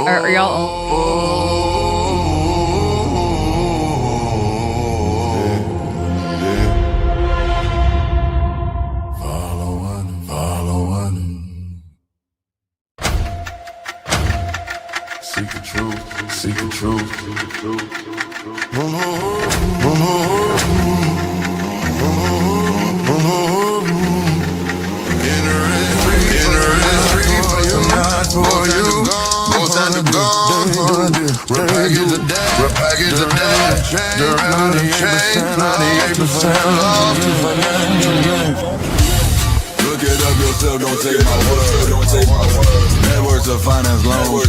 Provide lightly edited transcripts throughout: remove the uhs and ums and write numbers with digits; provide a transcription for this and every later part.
Are y'all? Seek the truth, seek the truth. For you, most on the gun, repackage the debt, the remedy change, 98% love. Look it up yourself, don't take my word. Networks of finance loans,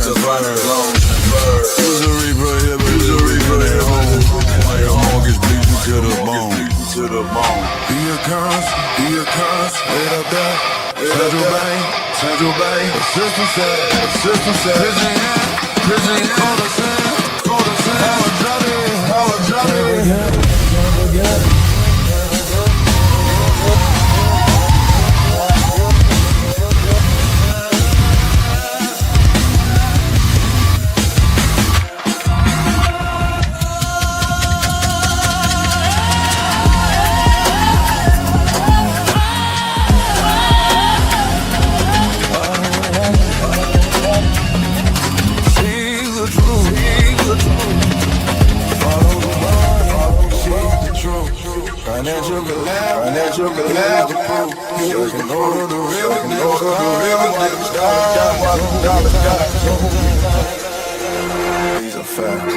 usury prohibited at home. Like a mortgage bleeds you to the bone. Be a curse, wait up there. Central Bank, assistant said, prison, call the sand, how I drop it. Financial collapse, you can order the real these are facts.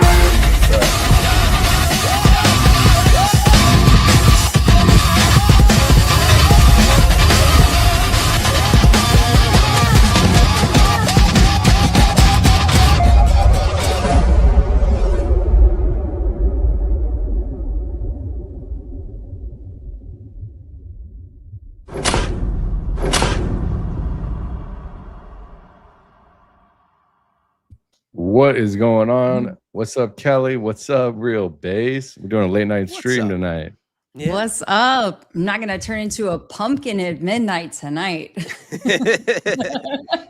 What is going on? What's up, Keli? What's up, Real Bass? We're doing a late night stream tonight. Yeah. What's up? I'm not gonna turn into a pumpkin at midnight tonight.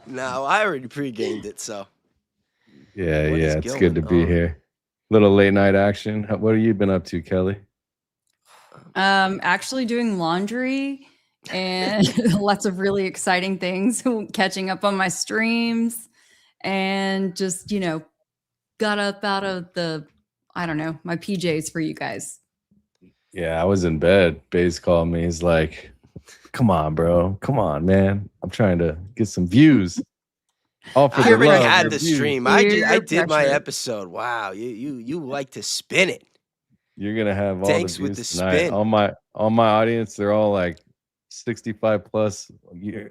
No, I already pre-gamed it, so. Yeah, it's good to be here. Little late night action. What have you been up to, Keli? Actually doing laundry and lots of really exciting things, catching up on my streams. And just, got up out of my PJs for you guys. Yeah, I was in bed. Baze called me. He's like, come on, bro. Come on, man. I'm trying to get some views. All for I the already love. had the stream. I did my episode. Wow, you like to spin it. You're going to have all Thanks the with views the tonight. spin. All my audience, they're all like 65 plus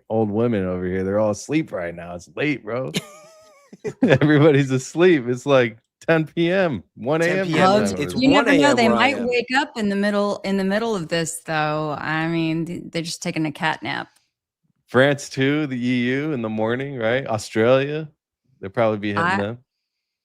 old women over here. They're all asleep right now. It's late, bro. Everybody's asleep. It's like 10 p.m., 1 a.m. It's you never know. They might AM. wake up in the middle of this, though. I mean, they're just taking a cat nap. France too, the EU in the morning, right? Australia, they'll probably be hitting them.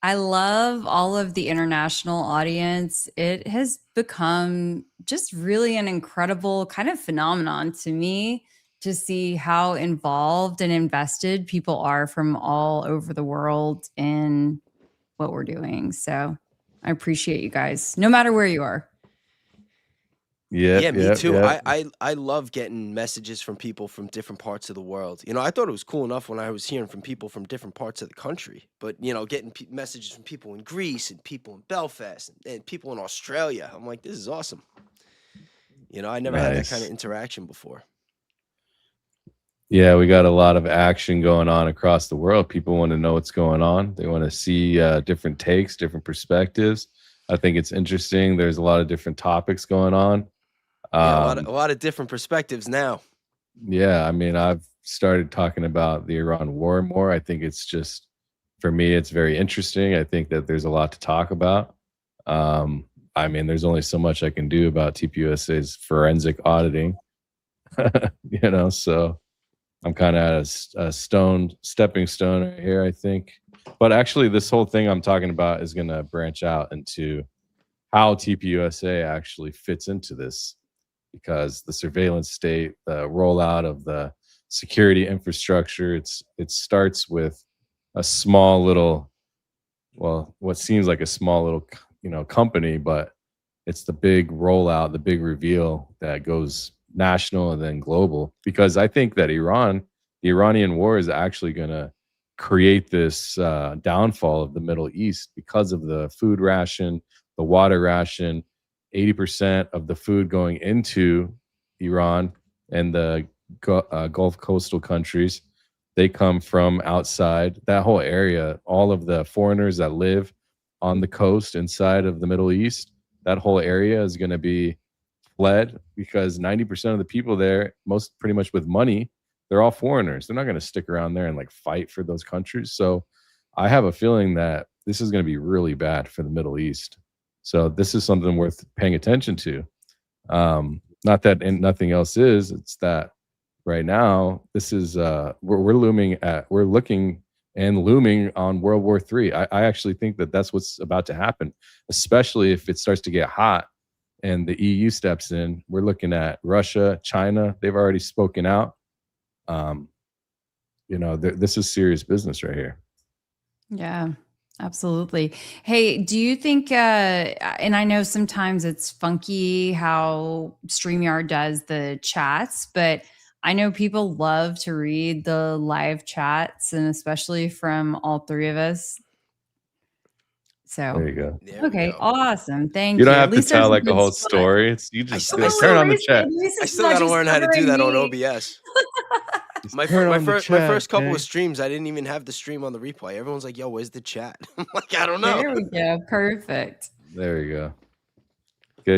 I love all of the international audience. It has become just really an incredible kind of phenomenon to me to see how involved and invested people are from all over the world in what we're doing. So I appreciate you guys, no matter where you are. Yeah, me too. Yeah. I love getting messages from people from different parts of the world. I thought it was cool enough when I was hearing from people from different parts of the country, but getting messages from people in Greece and people in Belfast and people in Australia. I'm like, this is awesome. I never had that kind of interaction before. Yeah, we got a lot of action going on across the world. People want to know what's going on. They want to see different takes, different perspectives. I think it's interesting. There's a lot of different topics going on. A lot of different perspectives now. Yeah, I mean, I've started talking about the Iran war more. I think it's just, for me, it's very interesting. I think that there's a lot to talk about. I mean, there's only so much I can do about TPUSA's forensic auditing, so I'm kind of at a stepping stone right here, I think. But actually, this whole thing I'm talking about is going to branch out into how TPUSA actually fits into this, because the surveillance state, the rollout of the security infrastructure, it starts with a small little well, what seems like a small little, company, but it's the big rollout, the big reveal that goes national and then global. Because I think that the Iranian war is actually going to create this downfall of the Middle East because of the food ration, the water ration. 80% of the food going into Iran and the Gulf coastal countries, they come from outside that whole area. All of the foreigners that live on the coast inside of the Middle East, that whole area is going to be fled because 90% of the people there, most pretty much with money, they're all foreigners. They're not going to stick around there and like fight for those countries. So I have a feeling that this is going to be really bad for the Middle East. So this is something worth paying attention to. Not that and nothing else is. It's that right now this is we're looking and looming on World War III. I actually think that that's what's about to happen, especially if it starts to get hot and the EU steps in. We're looking at Russia, China. They've already spoken out. This is serious business right here. Yeah, absolutely. Hey, do you think, and I know sometimes it's funky how StreamYard does the chats, but I know people love to read the live chats, and especially from all three of us. So there you go. Okay, awesome. Thank you. You don't have to tell like a whole story. It's you just turn on the chat. I still got to learn how to do that on OBS. My first couple of streams, I didn't even have the stream on the replay. Everyone's like, "Yo, where's the chat?" I'm like, "I don't know." There we go. Perfect. There you go.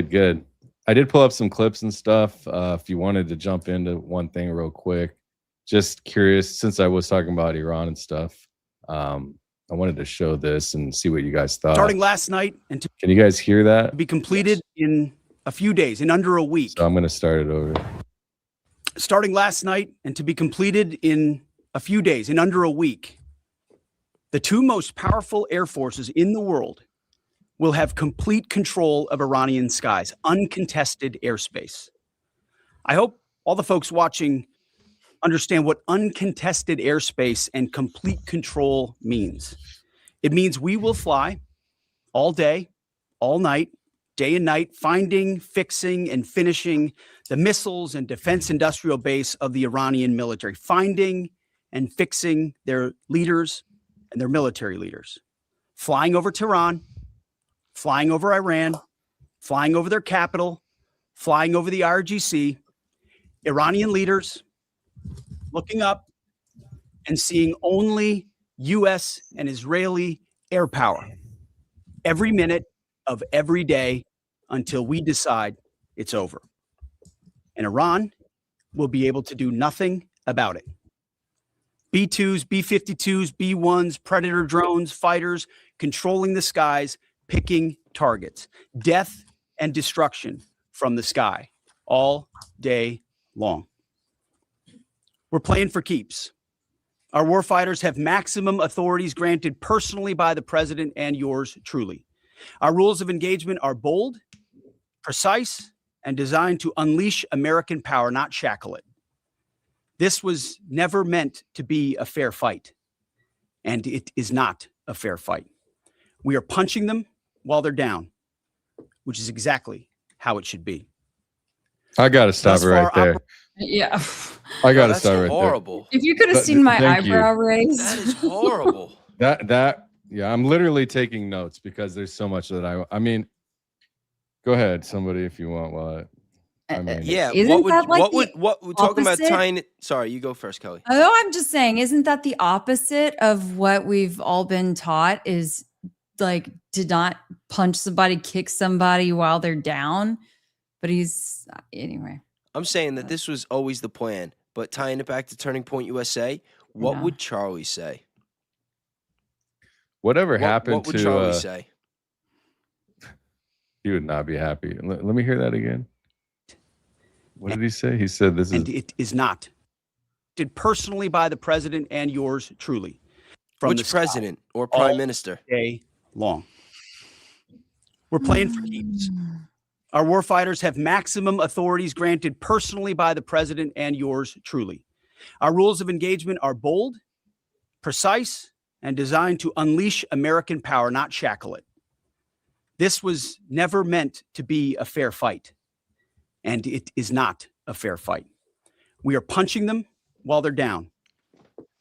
Good. I did pull up some clips and stuff. If you wanted to jump into one thing real quick, just curious, since I was talking about Iran and stuff, I wanted to show this and see what you guys thought. Starting last night and can you guys hear that? Be completed in a few days, in under a week. So I'm going to start it over. Starting last night and to be completed in a few days, in under a week, the two most powerful air forces in the world will have complete control of Iranian skies, uncontested airspace. I hope all the folks watching understand what uncontested airspace and complete control means. It means we will fly all day, all night, day and night, finding, fixing, and finishing the missiles and defense industrial base of the Iranian military, finding and fixing their leaders and their military leaders, flying over Tehran, flying over Iran, flying over their capital, flying over the IRGC, Iranian leaders looking up and seeing only U.S. and Israeli air power every minute of every day until we decide it's over. And Iran will be able to do nothing about it. B-2s, B-52s, B-1s, Predator drones, fighters, controlling the skies, picking targets, death and destruction from the sky all day long. We're playing for keeps. Our warfighters have maximum authorities granted personally by the president and yours truly. Our rules of engagement are bold, precise, and designed to unleash American power, not shackle it. This was never meant to be a fair fight, and it is not a fair fight. We are punching them while they're down, which is exactly how it should be. I got to stop right there. Yeah. I got to stop right horrible. there. If you could have seen my eyebrow raise. That is horrible. Yeah, I'm literally taking notes because there's so much that I mean, go ahead, somebody, if you want. Well, I mean, yeah. Isn't What would talking about tying it? Sorry, you go first, Kelly. Oh, I'm just saying, isn't that the opposite of what we've all been taught? Is like to not punch somebody, kick somebody while they're down. But anyway. I'm saying that this was always the plan, but tying it back to Turning Point USA, what would Charlie say? Whatever happened what would Charlie say? He would not be happy. Let me hear that again. What did he say? He said this is... And it is not. Did personally by the president and yours truly. From Which president or prime minister? Day long. We're playing for keeps. Our warfighters have maximum authorities granted personally by the president and yours truly. Our rules of engagement are bold, precise, and designed to unleash American power, not shackle it. This was never meant to be a fair fight, and it is not a fair fight. We are punching them while they're down,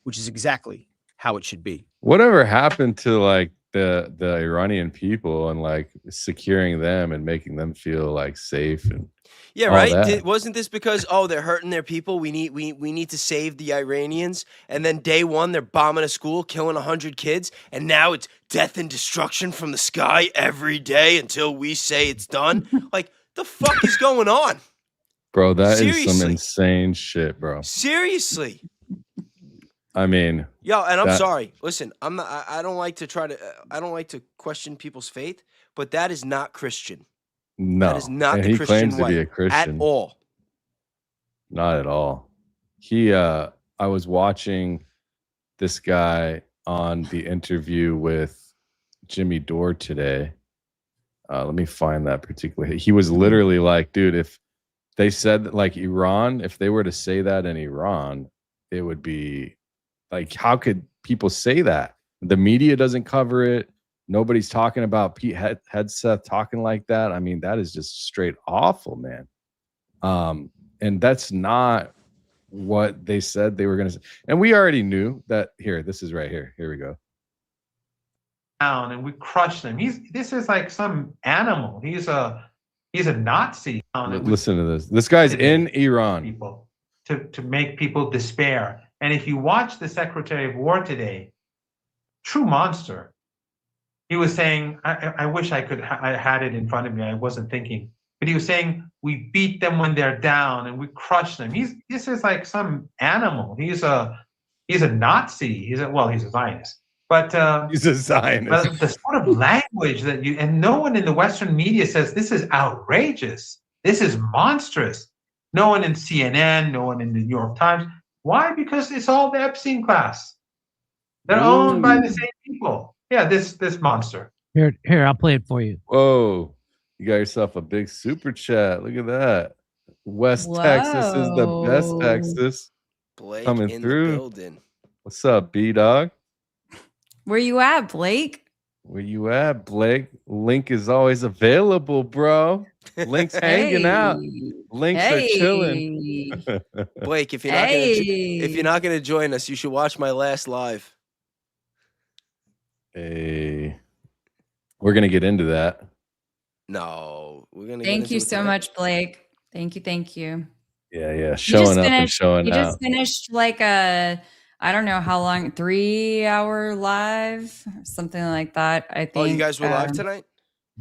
which is exactly how it should be. Whatever happened to like the Iranian people and like securing them and making them feel like safe and yeah, all right. that? Wasn't this because they're hurting their people? We need to save the Iranians, and then day one they're bombing a school, killing 100 kids, and now it's death and destruction from the sky every day until we say it's done. Like, the fuck is going on, Bro, that is some Seriously. insane shit, bro. Seriously. I mean, Yo, and I'm That- sorry. Listen, I'm not. I don't like to I don't like to question people's faith, but that is not Christian no. That is not And the he Christian claims to be way a Christian. at all. Not at all. I was watching this guy on the interview with Jimmy Dore today. Let me find that particular. He was literally like, dude, if they said that, like Iran, if they were to say that in Iran, it would be like, how could people say that? The media doesn't cover it. Nobody's talking about Pete Hegseth talking like that. I mean, that is just straight awful, man. And that's not what they said they were going to say. And we already knew that. Here, this is right here. Here we go. Down and we crushed him. This is like some animal. He's a Nazi. Listen to this. This guy's in Iran. People to make people despair. And if you watch the Secretary of War today, true monster. He was saying, I wish I had it in front of me. I wasn't thinking, but he was saying we beat them when they're down and we crush them. This is like some animal. He's a Nazi. He's a Zionist. But He's a Zionist. but the sort of language that and no one in the Western media says this is outrageous. This is monstrous. No one in CNN, no one in the New York Times. Why? Because it's all the Epstein class. They're owned by the same people. Yeah, this monster. Here, I'll play it for you. Whoa. You got yourself a big super chat. Look at that. West Texas is the best Whoa. Texas. Blake Coming in through. the building. What's up, B-Dog? Where you at, Blake? Where you at, Blake? Link is always available, bro. Link's hanging out. Links are chilling. Blake, if you're not gonna join us, you should watch my last live. Hey, we're gonna get into that. No, we're gonna. Thank you so much, Blake. Thank you. Yeah. Showing up and showing You out. just finished like I don't know how long, 3-hour live, something like that. I think. Oh, you guys were live tonight?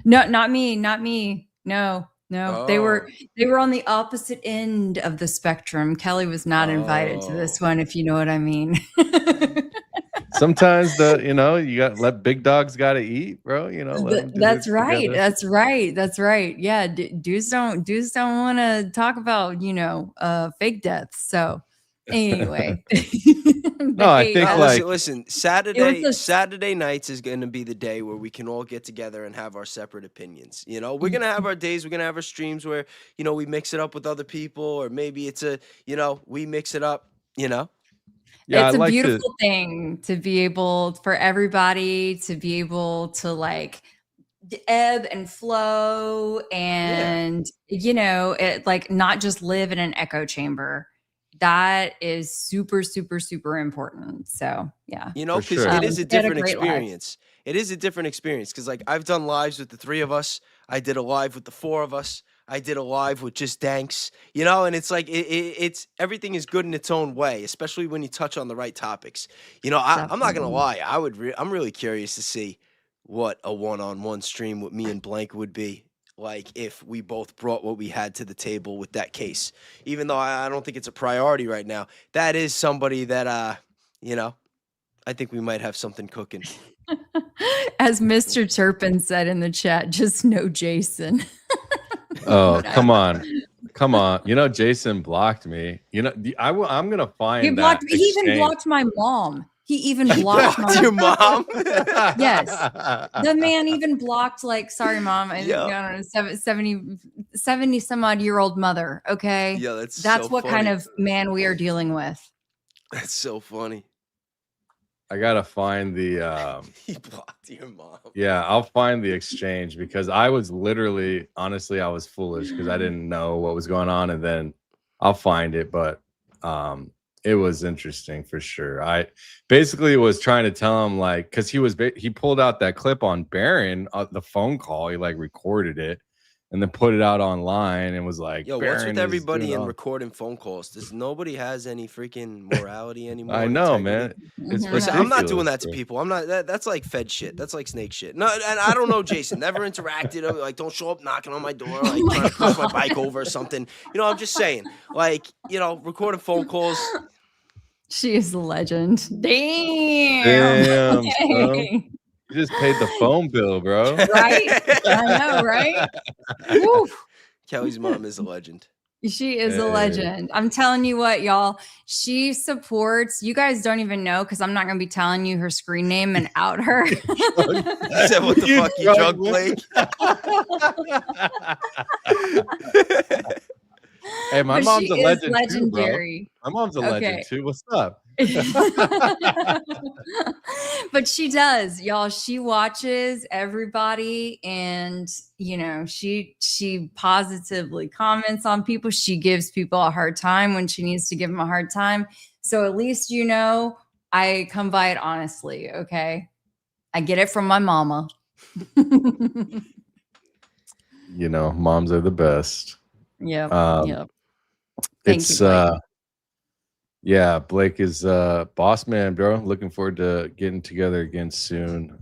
No, not me. No. They were Oh. on the opposite end of the spectrum. Keli was not invited to this one, if you know what I mean. Sometimes you got let big dogs got to eat, bro. Let 'em do That's it right. together. That's right. Yeah, dudes don't want to talk about fake deaths. So anyway, No, I think like listen. Saturday nights is going to be the day where we can all get together and have our separate opinions. We're gonna have our days. We're gonna have our streams where we mix it up with other people, or maybe it's we mix it up. yeah, it's I a like beautiful thing to be able for everybody to be able to like ebb and flow and it like not just live in an echo chamber. That is super, super, super important. So yeah, because sure. it is a Get a different great life. experience. It is a different experience because like I've done lives with the 3 of us. I did a live with the 4 of us. I did a live with just Danks, and it's like it's everything is good in its own way, especially when you touch on the right topics. I'm not gonna Definitely. lie, I'm really curious to see what a one-on-one stream with me and Blank would be like if we both brought what we had to the table with that case. Even though I don't think it's a priority right now, that is somebody that I think we might have something cooking. As Mr. Turpin said in the chat, just no Jason. Oh, come on. Jason blocked me. I'm gonna find He blocked that me. He even exchange. blocked my mom. He even blocked my Your mom? Yes. The man even blocked, like, sorry, mom, I Yeah. don't know, 70 some odd year old mother. Okay. Yeah, that's That's so what funny. kind of man we are dealing with. That's so funny. I gotta find the He blocked your mom. yeah, I'll find the exchange because I was literally, honestly, I was foolish because I didn't know what was going on, and then I'll find it. But it was interesting for sure. I basically was trying to tell him like, because he pulled out that clip on Barron, the phone call. He like recorded it and then put it out online and was like, Yo, what's Barron with is everybody doing in all- recording phone calls? Does nobody has any freaking morality anymore? I know, integrity? man. It's Listen, I'm not doing ridiculous, that to bro. people. I'm not. That's like Fed shit. That's like snake shit. No, and I don't know, Jason. Never interacted. Like, don't show up knocking on my door, like trying to push my bike over or something. You know, I'm just saying, like, you know, recording phone calls. She is a legend. Damn. Damn, son. Okay. You just paid the phone bill, bro. Right? I know, right? Woo. Kelly's mom is a legend. She is a Hey. legend. I'm telling you what, y'all. She supports. You guys don't even know because I'm not going to be telling you her screen name and out her. He said, "What the fuck, you drug Blake?" Hey, my But mom's she a is legend too, bro. legendary. My mom's a Okay. legend too. What's up? But she does, y'all. She watches everybody, and you know, she positively comments on people. She gives people a hard time when she needs to give them a hard time. So at least you know I come by it honestly. Okay, I get it from my mama. You know, moms are the best. Yep. Um, Yep. Thank It's you, Blake. yeah, Blake is boss man, bro. Looking forward to getting together again soon.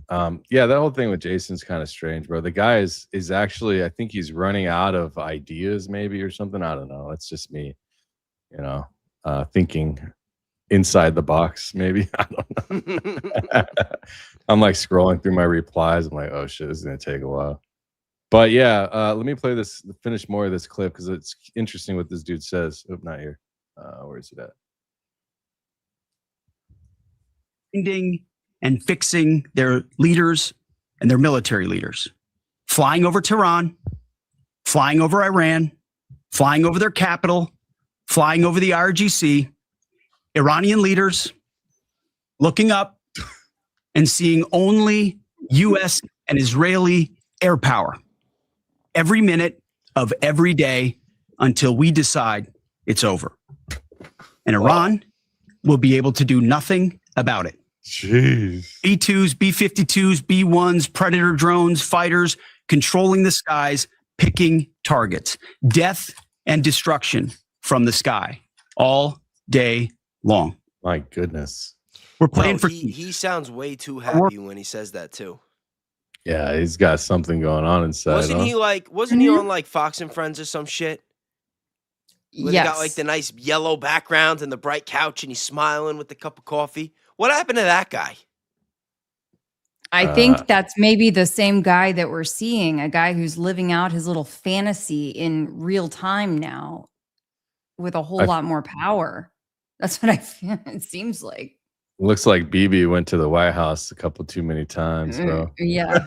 Yeah, that whole thing with Jason's kind of strange, bro. The guy is actually, I think he's running out of ideas, maybe, or something. I don't know. It's just me, you know, thinking inside the box, maybe. I don't know. I'm like scrolling through my replies. I'm like, oh shit, this is gonna take a while. But yeah, let me finish more of this clip because it's interesting what this dude says. Oh, not here. Where is it at? Finding and fixing their leaders and their military leaders, flying over Tehran, flying over Iran, flying over their capital, flying over the IRGC, Iranian leaders looking up and seeing only U.S. and Israeli air power every minute of every day until we decide it's over. And Iran will be able to do nothing about it. Jeez. B-2s, B-52s, B-1s, Predator drones, fighters, controlling the skies, picking targets, death and destruction from the sky all day long. My goodness. We're playing for he sounds way too happy when he says that too. Yeah, he's got something going on inside. Wasn't he on like Fox and Friends or some shit? Where they got like the nice yellow background and the bright couch and he's smiling with the cup of coffee. What happened to that guy? I think that's maybe the same guy that we're seeing, a guy who's living out his little fantasy in real time now with a whole lot more power. That's what I feel. It seems like. Looks like BB went to the White House a couple too many times, bro. Yeah.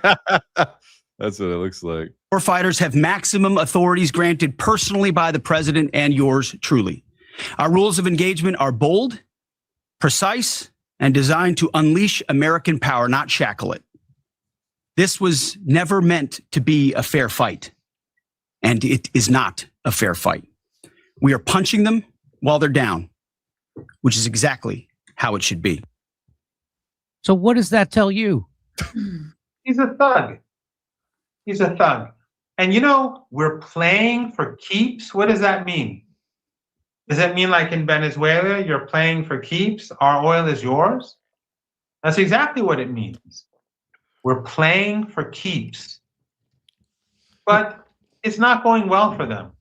That's what it looks like. Warfighters have maximum authorities granted personally by the president and yours truly. Our rules of engagement are bold, precise, and designed to unleash American power, not shackle it. This was never meant to be a fair fight, and it is not a fair fight. We are punching them while they're down, which is exactly how it should be. So what does that tell you? He's a thug. He's a thug. And you know, we're playing for keeps. What does that mean? Does that mean like in Venezuela, you're playing for keeps? Our oil is yours? That's exactly what it means. We're playing for keeps. But it's not going well for them.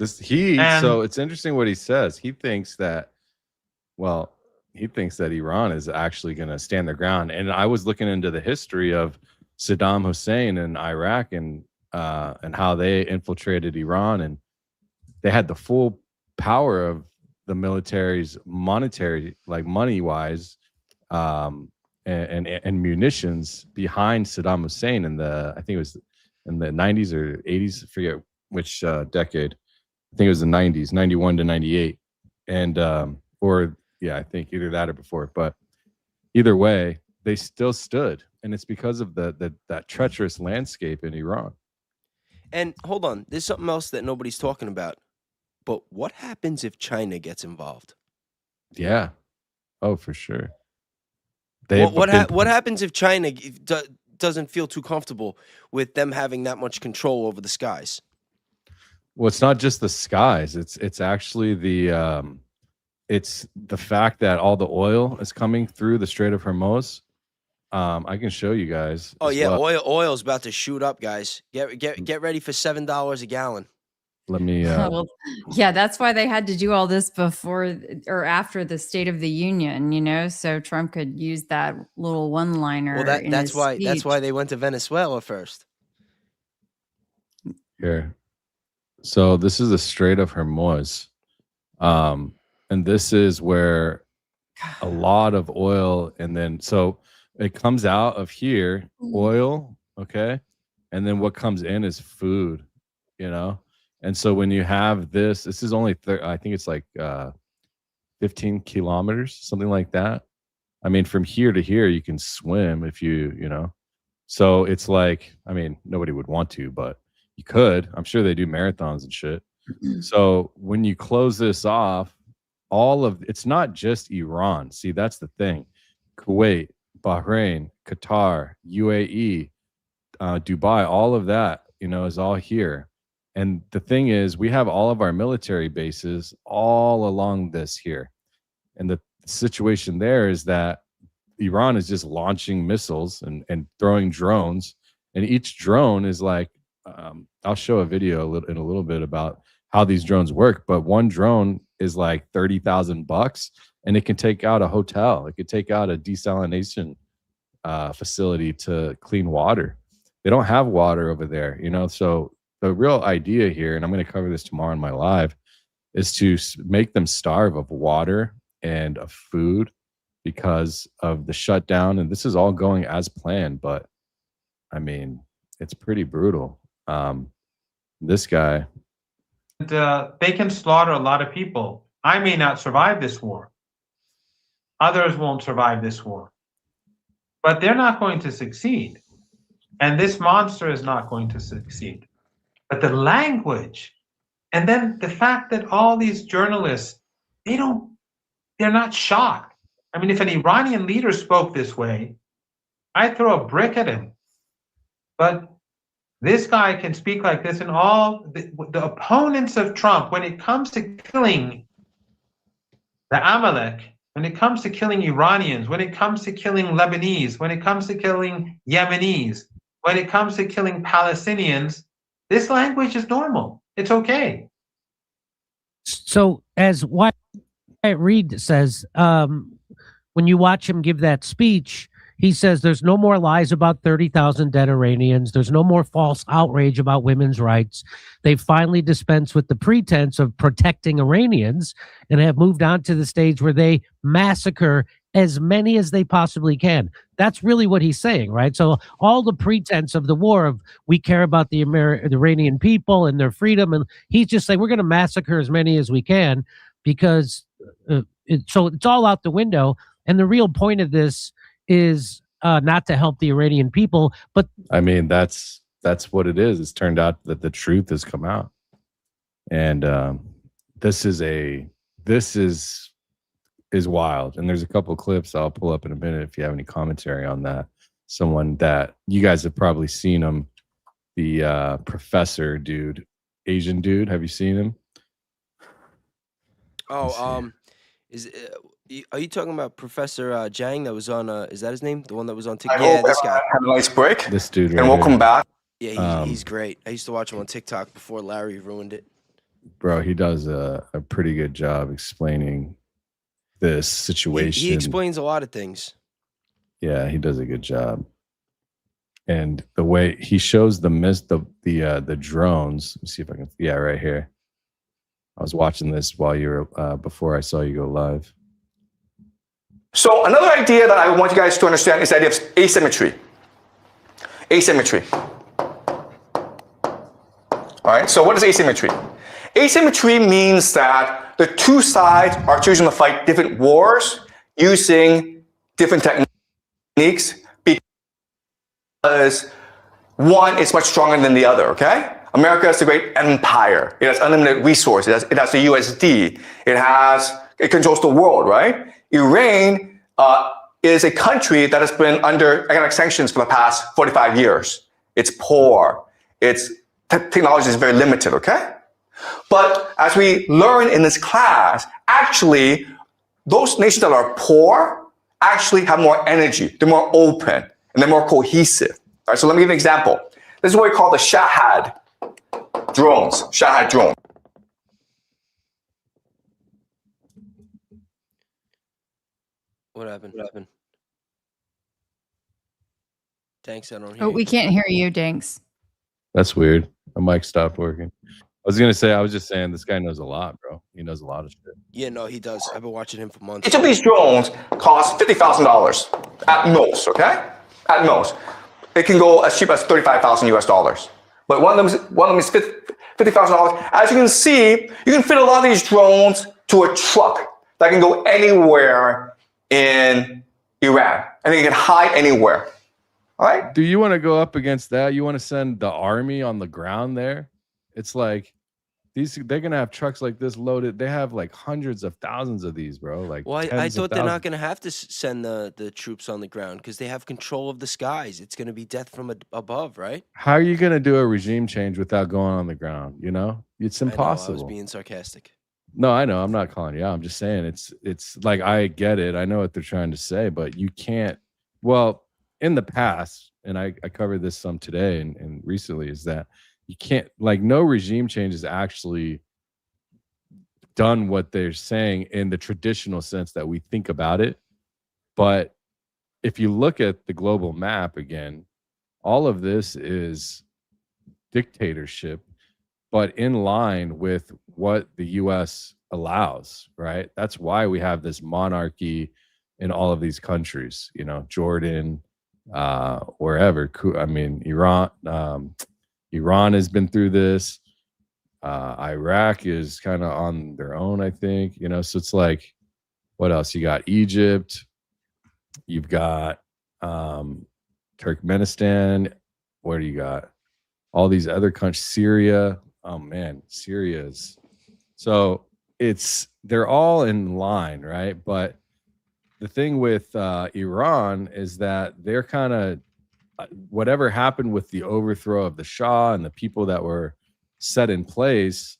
So it's interesting what he says. He thinks that, Iran is actually going to stand their ground. And I was looking into the history of Saddam Hussein and Iraq and how they infiltrated Iran, and they had the full power of the military's monetary, like money wise, and munitions behind Saddam Hussein in I think it was in the 90s or 80s, I forget which decade. I think it was the 90s, 91 to 98. And, I think either that or before. But either way, they still stood, and it's because of that treacherous landscape in Iran. And hold on, there's something else that nobody's talking about. But what happens if China gets involved? Yeah. Oh, for sure. What happens if China doesn't feel too comfortable with them having that much control over the skies? Well, it's not just the skies. It's actually it's the fact that all the oil is coming through the Strait of Hormuz. I can show you guys. Oh yeah, well. Oil's about to shoot up, guys. Get ready for $7 a gallon. Let me. Well, yeah, that's why they had to do all this before or after the State of the Union, you know, so Trump could use that little one-liner. Well, that's why they went to Venezuela first. Here, so this is the Strait of Hormuz, and this is where a lot of oil, and then so it comes out of here, oil, okay, and then what comes in is food, you know. And so when you have this is only, I think it's like 15 kilometers, something like that. I mean, from here to here, you can swim if you know. So it's like, I mean, nobody would want to, but you could. I'm sure they do marathons and shit. So when you close this off, it's not just Iran. See, that's the thing. Kuwait, Bahrain, Qatar, UAE, Dubai, all of that, you know, is all here. And the thing is, we have all of our military bases all along this here. And the situation there is that Iran is just launching missiles and throwing drones. And each drone is like, I'll show a video in a little bit about how these drones work. But one drone is like $30,000 and it can take out a hotel. It could take out a desalination facility to clean water. They don't have water over there, you know, so the real idea here, and I'm going to cover this tomorrow in my live, is to make them starve of water and of food because of the shutdown. And this is all going as planned, but I mean, it's pretty brutal. This guy. They can slaughter a lot of people. I may not survive this war. Others won't survive this war. But they're not going to succeed. And this monster is not going to succeed. But the language, and then the fact that all these journalists, they're not shocked. I mean, if an Iranian leader spoke this way, I'd throw a brick at him. But this guy can speak like this, and all the opponents of Trump, when it comes to killing the Amalek, when it comes to killing Iranians, when it comes to killing Lebanese, when it comes to killing Yemenis, when it comes to killing Palestinians, this language is normal. It's okay. So as Wyatt Reed says, when you watch him give that speech, he says there's no more lies about 30,000 dead Iranians. There's no more false outrage about women's rights. They've finally dispensed with the pretense of protecting Iranians and have moved on to the stage where they massacre as many as they possibly can. That's really what he's saying, right? So all the pretense of the war of we care about the Iranian people and their freedom, and he's just saying we're going to massacre as many as we can because so it's all out the window. And the real point of this is not to help the Iranian people, but I mean that's what it is. It's turned out that the truth has come out, and this is wild. And there's a couple of clips I'll pull up in a minute if you have any commentary on that. Someone that you guys have probably seen him, the professor dude, Asian dude. Have you seen him? Oh, are you talking about Professor Zhang that was on? Is that his name? The one that was on TikTok? Yeah, this guy. Have a nice break. This dude, right and welcome here. back. Yeah, he's great. I used to watch him on TikTok before Larry ruined it. Bro, he does a pretty good job explaining this situation. He explains a lot of things. Yeah, he does a good job. And the way he shows the drones. Let me see if I can. Yeah, right here. I was watching this while you were before I saw you go live. So another idea that I want you guys to understand is the idea of asymmetry. Asymmetry. All right. So what is asymmetry? Asymmetry means that the two sides are choosing to fight different wars using different techniques because one is much stronger than the other, okay? America is a great empire. It has unlimited resources. It has the USD. It controls the world, right? Iran is a country that has been under economic sanctions for the past 45 years. It's poor. Its technology is very limited, okay? But as we learn in this class, actually, those nations that are poor actually have more energy. They're more open, and they're more cohesive. All right, so let me give you an example. This is what we call the Shahad drones. Shahad drone. What happened? Thanks, I don't hear Oh, you. we can't hear you, Dinks. That's weird. My mic stopped working. I was just saying this guy knows a lot, bro. He knows a lot of shit. Yeah, no, he does. I've been watching him for months. Each of these drones costs $50,000 at most, okay? At most. It can go as cheap as $35,000 US. But one of them is $50,000. As you can see, you can fit a lot of these drones to a truck that can go anywhere in Iran, and they can hide anywhere. All right? Do you want to go up against that? You want to send the army on the ground there? It's like they're gonna have trucks like this loaded. They have like hundreds of thousands of these, bro. Like, well, I thought they're not gonna have to send the troops on the ground because they have control of the skies. It's gonna be death from above, right? How are you gonna do a regime change without going on the ground? You know, it's impossible. I was being sarcastic. No, I know. I'm not calling you out. I'm just saying it's like, I get it. I know what they're trying to say, but you can't. Well, in the past, and I covered this some today and recently, is that you can't, like, no regime change is actually done what they're saying in the traditional sense that we think about it. But if you look at the global map again, all of this is dictatorship, but in line with what the US allows, right? That's why we have this monarchy in all of these countries, you know, Jordan, wherever. I mean, Iran has been through this. Iraq is kind of on their own, I think, you know. So it's like, what else? You got Egypt, you've got Turkmenistan. What do you got? All these other countries, Syria. Oh man, Syria is. So they're all in line, right? But the thing with Iran is that they're kind of, whatever happened with the overthrow of the Shah and the people that were set in place,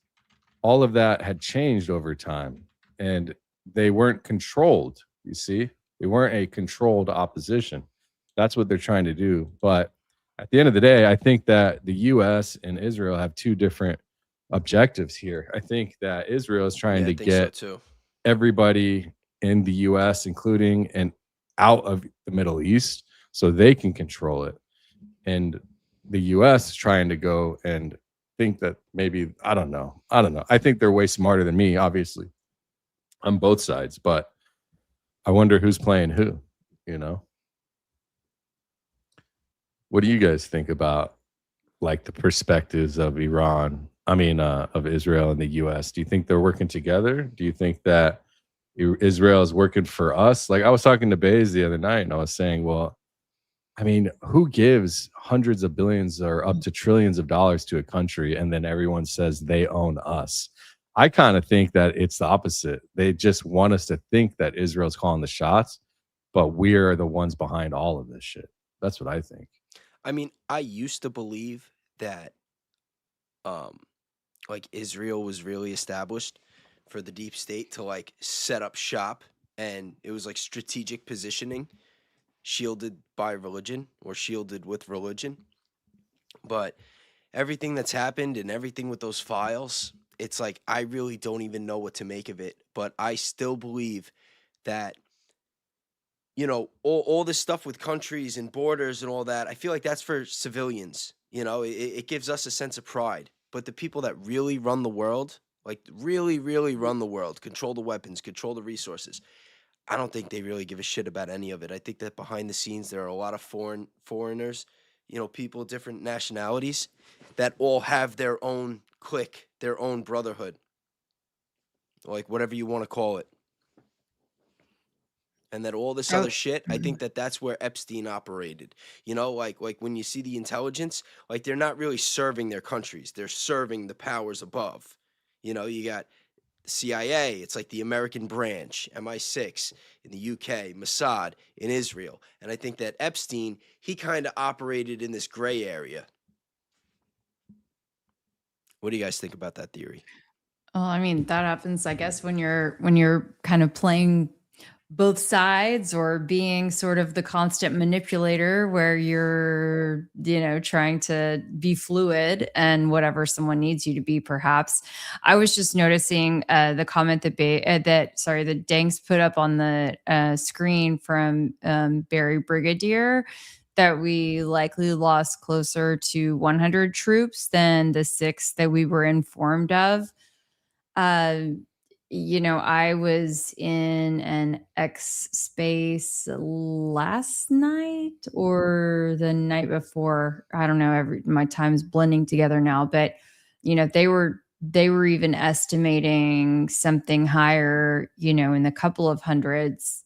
all of that had changed over time, and they weren't controlled. You see, they weren't a controlled opposition. That's what they're trying to do. But at the end of the day, I think that the US and Israel have two different objectives here. I think that Israel is trying to get everybody in the US, including and out of the Middle East, so they can control it. And the US is trying to go and think that maybe, I don't know. I think they're way smarter than me, obviously, on both sides. But I wonder who's playing who, you know? What do you guys think about, like, the perspectives of of Israel and the US? Do you think they're working together? Do you think that Israel is working for us? Like, I was talking to Bays the other night, and I was saying, well, I mean, who gives hundreds of billions or up to trillions of dollars to a country and then everyone says they own us? I kind of think that it's the opposite. They just want us to think that Israel's calling the shots, but we're the ones behind all of this shit. That's what I think. I mean, I used to believe that like Israel was really established for the deep state to like set up shop, and it was like strategic positioning, shielded by religion or shielded with religion. But everything that's happened and everything with those files, it's like I really don't even know what to make of it. But I still believe that, you know, all this stuff with countries and borders and all that, I feel like that's for civilians. You know, it gives us a sense of pride. But the people that really run the world, like really, really run the world, control the weapons, control the resources, I don't think they really give a shit about any of it. I think that behind the scenes, there are a lot of foreigners, you know, people, different nationalities that all have their own clique, their own brotherhood, like whatever you want to call it. and that all this other shit, I think that that's where Epstein operated. You know, like when you see the intelligence, like they're not really serving their countries, they're serving the powers above. You know, you got the CIA, it's like the American branch, MI6 in the UK, Mossad in Israel. And I think that Epstein, he kind of operated in this gray area. What do you guys think about that theory? Well, I mean, that happens, I guess, when you're kind of playing both sides or being sort of the constant manipulator where you're, trying to be fluid and whatever someone needs you to be, perhaps. I was just noticing the comment that Danks put up on the screen from Barry Brigadier, that we likely lost closer to 100 troops than the 6 that we were informed of. I was in an X space last night or the night before. I don't know. My time's blending together now, but they were even estimating something higher, in the couple of hundreds.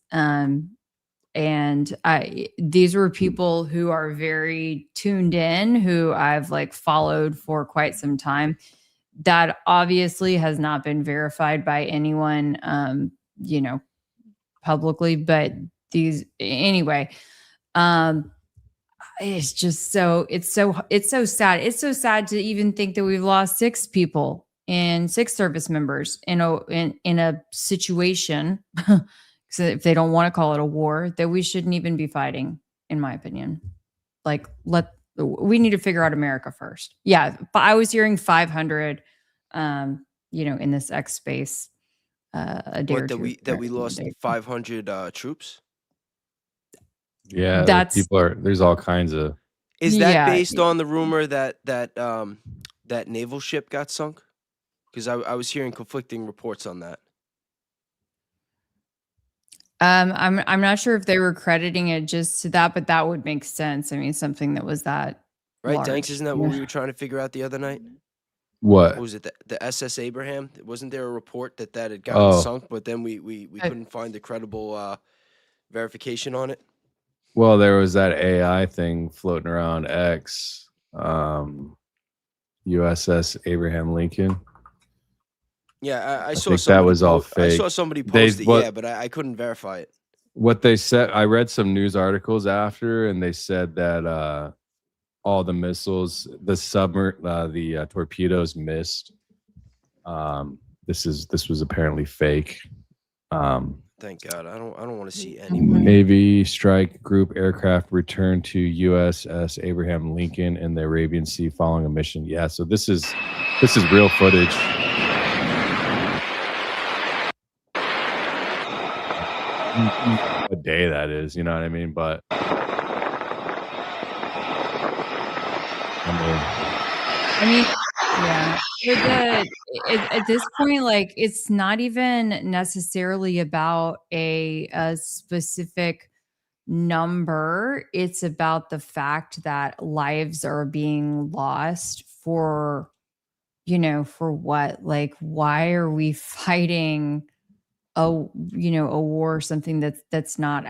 And these were people who are very tuned in, who I've followed for quite some time. That obviously has not been verified by anyone, publicly, but anyway, it's just it's so sad. It's so sad to even think that we've lost 6 people and 6 service members in a situation. So if they don't want to call it a war, that we shouldn't even be fighting, in my opinion. We need to figure out America first. Yeah, but I was hearing 500, in this X space a day or two. That we lost 500 troops? Yeah, there's all kinds of. Is that based on the rumor that naval ship got sunk? Because I was hearing conflicting reports on that. I'm not sure if they were crediting it just to that, but that would make sense. I mean, something that was that right, large. Danks, isn't that what we were trying to figure out the other night? What was it? The SS Abraham? Wasn't there a report that had gotten sunk, but then we couldn't find the credible verification on it? Well, there was that AI thing floating around X, USS Abraham Lincoln. Yeah, I saw think that was all fake. I saw somebody post it, but I couldn't verify it. What they said, I read some news articles after, and they said that all the missiles, the torpedoes missed. This was apparently fake. Thank God. I don't want to see anybody. Navy strike group aircraft returned to USS Abraham Lincoln in the Arabian Sea following a mission. Yeah, so this is real footage. What day that is, you know what I mean? But yeah. At this point, it's not even necessarily about a specific number. It's about the fact that lives are being lost for what? Why are we fighting a war, something that's not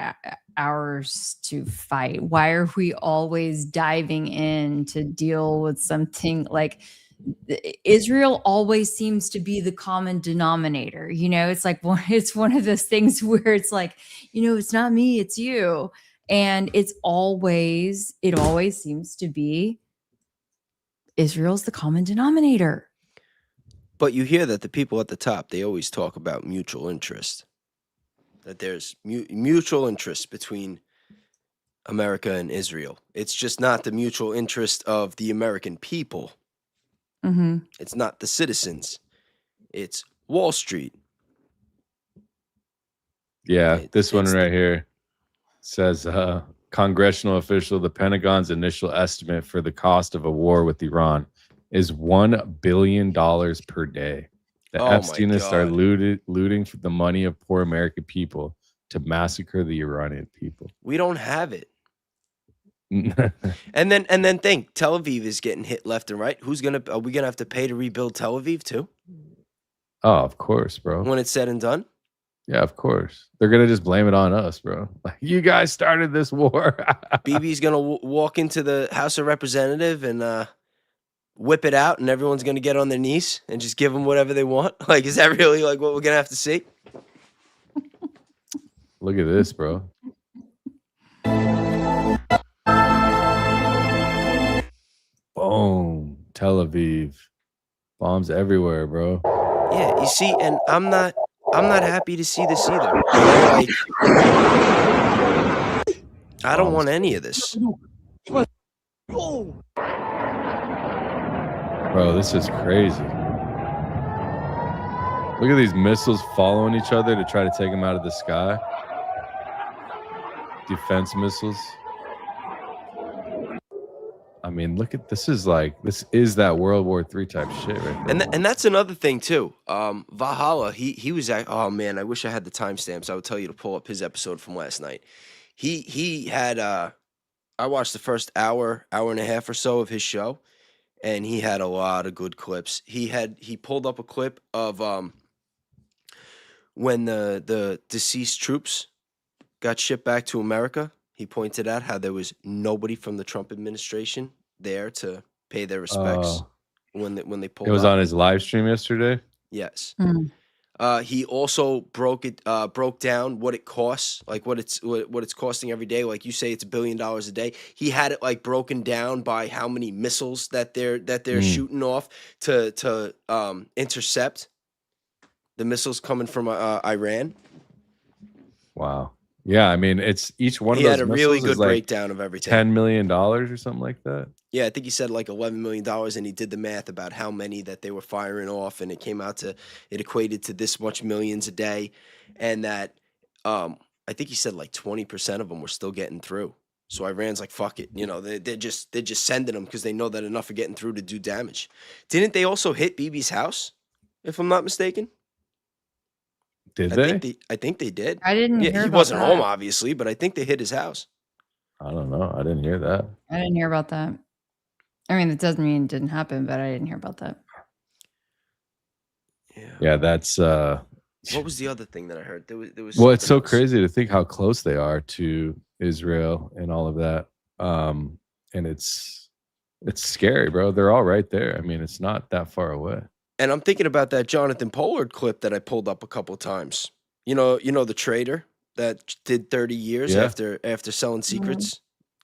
ours to fight? Why are we always diving in to deal with something? Israel always seems to be the common denominator. It's one of those things where it's it's not me, it's you. And it always seems to be Israel's the common denominator. But you hear that the people at the top, they always talk about mutual interest, that there's mutual interest between America and Israel. It's just not the mutual interest of the American people. Mm-hmm. It's not the citizens. It's Wall Street. Yeah, this one right here says, congressional official, the Pentagon's initial estimate for the cost of a war with Iran is $1 billion per day. The Epsteinists are looting the money of poor American people to massacre the Iranian people. We don't have it. and then think, Tel Aviv is getting hit left and right. Are we gonna have to pay to rebuild Tel Aviv too? Oh, of course, bro. When it's said and done. Yeah, of course. They're gonna just blame it on us, bro. Like, you guys started this war. BB's gonna walk into the House of Representative and whip it out, and everyone's gonna get on their knees and just give them whatever they want. Like, is that really like what we're gonna have to see? Look at this, bro. Boom. Tel Aviv. Bombs everywhere, bro. Yeah, you see, and I'm not happy to see this either. Like, I don't want any of this. Bro, this is crazy. Look at these missiles following each other to try to take them out of the sky. Defense missiles. I mean, look at this. Is that World War III type shit right there. And that's another thing too. Valhalla, he was oh man, I wish I had the timestamps. I would tell you to pull up his episode from last night. He had I watched the first hour and a half or so of his show, and he had a lot of good clips. He pulled up a clip of when the deceased troops got shipped back to America. He pointed out how there was nobody from the Trump administration there to pay their respects when they pulled. It was out. on his live stream yesterday. Yes. Mm. He also broke down what it costs, like what it's costing every day. Like you say, it's $1 billion a day. He had it like broken down by how many missiles that they're shooting off to intercept the missiles coming from Iran. Wow. Yeah, I mean, it's each one He of those had a really missiles good is like breakdown of everything. $10 million or something like that. Yeah, I think he said like $11 million, and he did the math about how many that they were firing off, and it equated to this much millions a day, and that I think he said like 20% of them were still getting through. So Iran's like, fuck it, they're just sending them because they know that enough are getting through to do damage. Didn't they also hit Bibi's house, if I'm not mistaken? Did they? I think they did. I didn't hear He about wasn't that. home, obviously, but I think they hit his house. I don't know. I didn't hear that. I didn't hear about that. I mean, it doesn't mean it didn't happen, but I didn't hear about that. Yeah, that's What was the other thing that I heard? There was well, it's so something else. crazy to think how close they are to Israel and all of that. And it's scary, bro. They're all right there. I mean, it's not that far away. And I'm thinking about that Jonathan Pollard clip that I pulled up a couple of times. You know the trader that did 30 years after selling secrets.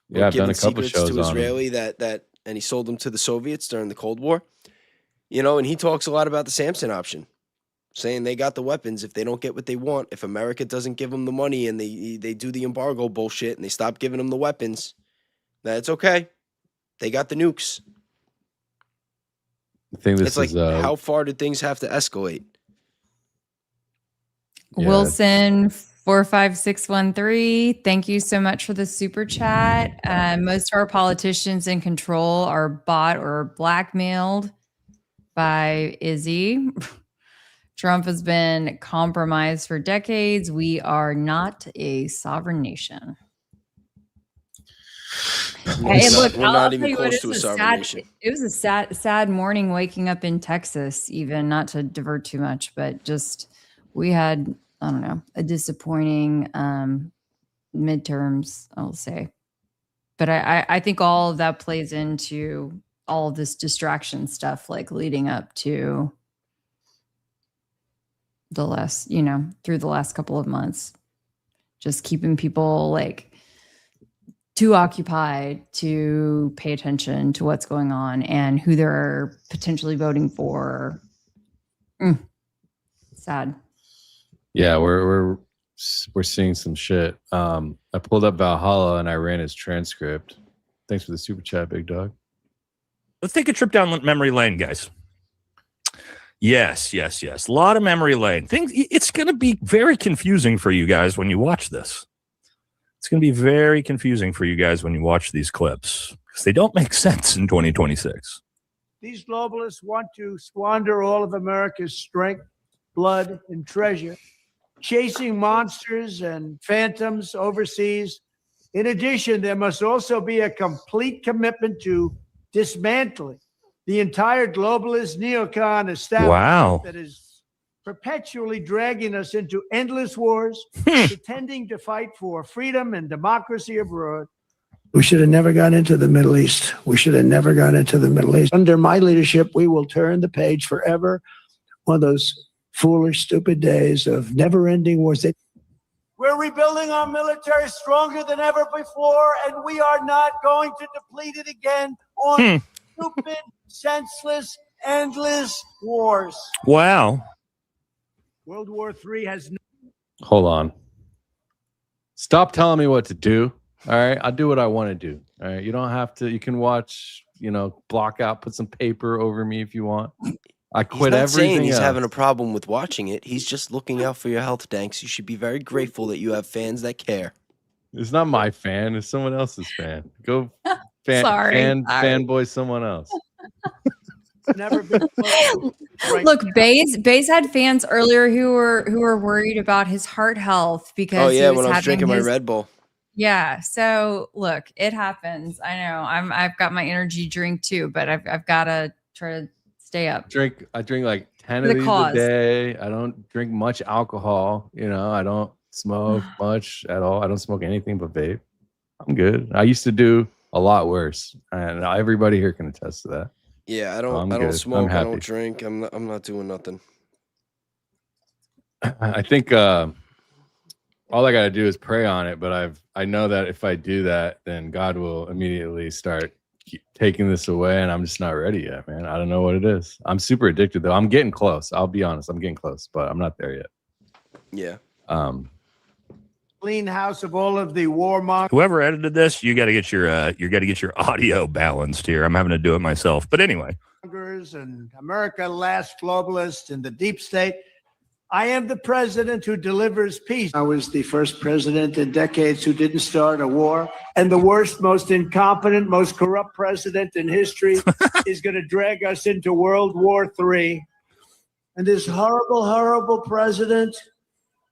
Yeah, I've done a couple secrets shows to on Israeli him. and he sold them to the Soviets during the Cold War. And he talks a lot about the Samson option, saying they got the weapons if they don't get what they want. If America doesn't give them the money and they do the embargo bullshit and they stop giving them the weapons, that's okay. They got the nukes. I think this It's like, is how far did things have to escalate? Yeah. Wilson 45613, thank you so much for the super chat. Most of our politicians in control are bought or blackmailed by Izzy. Trump has been compromised for decades. We are not a sovereign nation. Hey, look, We're I'll not tell even you what, close to a sovereign nation. it was a sad morning waking up in Texas, even, not to divert too much, but just we had, I don't know, a disappointing midterms, I'll say. But I think all of that plays into all of this distraction stuff, like leading up to the last, through the last couple of months, just keeping people like too occupied to pay attention to what's going on and who they're potentially voting for. Sad. Yeah, we're seeing some shit. I pulled up Valhalla and I ran his transcript. Thanks for the super chat, big dog. Let's take a trip down memory lane, guys. Yes. A lot of memory lane. It's going to be very confusing for you guys when you watch this. It's going to be very confusing for you guys when you watch these clips because they don't make sense in 2026. These globalists want to squander all of America's strength, blood, and treasure, chasing monsters and phantoms overseas. In addition, there must also be a complete commitment to dismantling the entire globalist neocon establishment that has perpetually dragging us into endless wars, pretending to fight for freedom and democracy abroad. We should have never gone into the Middle East. We should have never gone into the Middle East. Under my leadership, we will turn the page forever. One of those foolish, stupid days of never-ending wars. We're rebuilding our military stronger than ever before, and we are not going to deplete it again on stupid, senseless, endless wars. Wow. World War III has no. Hold on. Stop telling me what to do. All right. I'll do what I want to do. All right. You don't have to. You can watch, block out, put some paper over me if you want. I quit he's not everything saying he's else. having a problem with watching it. He's just looking out for your health, Danks. You should be very grateful that you have fans that care. It's not my fan. It's someone else's fan. Go fanboy someone else. Never been Look, Bays had fans earlier who were worried about his heart health because when I was drinking my Red Bull. Yeah. So look, it happens. I know. I've got my energy drink too, but I've got to try to stay up. I drink like 10 of these a day. I don't drink much alcohol. I don't smoke much at all. I don't smoke anything but vape. I'm good. I used to do a lot worse, and everybody here can attest to that. Yeah, I don't smoke. I don't drink. I'm not doing nothing. I think all I got to do is pray on it. But I know that if I do that, then God will immediately start taking this away, and I'm just not ready yet, man. I don't know what it is. I'm super addicted though. I'm getting close. I'll be honest. I'm getting close, but I'm not there yet. Yeah. Clean house of all of the warmongers. Whoever edited this, you got to get your audio balanced here. I'm having to do it myself. But anyway. And America last globalists and the deep state. I am the president who delivers peace. I was the first president in decades who didn't start a war. And the worst, most incompetent, most corrupt president in history is going to drag us into World War III. And this horrible, horrible president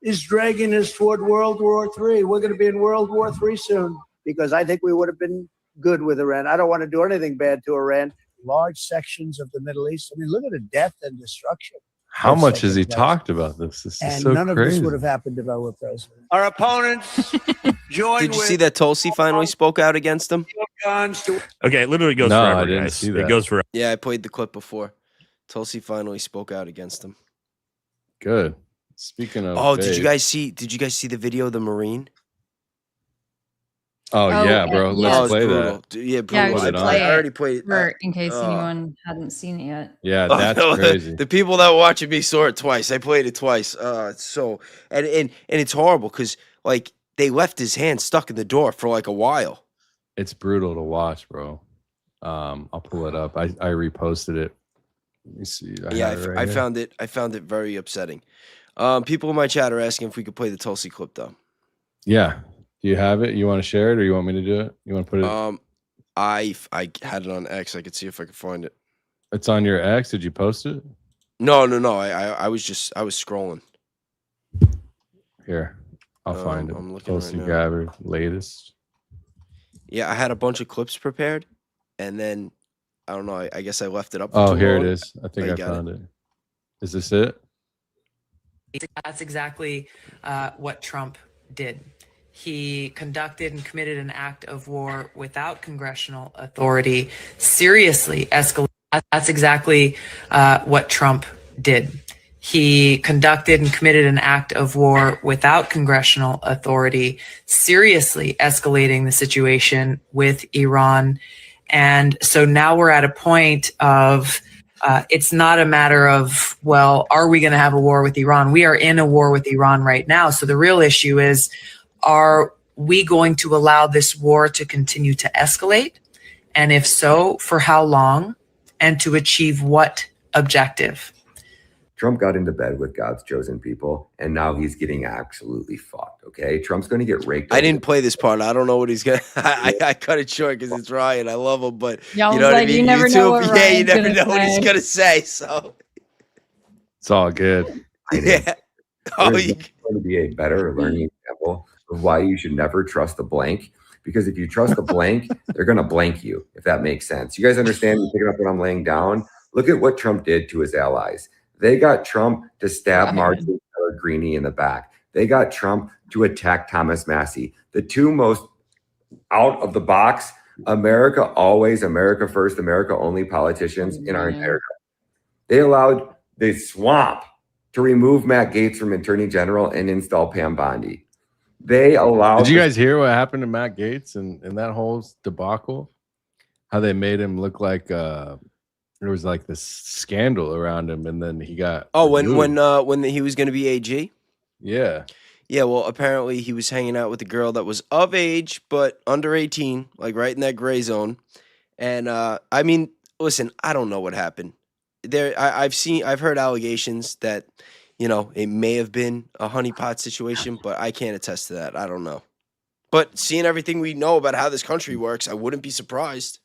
is dragging us toward World War III. We're going to be in World War III soon because I think we would have been good with Iran. I don't want to do anything bad to Iran. Large sections of the Middle East. I mean, look at the death and destruction. How much has he talked about this? This is so none crazy. of this would have happened if I were president. Our opponents join. Did you see that Tulsi finally spoke out against him? Okay, it literally goes forever, I didn't guys. see that. It goes forever. Yeah, I played the clip before. Tulsi finally spoke out against him. Good. Speaking of, did you guys see the video of the Marine? Oh yeah, bro. Let's play brutal. that. Yeah, brutal. I already played it. In case anyone hadn't seen it yet. Yeah, that's crazy. The people that watching me saw it twice. I played it twice. It's so and it's horrible because like they left his hand stuck in the door for like a while. It's brutal to watch, bro. I'll pull it up. I reposted it. Let me see. I found it very upsetting. People in my chat are asking if we could play the Tulsi clip though. Yeah. Do you have it? You want to share it, or you want me to do it? You want to put it? I had it on X. I could see if I could find it. It's on your X. Did you post it? No. I was scrolling. Here, I'll find it. I'm looking Tulsi right now. Gabbard, latest. Yeah, I had a bunch of clips prepared, and then I don't know. I guess I left it up. Oh, too here long. it is. I think I found it. Is this it? That's exactly what Trump did. He conducted and committed an act of war without congressional authority, seriously escalated. That's exactly what Trump did. He conducted and committed an act of war without congressional authority, seriously escalating the situation with Iran. And so now we're at a point of it's not a matter of, well, are we going to have a war with Iran? We are in a war with Iran right now. So the real issue is, are we going to allow this war to continue to escalate? And if so, for how long? And to achieve what objective? Trump got into bed with God's chosen people, and now he's getting absolutely fucked, okay? Trump's going to get raked. I didn't play this part. I don't know what he's going to... I cut it short because it's Ryan. I love him, but Y'all you know what I like, mean? you never know what you Ryan's never gonna know what he's say. going to say, so... It's all good. Yeah. There's going to be a better learning example of why you should never trust a blank, because if you trust a blank, they're going to blank you, if that makes sense. You guys understand? You picking up what I'm laying down? Look at what Trump did to his allies. They got Trump to stab Marjorie Taylor Greene in the back. They got Trump to attack Thomas Massey. The two most out of the box, America always, America first, America only politicians in our entire country. They allowed the swamp to remove Matt Gaetz from Attorney General and install Pam Bondi. They allowed. Did you guys hear what happened to Matt Gaetz and that whole debacle? How they made him look like there was like this scandal around him, and then he got when he was going to be AG. Yeah. Yeah, well, apparently he was hanging out with a girl that was of age but under 18, like right in that gray zone. And I mean, listen, I don't know what happened. I've heard allegations that, you know, it may have been a honeypot situation, but I can't attest to that. I don't know. But seeing everything we know about how this country works, I wouldn't be surprised.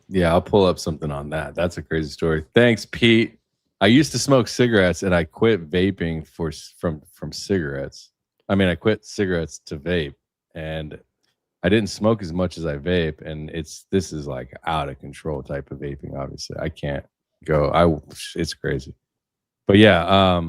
Yeah, I'll pull up something on that. That's a crazy story. Thanks, Pete. I used to smoke cigarettes and I quit vaping from cigarettes. I mean, I quit cigarettes to vape, and I didn't smoke as much as I vape, and this is like out of control type of vaping. Obviously, I can't go. It's crazy. But yeah,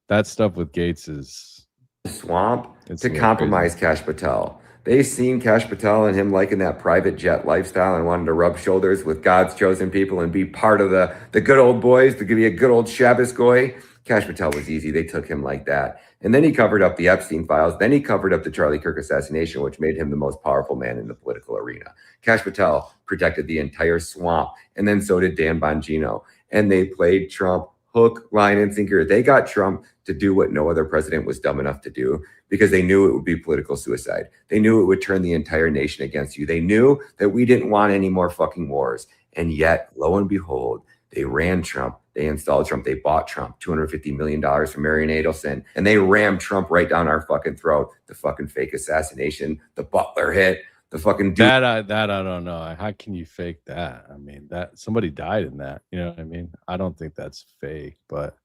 that stuff with Gaetz is swamp to compromise crazy. Kash Patel. They seen Kash Patel and him liking that private jet lifestyle and wanted to rub shoulders with God's chosen people and be part of the good old boys, to be a good old Shabbos goy. Kash Patel was easy. They took him like that. And then he covered up the Epstein files. Then he covered up the Charlie Kirk assassination, which made him the most powerful man in the political arena. Kash Patel protected the entire swamp. And then so did Dan Bongino. And they played Trump hook, line, and sinker. They got Trump to do what no other president was dumb enough to do, because they knew it would be political suicide. They knew it would turn the entire nation against you. They knew that we didn't want any more fucking wars. And yet, lo and behold, they ran Trump. They installed Trump. They bought Trump $250 million from Marian Adelson. And they rammed Trump right down our fucking throat. The fucking fake assassination, the Butler hit, the fucking dude. That I don't know. How can you fake that? I mean, that somebody died in that. You know what I mean? I don't think that's fake, but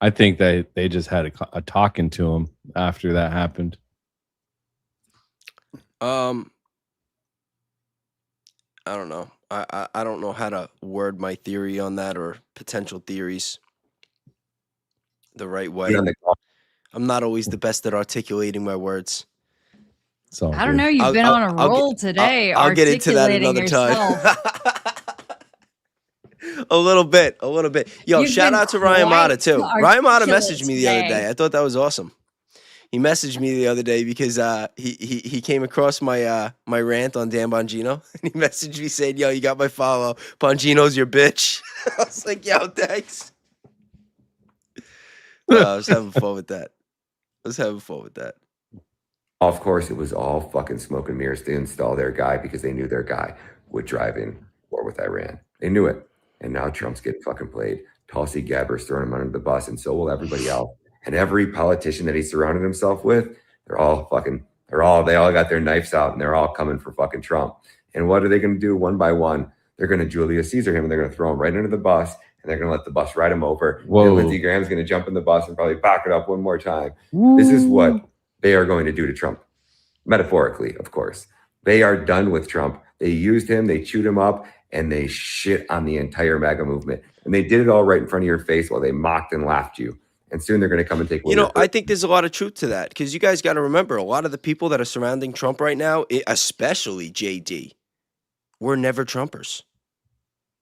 I think they just had a talking to him after that happened. I don't know. I don't know how to word my theory on that, or potential theories, the right way. I'm not always the best at articulating my words. I don't know. You've been on a roll today. I'll get into that another time. A little bit. Yo, shout out to Ryan Mata too. Ryan Mata messaged me the other day. I thought that was awesome. He messaged me the other day because he came across my my rant on Dan Bongino, and he messaged me saying, "Yo, you got my follow. Bongino's your bitch." I was like, "Yo, thanks." I was having fun with that. Of course, it was all fucking smoke and mirrors to install their guy, because they knew their guy would drive in war with Iran. They knew it. And now Trump's getting fucking played. Tulsi Gabbard's throwing him under the bus, and so will everybody else. And every politician that he surrounded himself with, they all got their knives out, and they're all coming for fucking Trump. And what are they going to do one by one? They're going to Julius Caesar him, and they're going to throw him right under the bus, and they're going to let the bus ride him over. Whoa. And Lindsey Graham's going to jump in the bus and probably back it up one more time. Woo. This is what they are going to do to Trump. Metaphorically, of course. They are done with Trump. They used him, they chewed him up, and they shit on the entire MAGA movement. And they did it all right in front of your face while they mocked and laughed you. And soon they're going to come and take. You know, I think there's a lot of truth to that, because you guys got to remember, a lot of the people that are surrounding Trump right now, especially JD, were never Trumpers.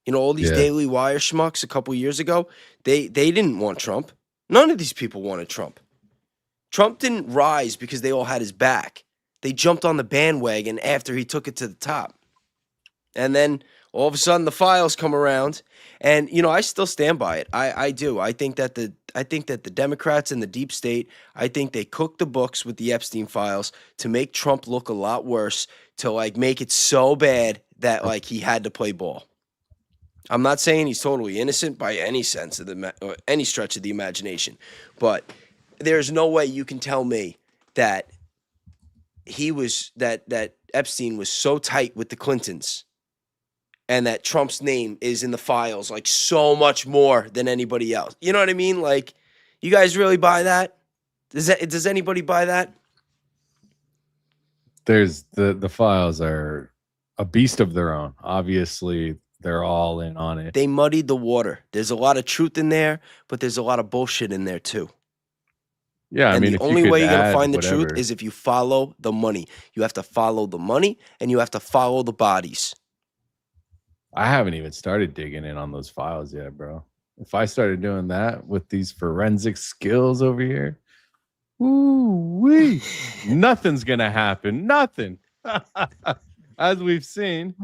You know, all these Daily Wire schmucks a couple years ago, they didn't want Trump. None of these people wanted Trump. Trump didn't rise because they all had his back. They jumped on the bandwagon after he took it to the top. And then all of a sudden the files come around, and you know, I still stand by it. I do. I think that the Democrats and the deep state, I think they cooked the books with the Epstein files to make Trump look a lot worse, to like make it so bad that like he had to play ball. I'm not saying he's totally innocent by any sense of any stretch of the imagination, but there's no way you can tell me that that Epstein was so tight with the Clintons, and that Trump's name is in the files like so much more than anybody else. You know what I mean? Like, you guys really buy that? Does anybody buy that? There's the files are a beast of their own. Obviously, they're all in on it. They muddied the water. There's a lot of truth in there, but there's a lot of bullshit in there too. Yeah, I And mean, the if you only could way you're going to add find the whatever. truth is if you follow the money. You have to follow the money and you have to follow the bodies. I haven't even started digging in on those files yet, bro. If I started doing that with these forensic skills over here, ooh-wee, nothing's going to happen. Nothing. As we've seen.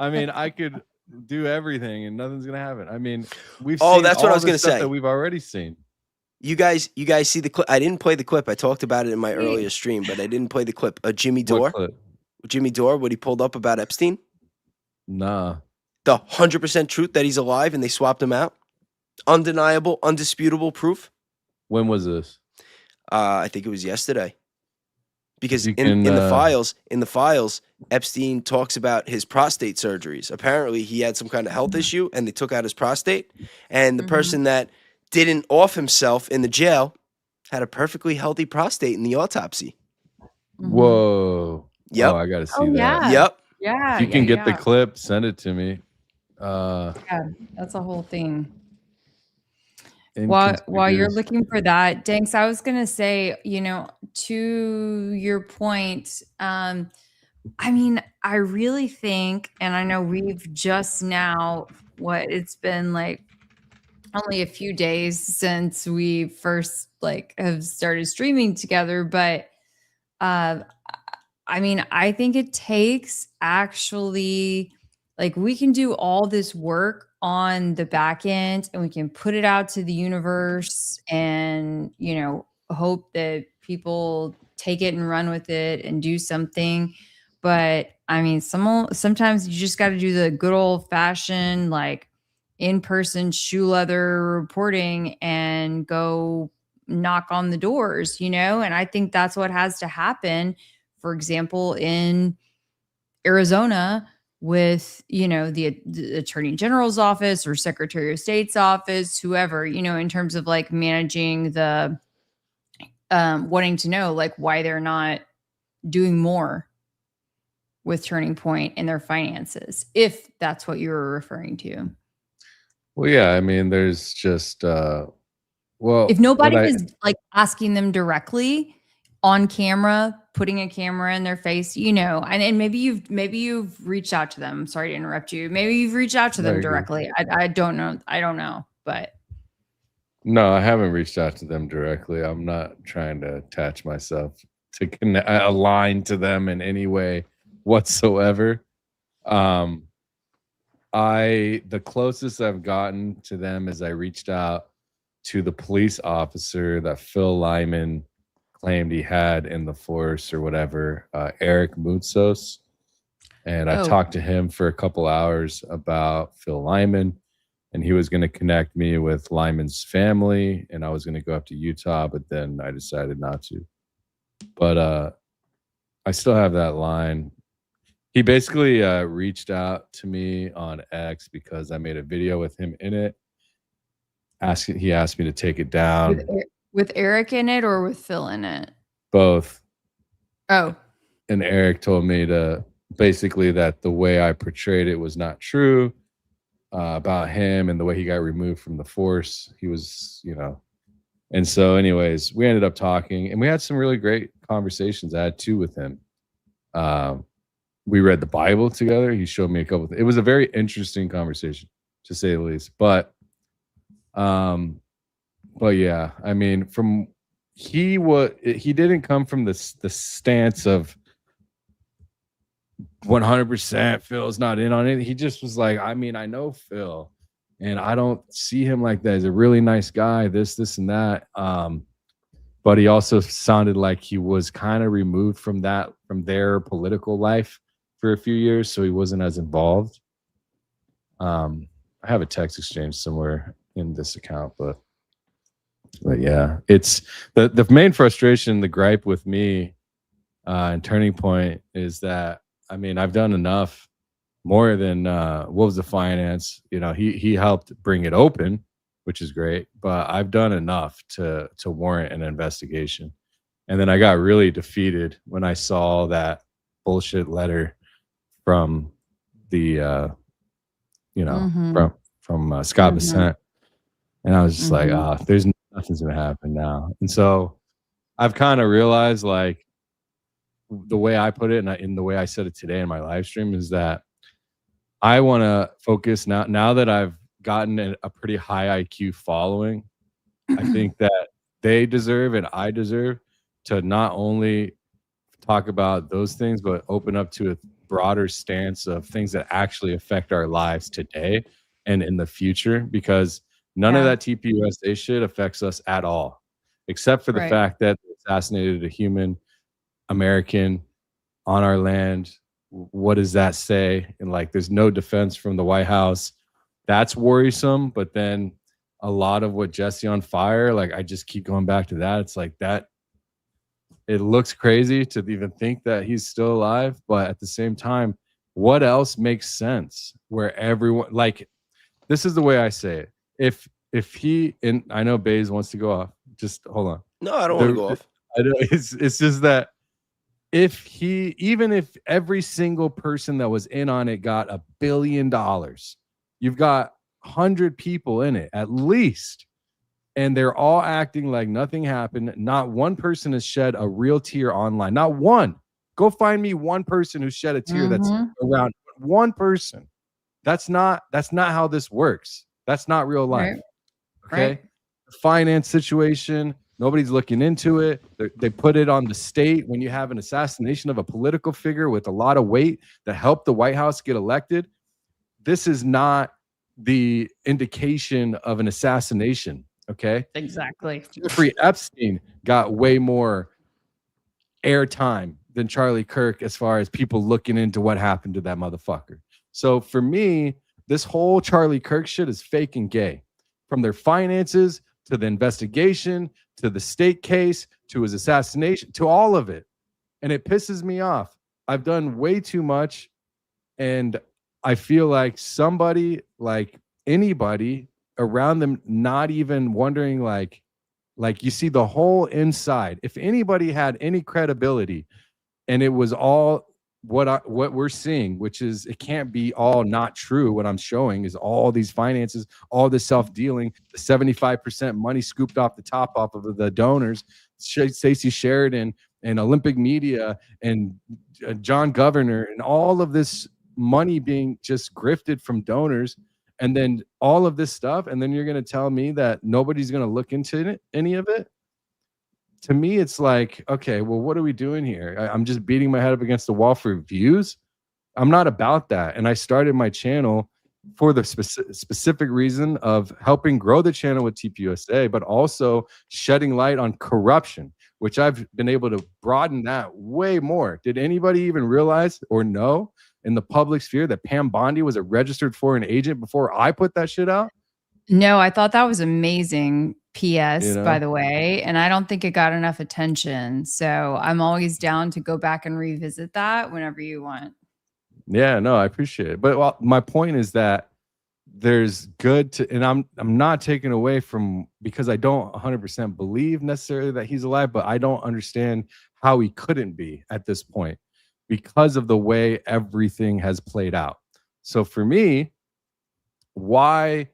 I mean, I could do everything and nothing's going to happen. I mean, we've seen that's what I was going gonna to say. say. That we've already seen. You guys see the clip? I didn't play the clip. I talked about it in my earlier stream, but I didn't play the clip. Jimmy Dore. Jimmy Dore, what he pulled up about Epstein? Nah. The 100% truth that he's alive and they swapped him out. Undeniable, undisputable proof. When was this? I think it was yesterday. Because in the files, Epstein talks about his prostate surgeries. Apparently, he had some kind of health issue, and they took out his prostate. And the person that didn't off himself in the jail had a perfectly healthy prostate in the autopsy. Whoa. Yep. Oh, I got to see that. Yeah. Yep. Yeah. If you can get the clip, send it to me. Yeah, that's a whole thing. While you're looking for that, Danks, I was gonna say, to your point, I mean, I really think, and I know we've just now, it's been like only a few days since we first have started streaming together, but I mean, I think it takes actually, we can do all this work on the back end and we can put it out to the universe and, hope that people take it and run with it and do something. But I mean, sometimes you just got to do the good old fashioned, in-person shoe leather reporting and go knock on the doors, and I think that's what has to happen. For example, in Arizona with, the Attorney General's office or Secretary of State's office, whoever, in terms of managing the wanting to know why they're not doing more with Turning Point in their finances, if that's what you were referring to. Well, yeah, I mean, there's just if nobody is asking them directly on camera, putting a camera in their face, and maybe you've reached out to them. Sorry to interrupt you. Maybe you've reached out to them directly. I don't know, but no, I haven't reached out to them directly. I'm not trying to attach myself to align to them in any way whatsoever. The closest I've gotten to them is I reached out to the police officer that Phil Lyman claimed he had in the force or whatever, Eric Moutsos. And I talked to him for a couple hours about Phil Lyman, and he was going to connect me with Lyman's family, and I was going to go up to Utah, but then I decided not to. But I still have that line. He basically reached out to me on X because I made a video with him in it. He asked me to take it down. With Eric in it or with Phil in it? Both. Oh. And Eric told me to basically that the way I portrayed it was not true about him and the way he got removed from the force. He was, And so anyways, we ended up talking and we had some really great conversations. I had two with him. We read the Bible together. He showed me a couple it was a very interesting conversation, to say the least. But yeah, I mean, he didn't come from the stance of 100% Phil's not in on it. He just was like, I mean, I know Phil and I don't see him like that. He's a really nice guy, this and that. But he also sounded like he was kind of removed from their political life for a few years, so he wasn't as involved. I have a text exchange somewhere in this account, but yeah, it's the main frustration, the gripe with me and Turning Point is that, I mean, I've done enough more than Wolves of Finance. He helped bring it open, which is great, but I've done enough to warrant an investigation. And then I got really defeated when I saw that bullshit letter from the you know, Mm-hmm. from Scott Mm-hmm. Bessent, and I was just like, Mm-hmm. there's nothing's gonna happen now. And so I've kind of realized, like, the way I put it, and in the way I said it today in my live stream, is that I want to focus now that I've gotten a pretty high IQ following. I think that they deserve and I deserve to not only talk about those things, but open up to a broader stance of things that actually affect our lives today and in the future, because none of that TPUSA shit affects us at all, except for the fact that they assassinated a human American on our land. What does that say? And like, there's no defense from the White House. That's worrisome. But then a lot of what Jesse on Fire, like, I just keep going back to that. It's like that. It looks crazy to even think that he's still alive, but at the same time, what else makes sense? Where everyone, like, this is the way I say it. If he, and I know Baze wants to go off. Just hold on. No, I don't want to go off. I know it's just that even if every single person that was in on it got $1 billion, you've got 100 people in it at least, and they're all acting like nothing happened. Not one person has shed a real tear online. Not one. Go find me one person who shed a tear that's around. One person. That's not how this works. That's not real life. Right. Okay. The finance situation, nobody's looking into it. They put it on the state when you have an assassination of a political figure with a lot of weight that helped the White House get elected. This is not the indication of an assassination. Okay. Exactly. Jeffrey Epstein got way more airtime than Charlie Kirk as far as people looking into what happened to that motherfucker. So for me, this whole Charlie Kirk shit is fake and gay. From their finances to the investigation to the state case to his assassination to all of it. And it pisses me off. I've done way too much. And I feel like somebody, like anybody around them, not even wondering, like you see the whole inside. If anybody had any credibility, and it was all what we're seeing, which is, it can't be all not true. What I'm showing is all these finances, all this self-dealing, the 75% money scooped off the top off of the donors, Stacey Sheridan and Olympic Media and John Governor, and all of this money being just grifted from donors. And then all of this stuff, and then you're going to tell me that nobody's going to look into any of it? To me, it's like, okay, well, what are we doing here? I'm just beating my head up against the wall for views. I'm not about that. And I started my channel for the specific reason of helping grow the channel with TPUSA, but also shedding light on corruption, which I've been able to broaden that way more. Did anybody even realize or know in the public sphere that Pam Bondi was a registered foreign agent before I put that shit out? No, I thought that was amazing. PS, You know? by the way, and I don't think it got enough attention. So I'm always down to go back and revisit that whenever you want. Yeah, no, I appreciate it. But my point is that there's good to, and I'm not taking away from, because I don't 100% believe necessarily that he's alive, but I don't understand how he couldn't be at this point because of the way everything has played out. So for me, why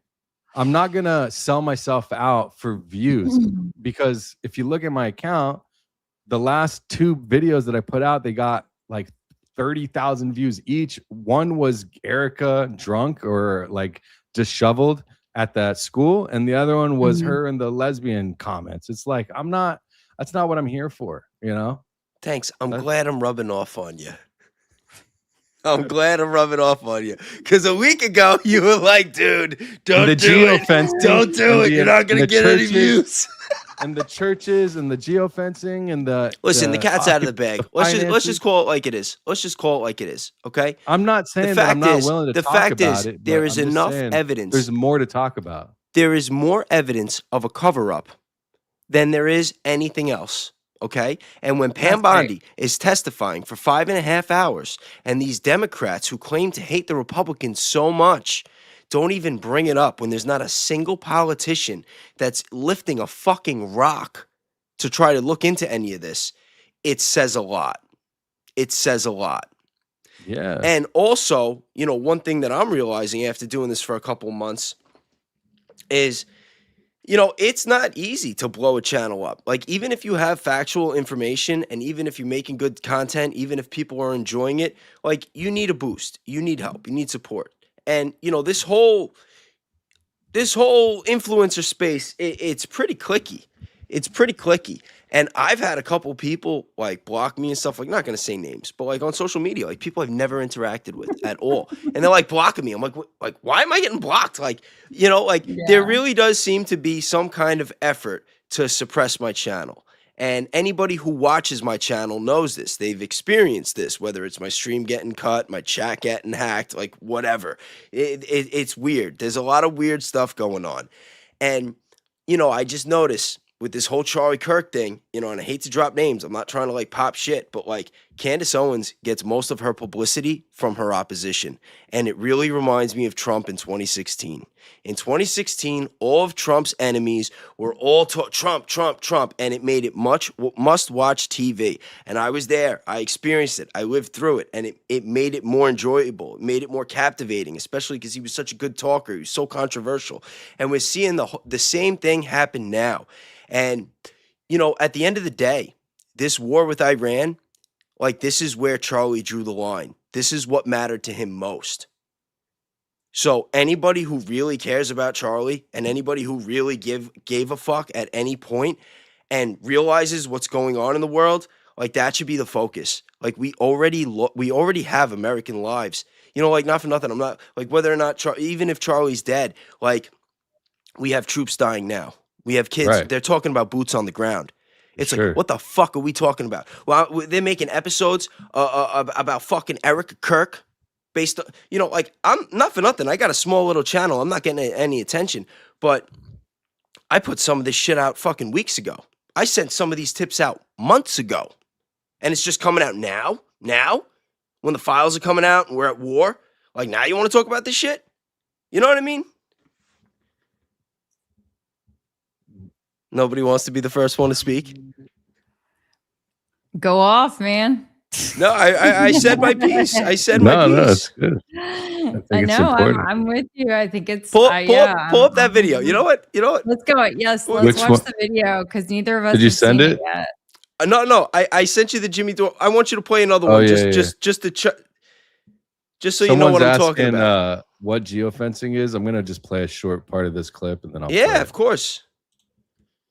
I'm not going to sell myself out for views, because if you look at my account, the last 2 videos that I put out, they got like 30,000 views each. One was Erica drunk or like disheveled at that school, and the other one was her and the lesbian comments. It's like, that's not what I'm here for, you know? Thanks. I'm glad I'm rubbing off on you. I'm glad I'm rubbing off on you. Because a week ago, you were like, dude, don't do it. Don't do it. You're not going to get any views. And the churches and the geofencing and the... Listen, the cat's out of the bag. Let's just call it like it is. Let's just call it like it is, okay? I'm not saying that I'm not willing to talk about it. There is enough evidence. There's more to talk about. There is more evidence of a cover-up than there is anything else. Okay. And when Pam Bondi is testifying for 5.5 hours, and these Democrats who claim to hate the Republicans so much don't even bring it up when there's not a single politician that's lifting a fucking rock to try to look into any of this, it says a lot. It says a lot. Yeah. And also, you know, one thing that I'm realizing after doing this for a couple months is, you know, it's not easy to blow a channel up. Like, even if you have factual information and even if you're making good content, even if people are enjoying it, like, you need a boost, you need help, you need support. And, you know, this whole influencer space, it's pretty cliquey. It's pretty cliquey. And I've had a couple people like block me and stuff, like, not going to say names, but like on social media, like people I've never interacted with at all. And they're like blocking me. I'm like, why am I getting blocked? Like, you know, like there really does seem to be some kind of effort to suppress my channel. And anybody who watches my channel knows this. They've experienced this, whether it's my stream getting cut, my chat getting hacked, like whatever. It's weird. There's a lot of weird stuff going on. And, you know, I just noticed with this whole Charlie Kirk thing, you know, and I hate to drop names, I'm not trying to like pop shit, but like Candace Owens gets most of her publicity from her opposition. And it really reminds me of Trump in 2016. In 2016, all of Trump's enemies were all Trump, Trump, Trump, and it made it must-watch TV. And I was there. I experienced it. I lived through it, and it made it more enjoyable. It made it more captivating, especially because he was such a good talker. He was so controversial. And we're seeing the same thing happen now. And, you know, at the end of the day, this war with Iran, like, this is where Charlie drew the line. This is what mattered to him most. So anybody who really cares about Charlie and anybody who really gave a fuck at any point and realizes what's going on in the world, like, that should be the focus. Like, we already have American lives. You know, like, not for nothing. I'm not, like, whether or not, even if Charlie's dead, like, we have troops dying now. We have kids. Right. They're talking about boots on the ground. It's like, what the fuck are we talking about? Well, they're making episodes about fucking Eric Kirk based on, you know, like, I'm not for nothing. I got a small little channel. I'm not getting any attention, but I put some of this shit out fucking weeks ago. I sent some of these tips out months ago, and it's just coming out now when the files are coming out and we're at war. Like, now you want to talk about this shit? You know what I mean? Nobody wants to be the first one to speak. Go off, man. No, I said my piece. I said my piece. No, it's good. I know. I'm with you. I think it's pull up that video. You know what? Let's go. Yes, let's watch the video because neither of us. Did you send it? Yet. No. I sent you the Jimmy Dore. I want you to play another one. Just so you know what I'm talking about. What geofencing is. I'm gonna just play a short part of this clip and then I'll. Yeah, of course.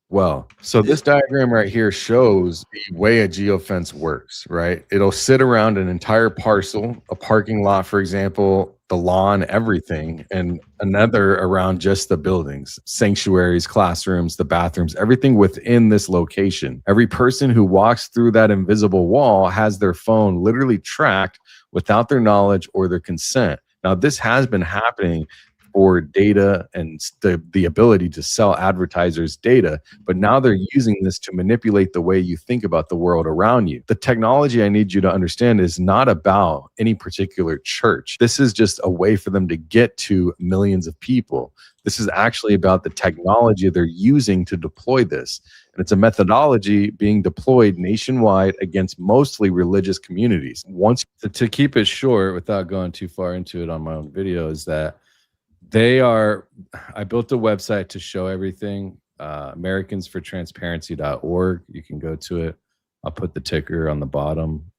Well, so this diagram right here shows the way a geofence works, right? It'll sit around an entire parcel, a parking lot, for example, the lawn, everything, and another around just the buildings, sanctuaries, classrooms, the bathrooms, everything within this location. Every person who walks through that invisible wall has their phone literally tracked without their knowledge or their consent. Now, this has been happening for data and the ability to sell advertisers data, but now they're using this to manipulate the way you think about the world around you. The technology, I need you to understand, is not about any particular church. This is just a way for them to get to millions of people. This is actually about the technology they're using to deploy this. And it's a methodology being deployed nationwide against mostly religious communities. Once, to keep it short without going too far into it on my own video, is that I built a website to show everything, americansfortransparency.org. You can go to it. I'll put the ticker on the bottom.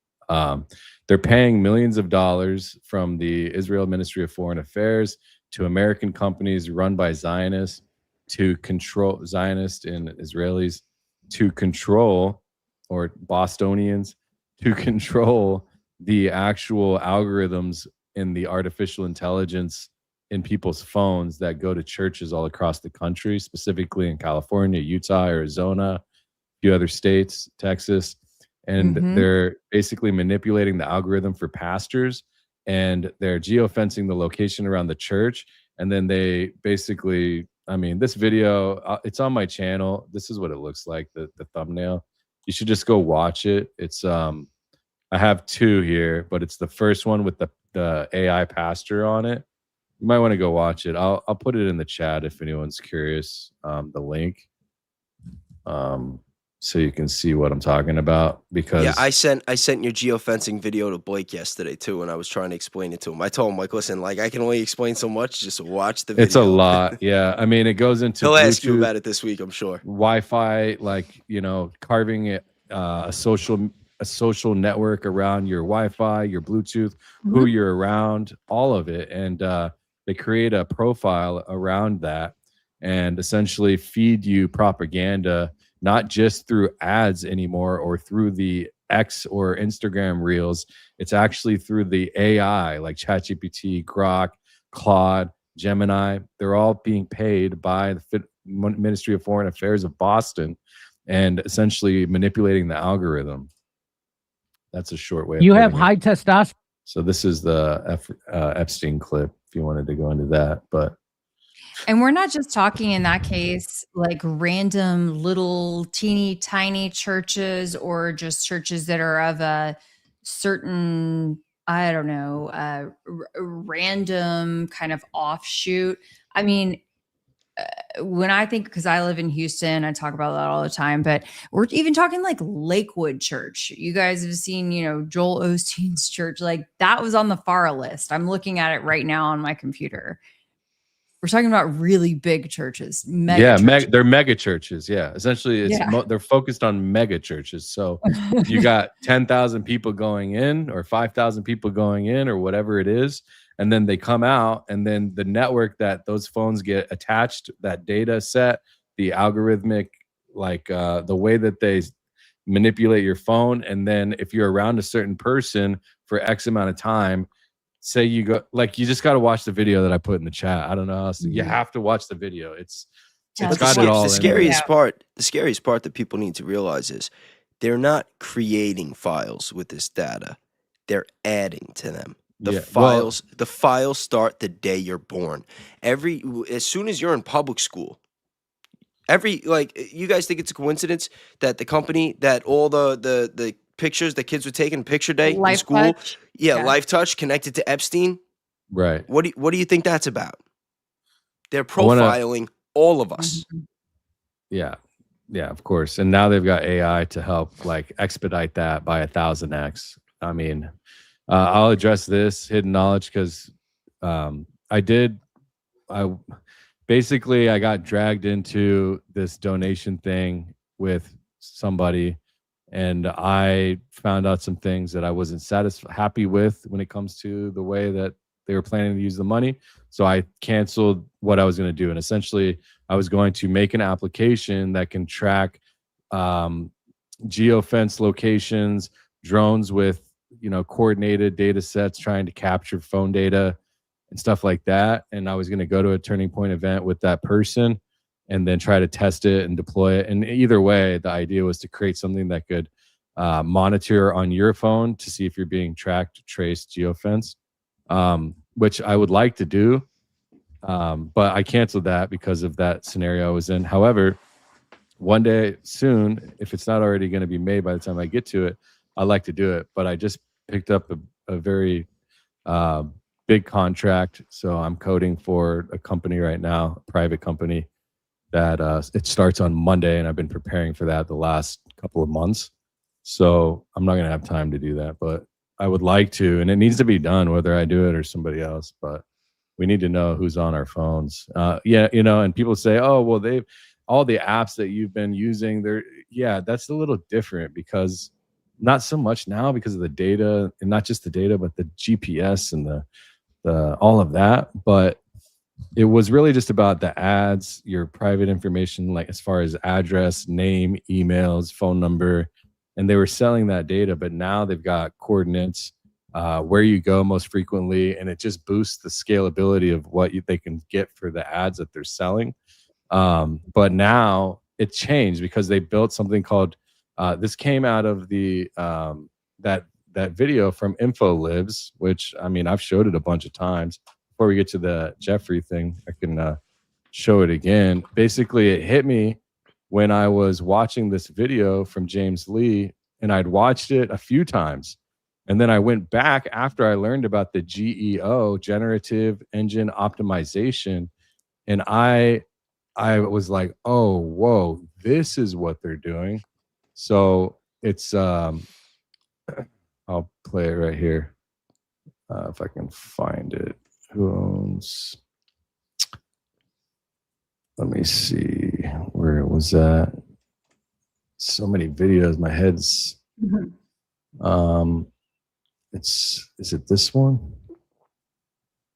They're paying millions of dollars from the Israel Ministry of Foreign Affairs to American companies run by Zionists to control Zionists and Israelis to control, or Bostonians to control the actual algorithms in the artificial intelligence in people's phones that go to churches all across the country, specifically in California, Utah, Arizona, a few other states, Texas. And they're basically manipulating the algorithm for pastors, and they're geofencing the location around the church. And then they basically, I mean, this video, it's on my channel. This is what it looks like, the thumbnail. You should just go watch it. It's, I have two here, but it's the first one with the AI pastor on it. You might want to go watch it. I'll put it in the chat if anyone's curious, the link. so you can see what I'm talking about. Because I sent your geofencing video to Blake yesterday too, and I was trying to explain it to him. I told him, like, listen, like, I can only explain so much. Just watch the video. It's a lot. Yeah, I mean, it goes into He'll Bluetooth, ask you about it this week, I'm sure. Wi-Fi, like, you know, carving it a social network around your Wi-Fi, your Bluetooth, who you're around, all of it, and they create a profile around that and essentially feed you propaganda, not just through ads anymore or through the X or Instagram reels. It's actually through the AI like ChatGPT, Grok, Claude, Gemini. They're all being paid by the Ministry of Foreign Affairs of Boston and essentially manipulating the algorithm. That's a short way. You have high testosterone. So this is the Epstein clip, if you wanted to go into that. But and we're not just talking in that case like random little teeny tiny churches or just churches that are of a certain, I don't know, random kind of offshoot. I mean, when I think, because I live in Houston, I talk about that all the time, but we're even talking like Lakewood Church. You guys have seen, you know, Joel Osteen's church, like that was on the FARA list. I'm looking at it right now on my computer. We're talking about really big churches. They're mega churches. Yeah, essentially, they're focused on mega churches. So you got 10,000 people going in, or 5,000 people going in, or whatever it is, and then they come out, and then the network that those phones get attached, that data set, the algorithmic, like the way that they manipulate your phone, and then if you're around a certain person for X amount of time. Say you go, like, you just got to watch the video that I put in the chat. I don't know how else. You have to watch the video. It's got it all. The scariest part that people need to realize is they're not creating files with this data. They're adding to them. The files start the day you're born. As soon as you're in public school, you guys think it's a coincidence that the company that all the pictures that kids were taking picture day in school, Life Touch connected to Epstein, right? What do you think that's about? They're profiling all of us. Yeah, of course. And now they've got AI to help like expedite that by 1000x. I mean, I'll address this hidden knowledge because I got dragged into this donation thing with somebody. And I found out some things that I wasn't happy with when it comes to the way that they were planning to use the money. So I canceled what I was going to do. And essentially, I was going to make an application that can track geofence locations, drones with, you know, coordinated data sets trying to capture phone data and stuff like that. And I was going to go to a Turning Point event with that person and then try to test it and deploy it. And either way, the idea was to create something that could monitor on your phone to see if you're being tracked, traced, geofenced, which I would like to do. But I canceled that because of that scenario I was in. However, one day soon, if it's not already going to be made by the time I get to it, I'd like to do it. But I just picked up a very big contract. So I'm coding for a company right now, a private company, that it starts on Monday, and I've been preparing for that the last couple of months. So I'm not going to have time to do that, but I would like to, and it needs to be done whether I do it or somebody else. But we need to know who's on our phones. And people say, oh, well, all the apps that you've been using, that's a little different because not so much now because of the data, and not just the data, but the GPS and the all of that. But it was really just about the ads, your private information, like as far as address, name, emails, phone number, and they were selling that data. But now they've got coordinates, where you go most frequently, and it just boosts the scalability of what they can get for the ads that they're selling. But now it changed because they built something called this came out of the that video from InfoLibs, which, I mean, I've showed it a bunch of times. Before we get to the Jeffrey thing, I can show it again. Basically, it hit me when I was watching this video from James Lee, and I'd watched it a few times. And then I went back after I learned about the GEO, generative engine optimization. And I was like, oh, whoa, this is what they're doing. So it's I'll play it right here if I can find it. Who owns? Let me see where it was at. So many videos. My head's. Is it this one?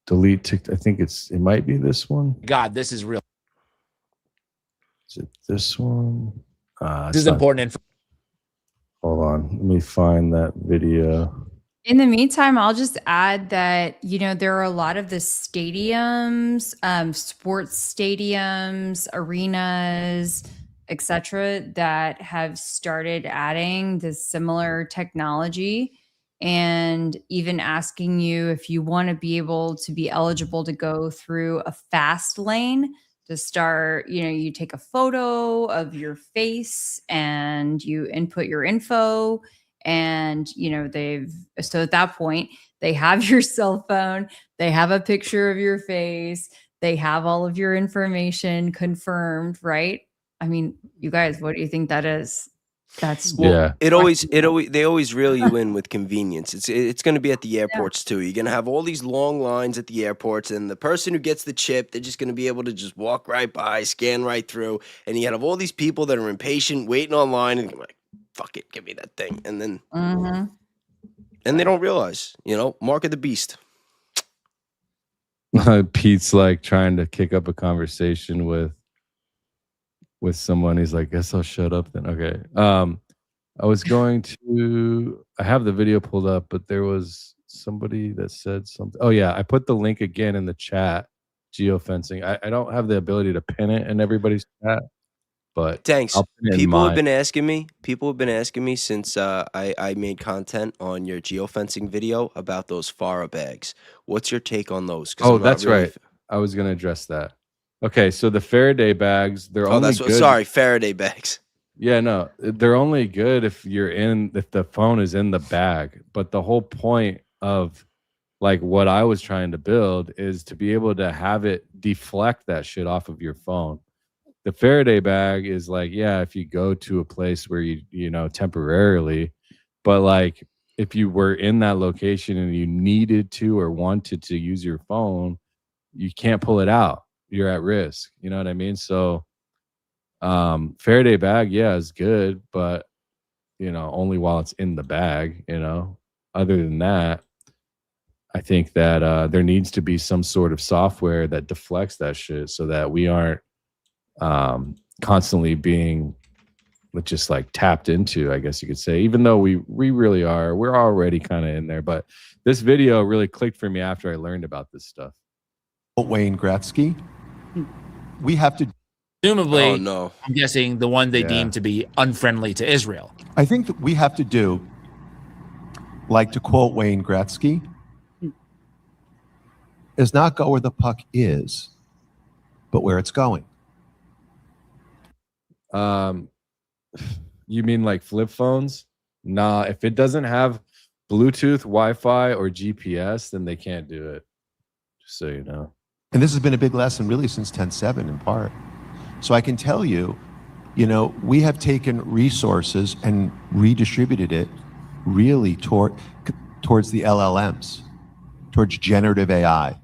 Delete TikTok. I think it might be this one. God, this is real. Is it this one? This is important info. Hold on. Let me find that video. In the meantime, I'll just add that, you know, there are a lot of the stadiums, sports stadiums, arenas, etc., that have started adding this similar technology and even asking you if you want to be able to be eligible to go through a fast lane to start, you know, you take a photo of your face and you input your info. And, you know, so at that point, they have your cell phone, they have a picture of your face, they have all of your information confirmed, right? I mean, you guys, what do you think that is? That's they always reel you in with convenience. It's going to be at the airports too. You're going to have all these long lines at the airports, and the person who gets the chip, they're just going to be able to just walk right by, scan right through, and you have all these people that are impatient, waiting online, and you're like, fuck it, give me that thing. And then and they don't realize, you know, mark of the beast. Pete's like trying to kick up a conversation with someone. He's like, guess I'll shut up then. Okay. I was going to, I have the video pulled up, but there was somebody that said something. Oh yeah, I put the link again in the chat. Geofencing. I don't have the ability to pin it in everybody's chat. But thanks. People have been asking me since I made content on your geofencing video about those Farah bags. What's your take on those? Oh, that's right. I was going to address that. Okay, so the Faraday bags, they're only good. Sorry, Faraday bags. Yeah, no, they're only good if the phone is in the bag. But the whole point of like what I was trying to build is to be able to have it deflect that shit off of your phone. The Faraday bag is like, yeah, if you go to a place where you know, temporarily, but like if you were in that location and you needed to or wanted to use your phone, you can't pull it out. You're at risk. You know what I mean? So Faraday bag, yeah, is good, but you know, only while it's in the bag, you know. Other than that, I think that there needs to be some sort of software that deflects that shit so that we aren't constantly being just like tapped into, I guess you could say, even though we really are. We're already kind of in there, but this video really clicked for me after I learned about this stuff. Wayne Gretzky, we have to presumably, oh, no. I'm guessing the one they deem to be unfriendly to Israel. I think that we have to do, like to quote Wayne Gretzky, is not go where the puck is, but where it's going. You mean like flip phones? Nah, if it doesn't have Bluetooth, Wi-Fi, or GPS, then they can't do it. Just so you know. And this has been a big lesson really since 10.7 in part. So I can tell you, you know, we have taken resources and redistributed it really towards the LLMs, towards generative AI.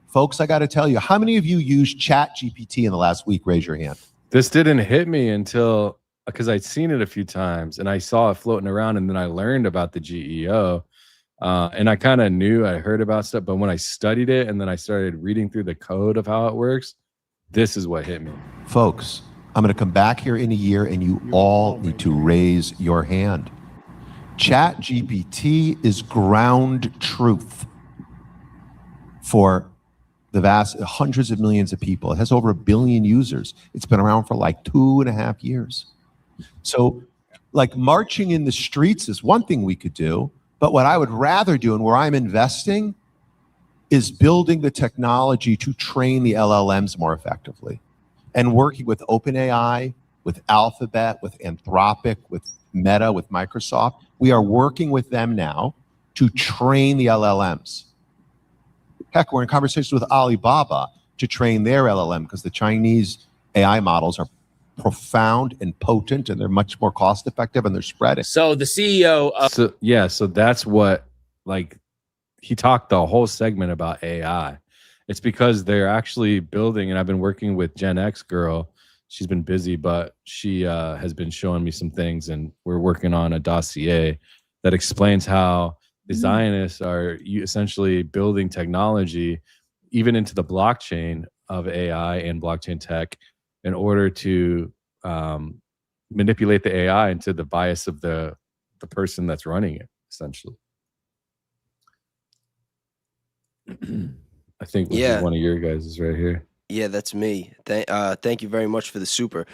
Folks, I got to tell you, how many of you used ChatGPT in the last week? Raise your hand. This didn't hit me until, because I'd seen it a few times and I saw it floating around, and then I learned about the GEO. And I kind of knew, I heard about stuff, but when I studied it and then I started reading through the code of how it works, this is what hit me. Folks, I'm going to come back here in a year and you all need to raise your hand. ChatGPT is ground truth for the vast hundreds of millions of people. It has over 1 billion users. It's been around for like 2.5 years. So like marching in the streets is one thing we could do. But what I would rather do, and where I'm investing, is building the technology to train the LLMs more effectively, and working with OpenAI, with Alphabet, with Anthropic, with Meta, with Microsoft. We are working with them now to train the LLMs. Heck, we're in conversations with Alibaba to train their LLM because the Chinese AI models are profound and potent, and they're much more cost effective, and they're spreading. So the CEO of so that's what, like, he talked the whole segment about AI. It's because they're actually building, and I've been working with Gen X girl. She's been busy, but she has been showing me some things, and we're working on a dossier that explains how the Zionists are essentially building technology even into the blockchain of AI and blockchain tech in order to manipulate the AI into the bias of the person that's running it, essentially. I think this is one of your guys is right here. Yeah, that's me. Thank you very much for the super.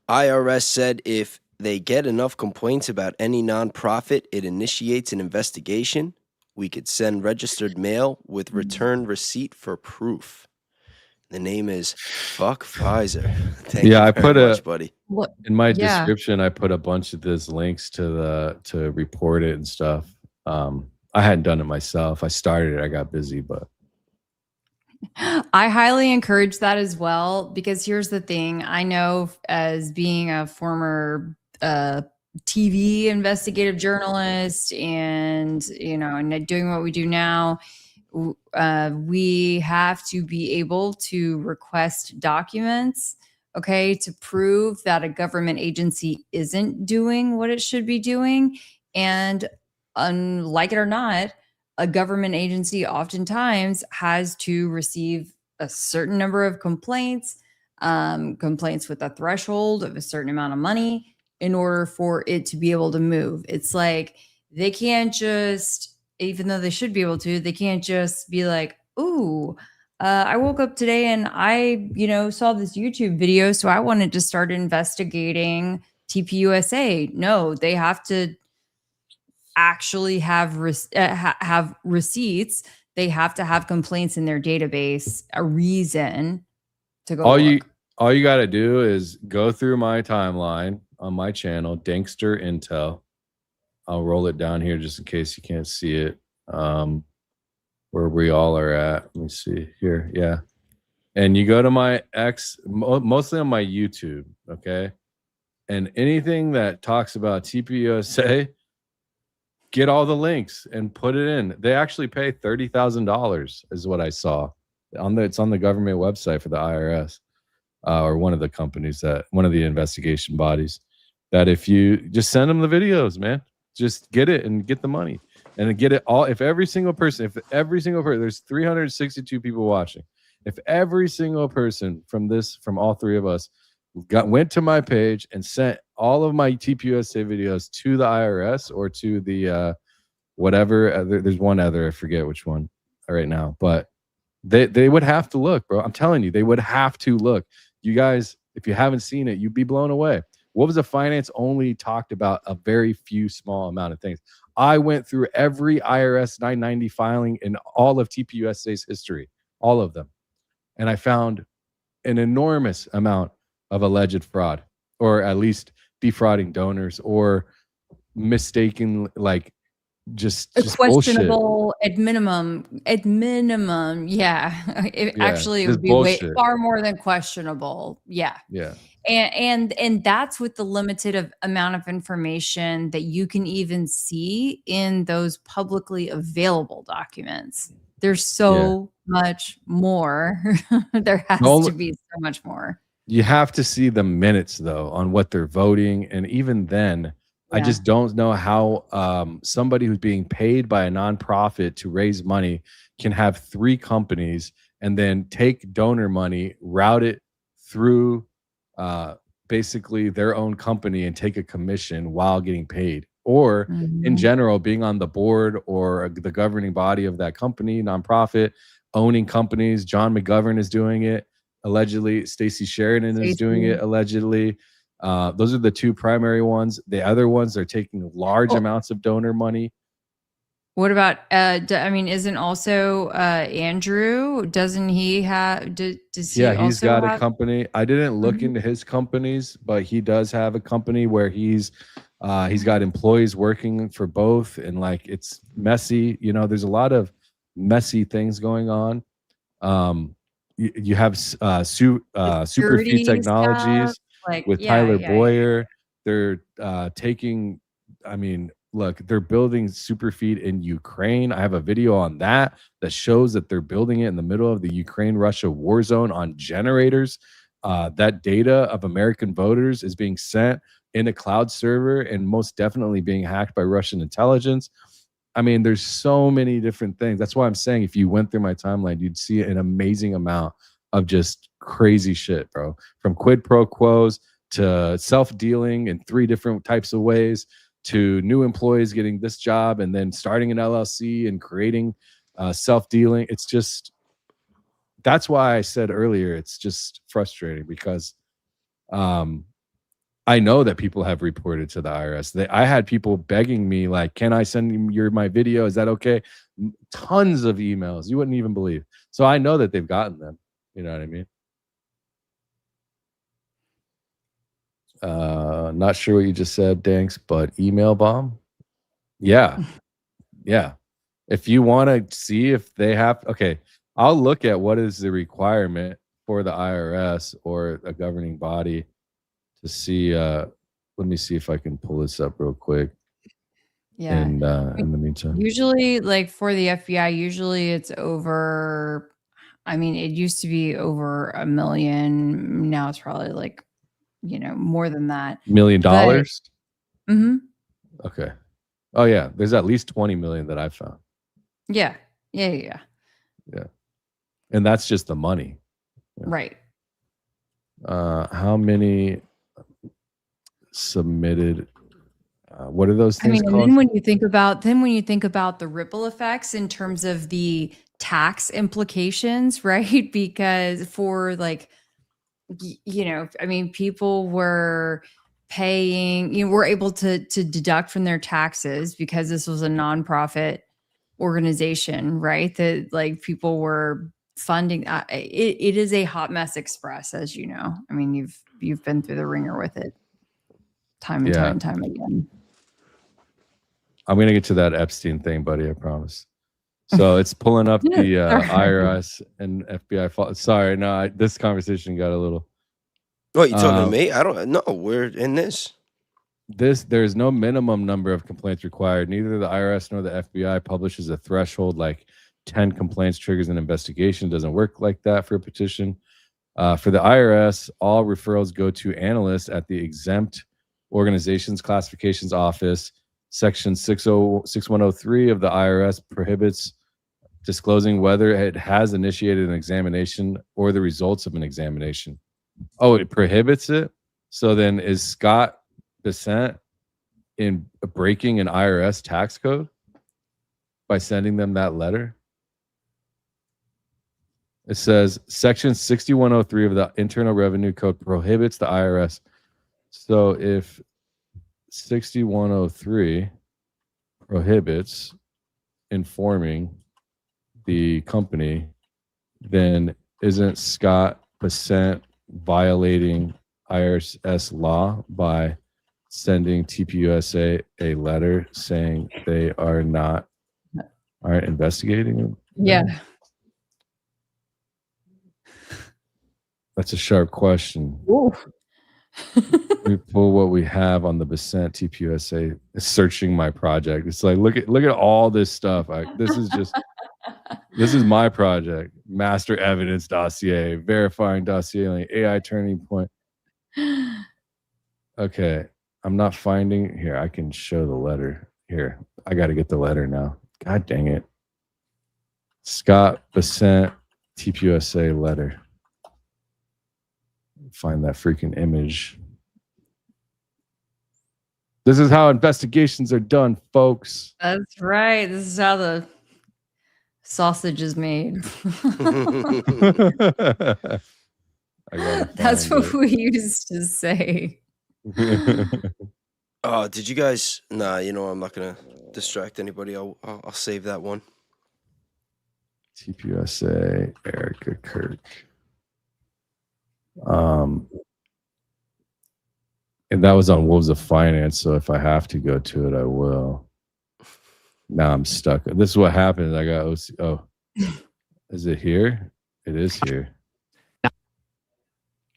IRS said if they get enough complaints about any nonprofit, it initiates an investigation. We could send registered mail with return receipt for proof. The name is Fuck Pfizer. Thank you I very put much, buddy. in my description. I put a bunch of these links to report it and stuff. I hadn't done it myself. I started it. I got busy, but I highly encourage that as well, because here's the thing. I know, as being a former TV investigative journalist and, and doing what we do now, we have to be able to request documents, okay, to prove that a government agency isn't doing what it should be doing. And like it or not, a government agency oftentimes has to receive a certain number of complaints with a threshold of a certain amount of money in order for it to be able to move. It's like they can't just, even though they should be able to, they can't just be like, ooh, I woke up today and I, saw this YouTube video, so I wanted to start investigating TPUSA. No, they have to actually have receipts. They have to have complaints in their database, a reason to go. All you got to do is go through my timeline on my channel, Dankster Intel. I'll roll it down here just in case you can't see it. Where we all are at. Let me see here. Yeah. And you go to my mostly on my YouTube. Okay. And anything that talks about TPUSA, get all the links and put it in. They actually pay $30,000 is what I saw. It's on the government website for the IRS, or one of the companies one of the investigation bodies, that if you just send them the videos, man, just get it and get the money and get it all. If every single person, there's 362 people watching. If every single person from all three of us went to my page and sent all of my TPUSA videos to the IRS or to the whatever, there's one other, I forget which one right now, but they would have to look, bro. I'm telling you, they would have to look. You guys, if you haven't seen it, you'd be blown away. What was the finance only talked about a very few small amount of things. I went through every IRS 990 filing in all of TPUSA's history, all of them, and I found an enormous amount of alleged fraud, or at least defrauding donors, or mistaken, like just questionable bullshit. at minimum. Yeah. Actually, it would be far more than questionable. Yeah. Yeah. And that's with the limited amount of information that you can even see in those publicly available documents. There's so much more. There has to be so much more. You have to see the minutes, though, on what they're voting. And even then, I just don't know how somebody who's being paid by a nonprofit to raise money can have 3 companies and then take donor money, route it through basically their own company and take a commission while getting paid. Or in general, being on the board or the governing body of that company, nonprofit, owning companies. John McGovern is doing it. Allegedly, Stacey Sheridan is doing it, allegedly. Those are the 2 primary ones. The other ones are taking large amounts of donor money. What about, isn't also Andrew, doesn't he have, does he he's got a company. I didn't look into his companies, but he does have a company where he's got employees working for both. And like, it's messy. There's a lot of messy things going on. You have Superfeed Technologies. Like, with yeah, Tyler yeah, Boyer. They're taking, I mean, look, they're building superfeed in Ukraine. I have a video on that shows that they're building it in the middle of the Ukraine-Russia war zone on generators. That data of American voters is being sent in a cloud server and most definitely being hacked by Russian intelligence. I mean, there's so many different things. That's why I'm saying if you went through my timeline, you'd see an amazing amount of just crazy shit, bro. From quid pro quos to self-dealing in 3 different types of ways, to new employees getting this job and then starting an LLC and creating self-dealing. It's just, that's why I said earlier, it's just frustrating because I know that people have reported to the IRS. I had people begging me like, can I send you my video? Is that okay? Tons of emails. You wouldn't even believe. So I know that they've gotten them. You know what I mean? Not sure what you just said, Danks, but email bomb? Yeah. Yeah. If you want to see if they have, okay, I'll look at what is the requirement for the IRS or a governing body to see. Let me see if I can pull this up real quick. yeah. And in the meantime, Usually, like for the FBI, usually it's over. I mean, it used to be over $1 million. Now it's probably like, more than that. $1 million? Mm-hmm. Okay. Oh yeah, there's at least 20 million that I found. Yeah. Yeah. And that's just the money. Yeah. Right. How many submitted? What are those things called? And then when you think about the ripple effects in terms of the tax implications, right? Because for like, people were paying, were able to deduct from their taxes because this was a nonprofit organization, right? That like people were funding. It is a hot mess express, as you know. I mean, you've been through the ringer with it time and time again. I'm gonna get to that Epstein thing, buddy. I promise. So it's pulling up the IRS and FBI. Sorry, no, this conversation got a little. Oh, you talking to me? I don't know. We're in this. There's no minimum number of complaints required. Neither the IRS nor the FBI publishes a threshold like 10 complaints triggers an investigation. It doesn't work like that for a petition. For the IRS, all referrals go to analysts at the exempt organizations classifications office. Section 6103 of the IRS prohibits disclosing whether it has initiated an examination or the results of an examination. Oh, it prohibits it? So then is Scott Bessent in breaking an IRS tax code by sending them that letter? It says Section 6103 of the Internal Revenue Code prohibits the IRS. So if 6103 prohibits informing the company, then isn't Scott Bessent violating IRS law by sending TPUSA a letter saying they aren't investigating him? Yeah. That's a sharp question. We pull what we have on the Bessent TPUSA. It's searching my project. It's like look at all this stuff. This is my project. Master evidence dossier, verifying dossier, AI turning point. Okay, I'm not finding here. I can show the letter here. I got to get the letter now. God dang it. Scott Bessent TPUSA letter. Find that freaking image. This is how investigations are done, folks. That's right. This is how the sausage is made. That's what we used to say. Did you guys? Nah, I'm not gonna distract anybody. I'll save that one. TPUSA Erica Kirk. And that was on Wolves of Finance, so if I have to go to it, I will. Now I'm stuck. This is what happened. I got OC. Oh, is it here? It is here.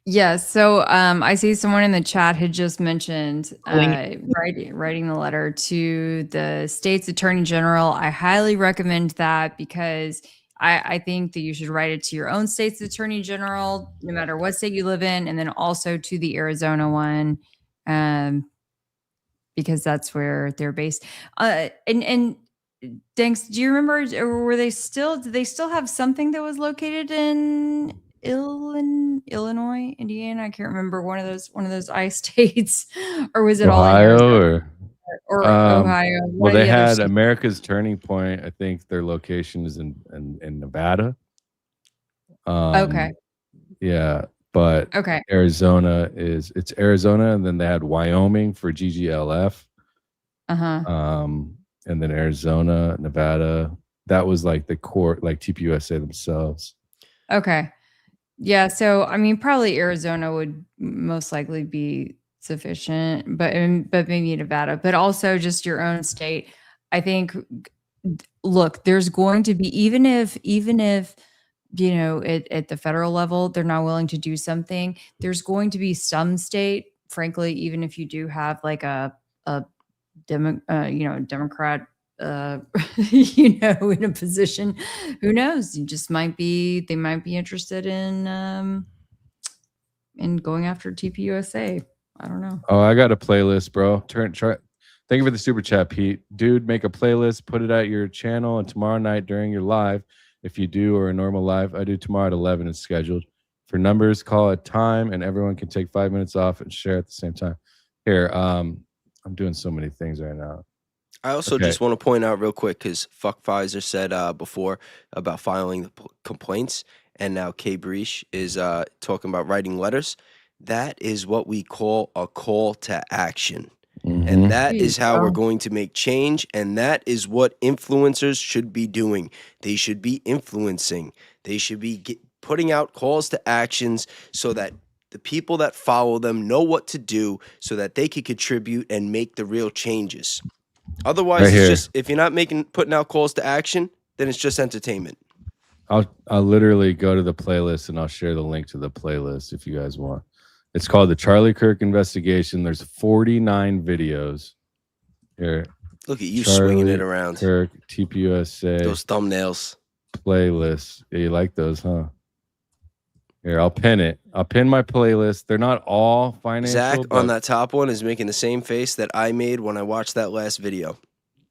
Yeah, so I see someone in the chat had just mentioned writing the letter to the state's attorney general. I highly recommend that because I think that you should write it to your own state's attorney general, no matter what state you live in, and then also to the Arizona one, because that's where they're based. And thanks. Do you remember, or did they still have something that was located in Illinois, Indiana? I can't remember one of those I states, or was it all in Arizona or Ohio? Well, they had America's Turning Point. I think their location is in Nevada. Okay. Yeah, but okay. Arizona, and then they had Wyoming for GGLF. And then Arizona, Nevada. That was like the core, like TPUSA themselves. Okay. Yeah, so I mean, probably Arizona would most likely be sufficient, but maybe Nevada, but also just your own state. I think, look, there's going to be, even if you know, at the federal level they're not willing to do something, there's going to be some state, frankly, even if you do have like a Democrat in a position, who knows, you just might be interested in going after TPUSA. I don't know. Oh, I got a playlist, bro. Thank you for the super chat, Pete. Dude, make a playlist, put it at your channel, and tomorrow night during your live, if you do, or a normal live, I do tomorrow at 11, it's scheduled. For numbers, call a time, and everyone can take 5 minutes off and share at the same time. Here, I'm doing so many things right now. I also just want to point out real quick, because fuck Pfizer said before about filing the complaints, and now Kay Breach is talking about writing letters. That is what we call a call to action. And that is how we're going to make change. And that is what influencers should be doing. They should be influencing. They should be putting out calls to actions so that the people that follow them know what to do, so that they could contribute and make the real changes. Otherwise, it's just, if you're not putting out calls to action, then it's just entertainment. I'll literally go to the playlist and I'll share the link to the playlist if you guys want. It's called the Charlie Kirk investigation. There's 49 videos. Here. Look at you swinging it around. Kirk, TPUSA. Those thumbnails. Playlists. Yeah, you like those, huh? Here, I'll pin it. I'll pin my playlist. They're not all financial. Zach on that top one is making the same face that I made when I watched that last video.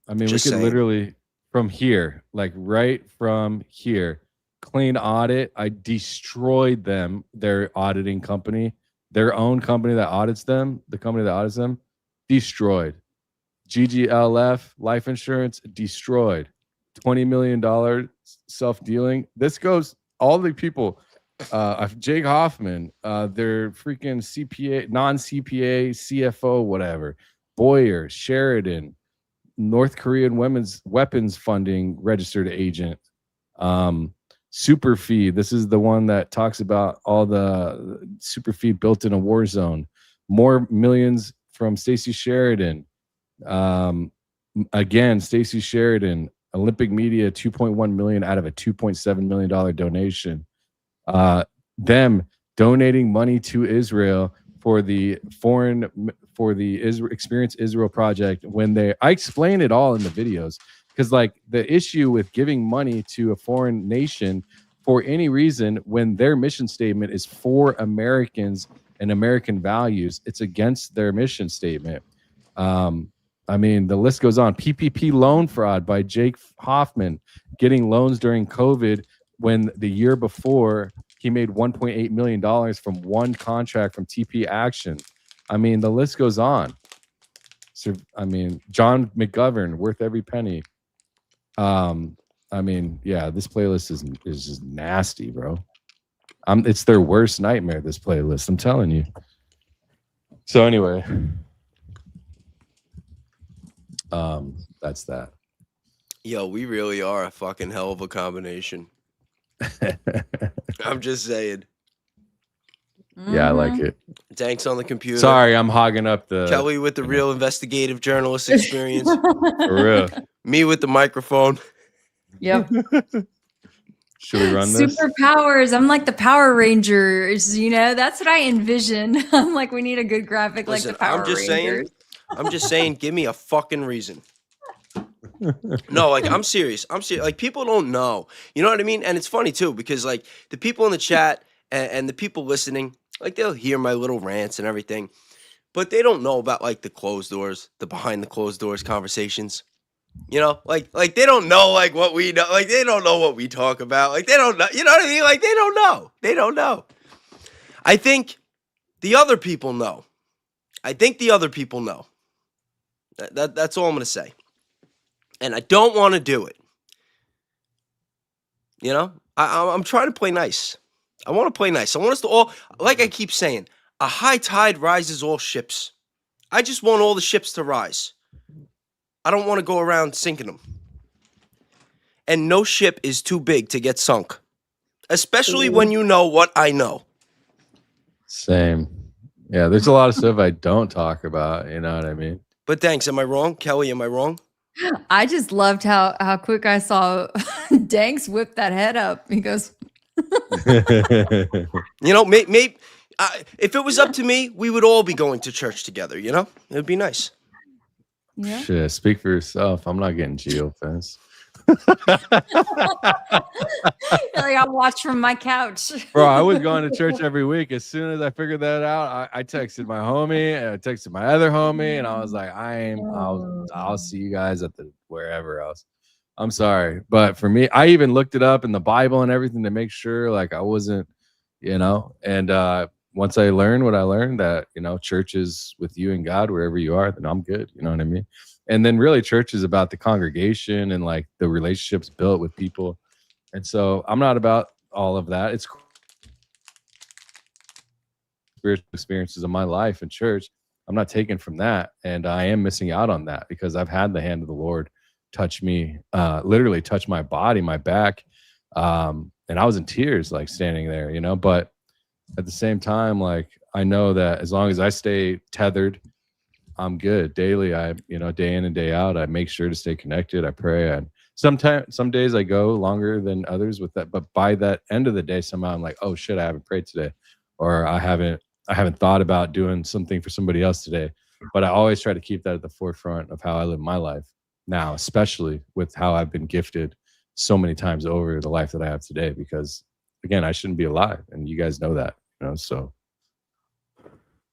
I mean, we could literally, from here, like right from here, clean audit. I destroyed them, their auditing company, their own company that audits them, the company that audits them, destroyed. GGLF, life insurance, destroyed. $20 million self-dealing. This goes, all the people, Jake Hoffman, their freaking CPA, non-CPA, CFO, whatever, Boyer, Sheridan, North Korean women's weapons funding registered agent, Superfeed. This is the one that talks about all the Superfeed built in a war zone. More millions from Stacey Sheridan. Again, Stacey Sheridan, Olympic Media, 2.1 million out of a $2.7 million donation. Them donating money to Israel for the Experience Israel project. I explain it all in the videos, because like the issue with giving money to a foreign nation for any reason, when their mission statement is for Americans and American values, it's against their mission statement. I mean, the list goes on. PPP loan fraud by Jake Hoffman, getting loans during COVID when the year before he made $1.8 million from one contract from TP Action. I mean, the list goes on. So, I mean, John McGovern, worth every penny. I mean, yeah, this playlist is just nasty, bro. It's their worst nightmare, this playlist, I'm telling you. So anyway, that's that. Yo, we really are a fucking hell of a combination. I'm just saying. Yeah, I like it. Thanks on the computer. Sorry, I'm hogging up the Kelly with the real investigative journalist experience. For real. Me with the microphone. Yep. Should we run this? Superpowers. I'm like the Power Rangers, you know? That's what I envision. I'm like, we need a good graphic Listen, like the Power I'm just Rangers. I'm just saying, give me a fucking reason. No, like I'm serious. Like people don't know. You know what I mean? And it's funny too, because like the people in the chat and the people listening, like they'll hear my little rants and everything, but they don't know about like the closed doors, the behind the closed doors conversations. You know, like they don't know like what we know. Like they don't know what we talk about. Like they don't know. You know what I mean? Like they don't know. They don't know. I think the other people know. That's all I'm gonna say. And I don't want to do it. You know, I'm trying to play nice. I want to play nice. I want us to all, like I keep saying, a high tide rises all ships. I just want all the ships to rise. I don't want to go around sinking them. And no ship is too big to get sunk, especially when you know what I know. Same. Yeah, there's a lot of stuff I don't talk about. You know what I mean? But thanks. Am I wrong? Kelly, am I wrong? I just loved how quick I saw Danks whip that head up. He goes, you know, maybe if it was up to me, we would all be going to church together. You know, it would be nice. yeah. Shit, speak for yourself. I'm not getting geofenced. Like I watch from my couch. Bro, I was going to church every week. As soon as I figured that out, I texted my homie and I texted my other homie, and I was like, I'll see you guys at the wherever else. I'm sorry. But for me, I even looked it up in the Bible and everything to make sure like I wasn't, you know, and once I learned what I learned, that, you know, church is with you and God wherever you are, then I'm good. You know what I mean? And then really church is about the congregation and like the relationships built with people. And so I'm not about all of that. It's spiritual experiences of my life in church. I'm not taken from that. And I am missing out on that because I've had the hand of the Lord touch me, literally touch my body, my back. And I was in tears, like standing there, you know, but at the same time, like, I know that as long as I stay tethered, I'm good. Daily, I, you know, day in and day out, I make sure to stay connected. I pray. And some days I go longer than others with that. But by that end of the day, somehow I'm like, oh shit, I haven't prayed today. Or I haven't thought about doing something for somebody else today. But I always try to keep that at the forefront of how I live my life now, especially with how I've been gifted so many times over the life that I have today, because again, I shouldn't be alive. And you guys know that, you know, so.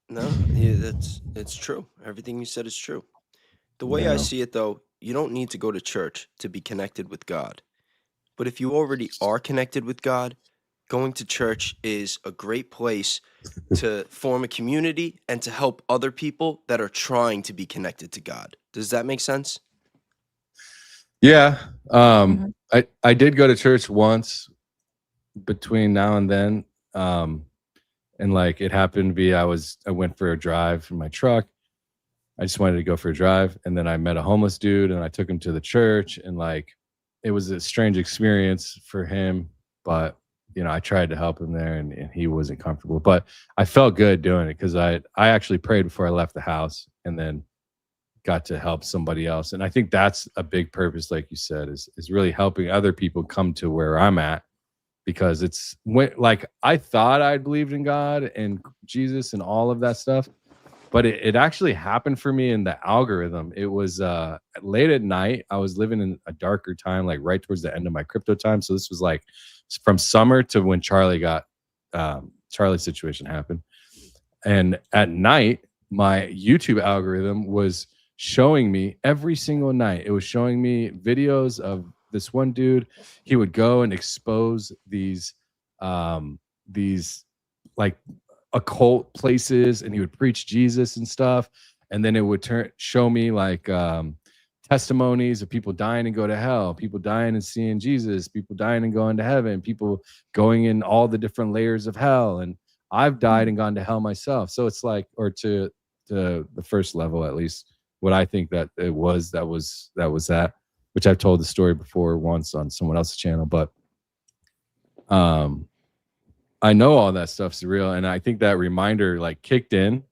No, yeah, it's true. Everything you said is true. The way I see it, though, you don't need to go to church to be connected with God. But if you already are connected with God, going to church is a great place to form a community and to help other people that are trying to be connected to God. Does that make sense? Yeah. I did go to church once between now and then. And like it happened to be, I went for a drive in my truck. I just wanted to go for a drive. And then I met a homeless dude and I took him to the church, and like, it was a strange experience for him, but you know, I tried to help him there and he wasn't comfortable, but I felt good doing it because I actually prayed before I left the house and then got to help somebody else. And I think that's a big purpose, like you said, is really helping other people come to where I'm at. Because it's like I thought I believed in God and Jesus and all of that stuff, but it actually happened for me in the algorithm. It was late at night. I was living in a darker time, like right towards the end of my crypto time. So this was like from summer to when Charlie's situation happened. And at night, my YouTube algorithm was showing me every single night. It was showing me videos of this one dude. He would go and expose these like occult places, and he would preach Jesus and stuff. And then it would show me like testimonies of people dying and go to hell, people dying and seeing Jesus, people dying and going to heaven, people going in all the different layers of hell. And I've died and gone to hell myself. So it's like, or to the first level, at least what I think that it was, that was that. Which I've told the story before once on someone else's channel, but I know all that stuff's real. And I think that reminder like kicked in.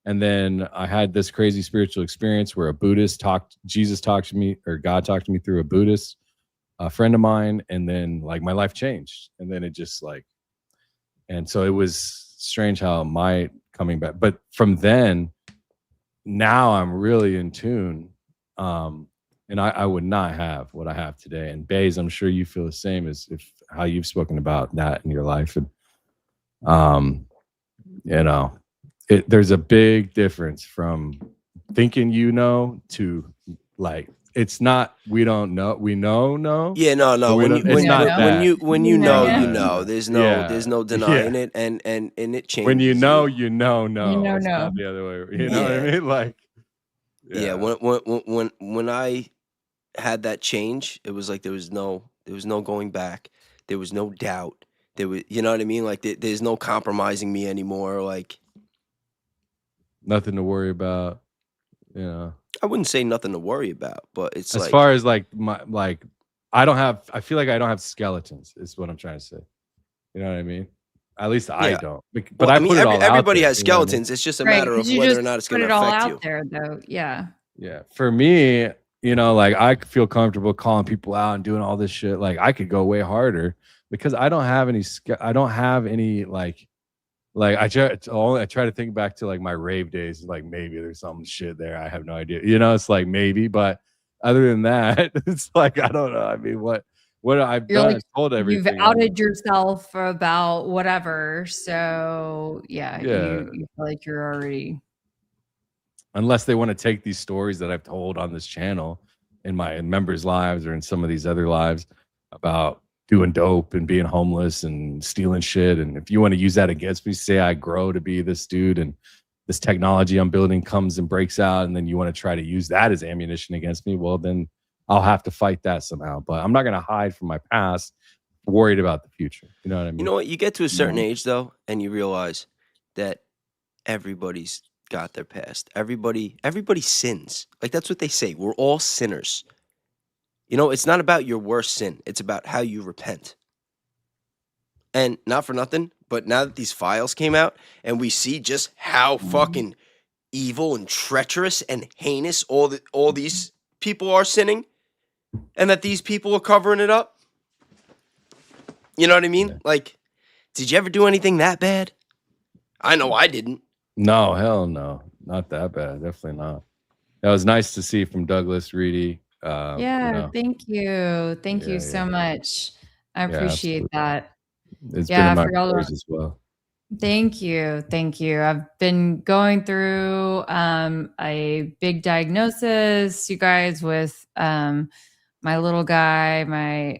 And then I had this crazy spiritual experience where Jesus talked to me, or God talked to me through a Buddhist a friend of mine, and then like my life changed, and then it just like, and so it was strange how my coming back, but from then, now I'm really in tune, and I would not have what I have today. And Baze, I'm sure you feel the same as if how you've spoken about that in your life, and you know, there's a big difference from thinking to like, it's not, we don't know, we know. Yeah, no. When you know, there's no denying it, and it changes. When you know, no. It's not the other way. You know what I mean? Like, yeah. When I had that change, it was like there was no going back. There was no doubt. There was, you know what I mean? Like there's no compromising me anymore. Like nothing to worry about. You know. I wouldn't say nothing to worry about, but it's as far as like I feel like I don't have skeletons is what I'm trying to say. You know what I mean? At least I don't. But I put it all out there. Everybody has skeletons. It's just a matter of whether or not it's going to affect you. Put it all out there, though. Yeah. Yeah. For me, you know, like I feel comfortable calling people out and doing all this shit. Like I could go way harder because I don't have any like I try to think back to like my rave days, like maybe there's some shit there. I have no idea. You know, it's like maybe, but other than that, it's like I don't know. I mean, what I've done, like, told everything. You've outed yourself about whatever. So yeah. You feel like you're already, unless they want to take these stories that I've told on this channel in my members' lives or in some of these other lives about doing dope and being homeless and stealing shit. And if you want to use that against me, say I grow to be this dude and this technology I'm building comes and breaks out, and then you want to try to use that as ammunition against me, well, then I'll have to fight that somehow. But I'm not going to hide from my past, worried about the future. You know what I mean? You know what? You get to a certain age, though, and you realize that everybody's got their past. Everybody sins. Like, that's what they say. We're all sinners. You know, it's not about your worst sin. It's about how you repent. And not for nothing, but now that these files came out and we see just how fucking evil and treacherous and heinous all these people are sinning, and that these people are covering it up. You know what I mean? Yeah. Like, did you ever do anything that bad? I know I didn't. No, hell no. Not that bad. Definitely not. That was nice to see from Douglas Reedy. Thank you. Thank you so much. I appreciate that. It's been in my prayers as well. Thank you. I've been going through a big diagnosis, you guys, with my little guy, my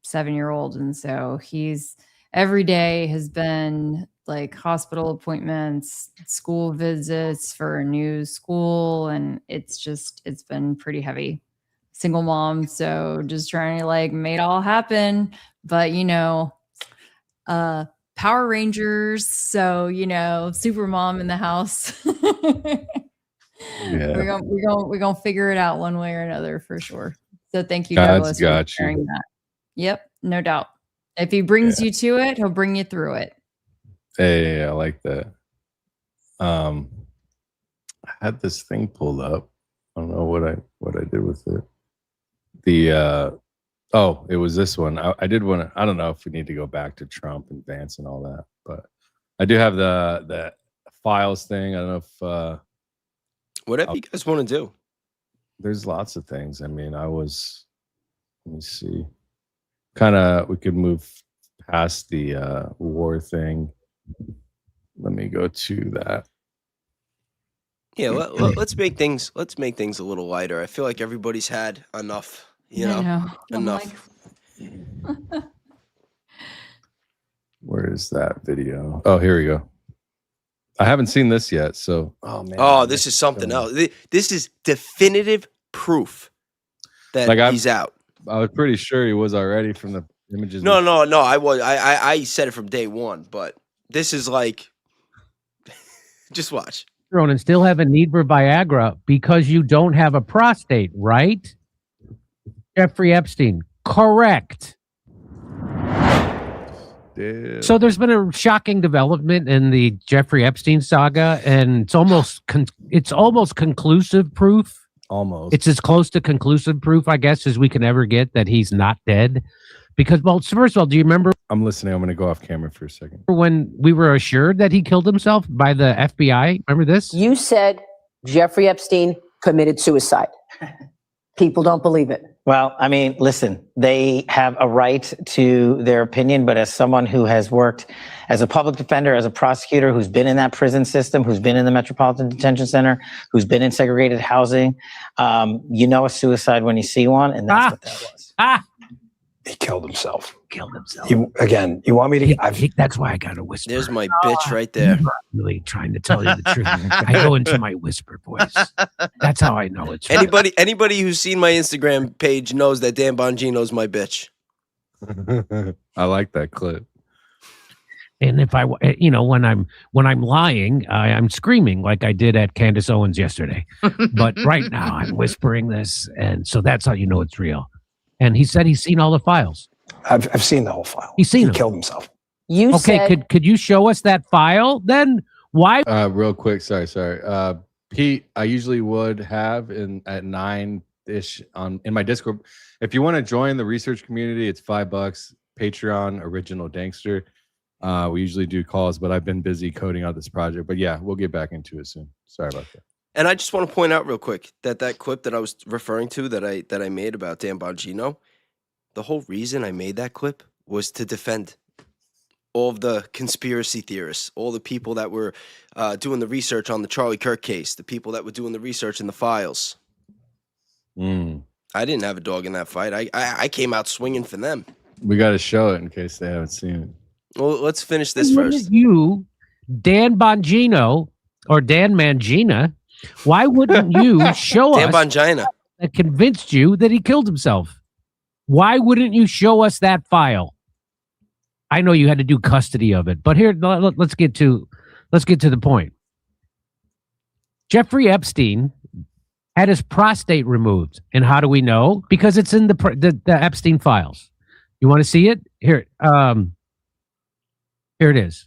7-year-old. And so he's every day has been like hospital appointments, school visits for a new school. And it's been pretty heavy. Single mom. So just trying to like make it all happen. But, you know, Power Rangers. So, you know, super mom in the house. We're gonna figure it out one way or another for sure. So thank you, Douglas, for sharing that. Yep, no doubt. If he brings you to it, he'll bring you through it. Hey, I like that. I had this thing pulled up. I don't know what I did with it. It was this one. I did want to. I don't know if we need to go back to Trump and Vance and all that, but I do have the files thing. I don't know if whatever you guys want to do. There's lots of things. I mean, let me see. We could move past the war thing. Let me go to that. Yeah, let's make things a little lighter. I feel like everybody's had enough. You know. Enough. Where is that video? Oh, here we go. I haven't seen this yet, so man. Oh, this is something else. This is definitive proof that he's out. I was pretty sure he was already from the images. No. I said it from day one, but this is like, just watch. And still have a need for Viagra because you don't have a prostate, right? Jeffrey Epstein, correct. Damn. So there's been a shocking development in the Jeffrey Epstein saga, and it's almost conclusive proof Almost. It's as close to conclusive proof, I guess, as we can ever get that he's not dead. Because, well, first of all, do you remember? I'm listening. I'm going to go off camera for a second. When we were assured that he killed himself by the FBI? Remember this? You said Jeffrey Epstein committed suicide. People don't believe it. Well, I mean, listen, they have a right to their opinion, but as someone who has worked as a public defender, as a prosecutor, who's been in that prison system, who's been in the Metropolitan Detention Center, who's been in segregated housing, you know a suicide when you see one, and that's what that was. He killed himself. Killed himself. You want me to? That's why I got to whisper. There's my bitch right there. I'm really trying to tell you the truth. I go into my whisper voice. That's how I know it's right. Anybody who's seen my Instagram page knows that Dan Bongino's my bitch. I like that clip. And if I, when I'm lying, I'm screaming like I did at Candace Owens yesterday. But right now I'm whispering this, and so that's how you know it's real. And he said he's seen all the files. I've seen the whole file. He's seen he them. Killed himself. You said, could you show us that file then? Why? Real quick, sorry. Pete, I usually would have at 9-ish in my Discord. If you want to join the research community, it's $5. Patreon, Original Dankster. We usually do calls, but I've been busy coding out this project. But yeah, we'll get back into it soon. Sorry about that. And I just want to point out real quick that clip that I was referring to that I made about Dan Bongino, the whole reason I made that clip was to defend all of the conspiracy theorists, all the people that were doing the research on the Charlie Kirk case, the people that were doing the research in the files. I didn't have a dog in that fight. I came out swinging for them. We got to show it in case they haven't seen it. Well, let's finish this first. You, Dan Bongino or Dan Mangina, why wouldn't you show Dan us Bongina that convinced you that he killed himself? Why wouldn't you show us that file? I know you had to do custody of it, but here, let's get to the point. Jeffrey Epstein had his prostate removed, and how do we know? Because it's in the Epstein files. You want to see it? Here it is.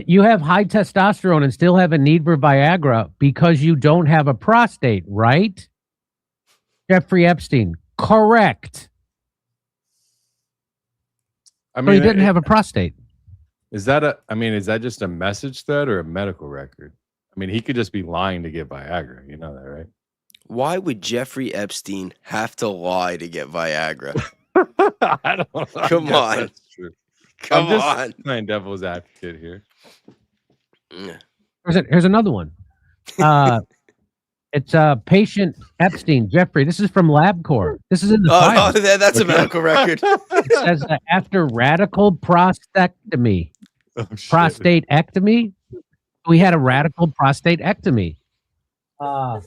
You have high testosterone and still have a need for Viagra because you don't have a prostate, right? Jeffrey Epstein, correct. I mean, he didn't have a prostate. Is that just a message thread or a medical record? I mean, he could just be lying to get Viagra. You know that, right? Why would Jeffrey Epstein have to lie to get Viagra? I don't know. Come on. That's true. Come I'm on. just playing devil's advocate here. Here's another one. It's patient Epstein, Jeffrey. This is from LabCorp. This is in the file. That's a medical record. It says after radical prostatectomy. Prostatectomy? We had a radical prostatectomy. Oh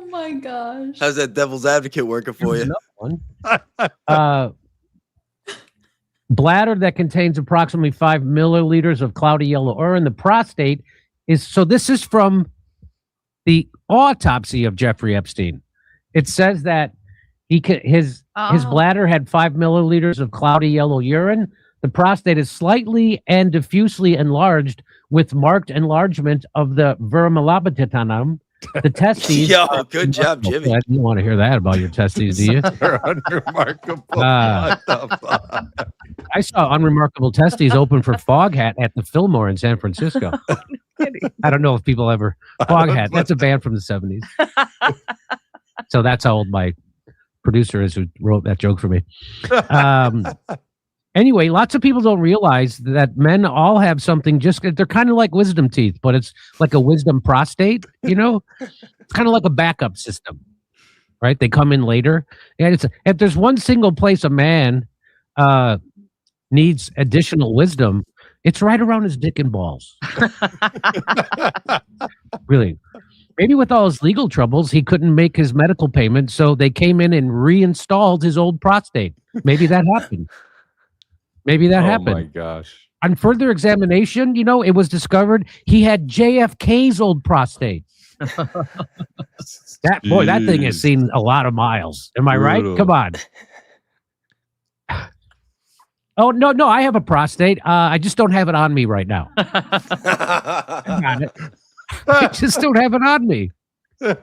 my gosh. How's that devil's advocate working for you? Bladder that contains approximately 5 milliliters of cloudy yellow urine. The prostate is, so this is from the autopsy of Jeffrey Epstein. It says that his bladder had 5 milliliters of cloudy yellow urine. The prostate is slightly and diffusely enlarged with marked enlargement of the vermilabitanum. The testes. Yo, good job, Jimmy. I didn't want to hear that about your testes, do you? Unremarkable. What the fuck? I saw Unremarkable Testes open for Foghat at the Fillmore in San Francisco. I don't know if people ever Foghat. That's a band from the 70s. So that's how old my producer is who wrote that joke for me. Anyway, lots of people don't realize that men all have something they're kind of like wisdom teeth, but it's like a wisdom prostate, you know? It's kind of like a backup system, right? They come in later. And if there's one single place a man needs additional wisdom, it's right around his dick and balls. Really. Maybe with all his legal troubles, he couldn't make his medical payment, so they came in and reinstalled his old prostate. Maybe that happened. Oh my gosh. On further examination, it was discovered he had JFK's old prostate. That thing has seen a lot of miles. Am I right? Come on. Oh, no, I have a prostate. I just don't have it on me right now. I got it. I just don't have it on me.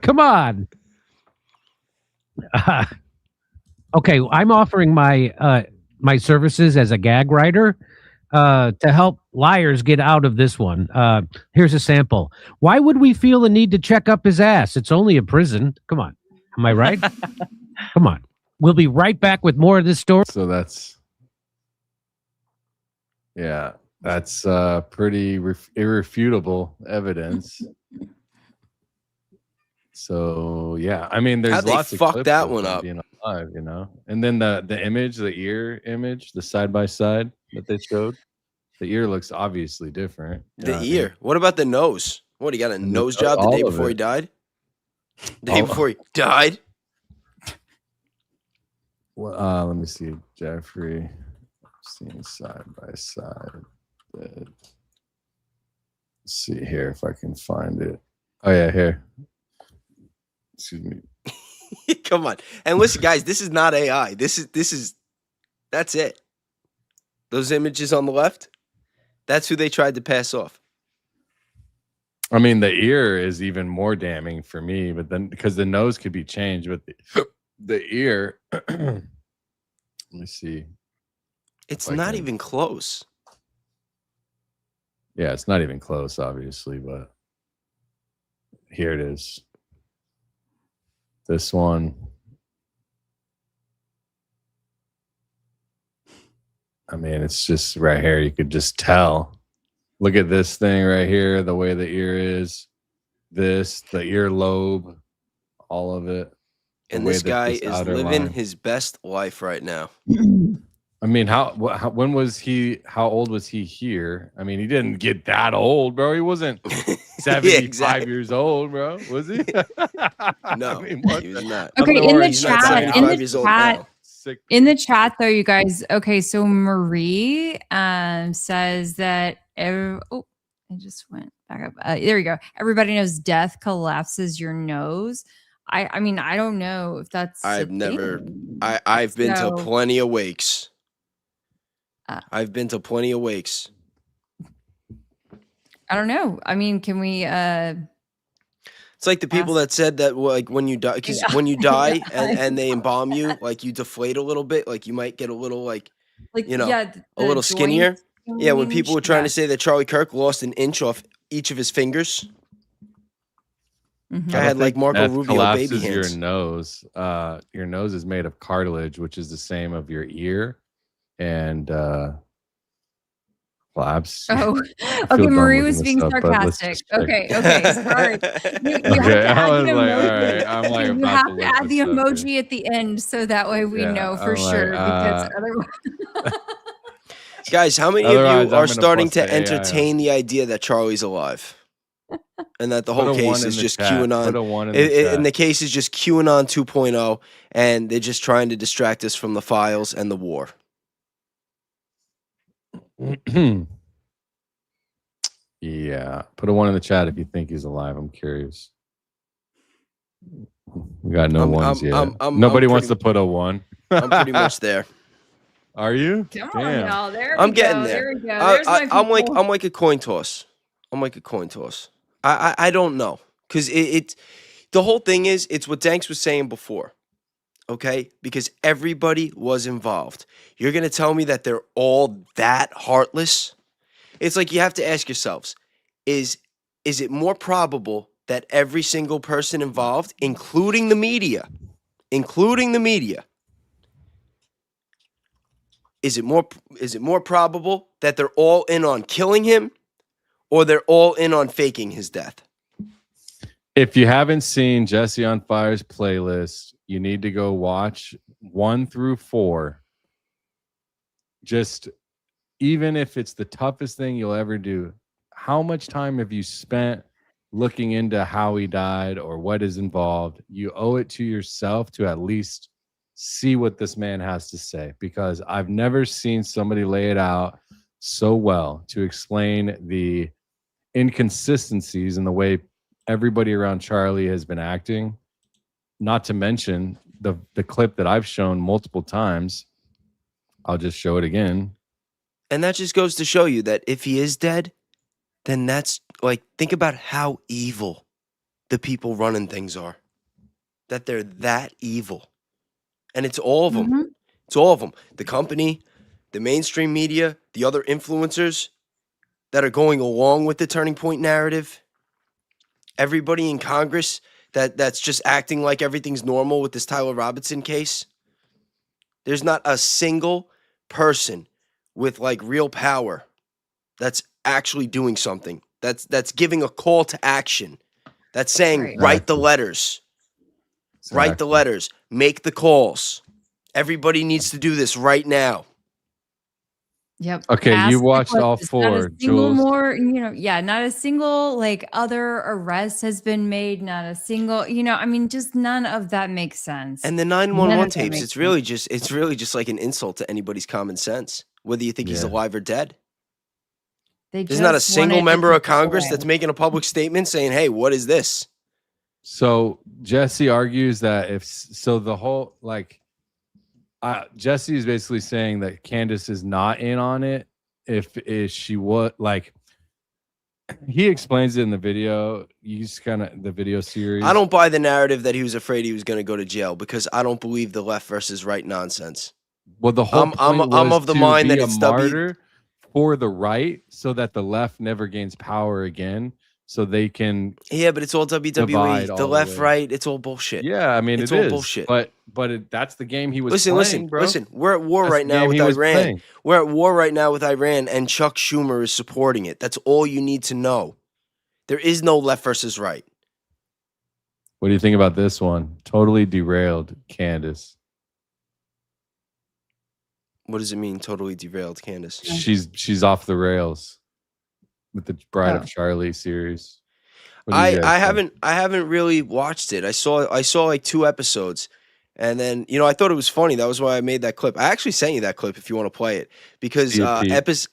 Come on. Okay, I'm offering my my services as a gag writer to help liars get out of this one. Here's a sample. Why would we feel the need to check up his ass? It's only a prison. Come on. Am I right? Come on. We'll be right back with more of this story. So that's pretty irrefutable evidence. So yeah, I mean, there's How'd they lots of fuck clips that of one him up? being alive, and then the image, the ear image, the side by side that they showed, the ear looks obviously different. The ear. What about the nose? What, he got a nose job the day before he died? The day before he died? Well, let me see. Jeffrey Epstein side by side. Let's see here if I can find it. Oh yeah, here. Excuse me. Come on. And listen, guys, this is not AI. That's it. Those images on the left, that's who they tried to pass off. I mean, the ear is even more damning for me, but then because the nose could be changed, but the ear, let me see. It's not even close. Yeah, it's not even close, obviously, but here it is. This one. I mean, it's just right here. You could just tell. Look at this thing right here, the way the ear is. The ear lobe, all of it. And this guy is living his best life right now. I mean, how old was he here? I mean, he didn't get that old, bro. He wasn't 75 years old, bro. Was he? No, he was not. Okay, in the chat, though, you guys. Okay, so Marie says that. I just went back up. There we go. Everybody knows death collapses your nose. I mean, I don't know if that's. I've been to plenty of wakes. I've been to plenty of wakes. I don't know. I mean, can we? It's like the people that said that, like, when you die, because when you die and they embalm you, like, you deflate a little bit, like you might get a little, like a little skinnier. Yeah, when people were trying to say that Charlie Kirk lost an inch off each of his fingers. I had like Marco Rubio baby hands. Your nose. Your nose is made of cartilage, which is the same of your ear, and collapse. Oh, okay. Marie was being sarcastic. Okay, sorry. You have to add the emoji at the end, so that way we know for sure. Because otherwise, guys, how many of you are starting to entertain the idea that Charlie's alive? And that the whole case is just QAnon. And the case is just QAnon 2.0, and they're just trying to distract us from the files and the war. Yeah, put a 1 in the chat if you think he's alive. I'm curious. We got no ones yet. Nobody wants to put a 1. I'm pretty much there. Are you? Come on, y'all. I'm getting there. I'm like a coin toss. I'm like a coin toss. I don't know, because the whole thing is, it's what Danks was saying before, okay? Because everybody was involved. You're going to tell me that they're all that heartless? It's like you have to ask yourselves, is it more probable that every single person involved, including the media, is it more probable that they're all in on killing him, or they're all in on faking his death? If you haven't seen Jesse on Fire's playlist, you need to go watch 1 through 4. Just, even if it's the toughest thing you'll ever do, how much time have you spent looking into how he died or what is involved? You owe it to yourself to at least see what this man has to say, because I've never seen somebody lay it out so well to explain the inconsistencies in the way everybody around Charlie has been acting, not to mention the clip that I've shown multiple times. I'll just show it again. And that just goes to show you that if he is dead, then that's like, think about how evil the people running things are. That they're that evil. And it's all of them. It's all of them. The company, the mainstream media, the other influencers that are going along with the turning point narrative. Everybody in Congress that's just acting like everything's normal with this Tyler Robinson case. There's not a single person with like real power that's actually doing something. That's giving a call to action. That's saying, write the letters. Write the letters. Make the calls. Everybody needs to do this right now. Yep. Okay, you watched all Not four, a single Jules. more, not a single like other arrest has been made. Not a single, I mean, just none of that makes sense. And the 911 tapes, it's really just like an insult to anybody's common sense, whether you think he's alive or dead. There's not a single member of Congress that's making a public statement saying, hey, what is this? So Jesse argues that the whole Jesse is basically saying that Candace is not in on it. If she would, like, he explains it in the video. He's kind of the video series. I don't buy the narrative that he was afraid he was going to go to jail because I don't believe the left versus right nonsense. Well, the whole I'm of the mind that it's martyr for the right, so that the left never gains power again. So they can, but it's all WWE. The left, right, it's all bullshit. Yeah, I mean, it's all bullshit. But that's the game he was playing, bro. Listen. We're at war right now with Iran. We're at war right now with Iran, and Chuck Schumer is supporting it. That's all you need to know. There is no left versus right. What do you think about this one? Totally derailed, Candace. What does it mean? Totally derailed, Candace. She's off the rails with the Bride of Charlie series. I haven't really watched it. I saw like 2 episodes, and then I thought it was funny. That was why I made that clip. I actually sent you that clip if you want to play it, because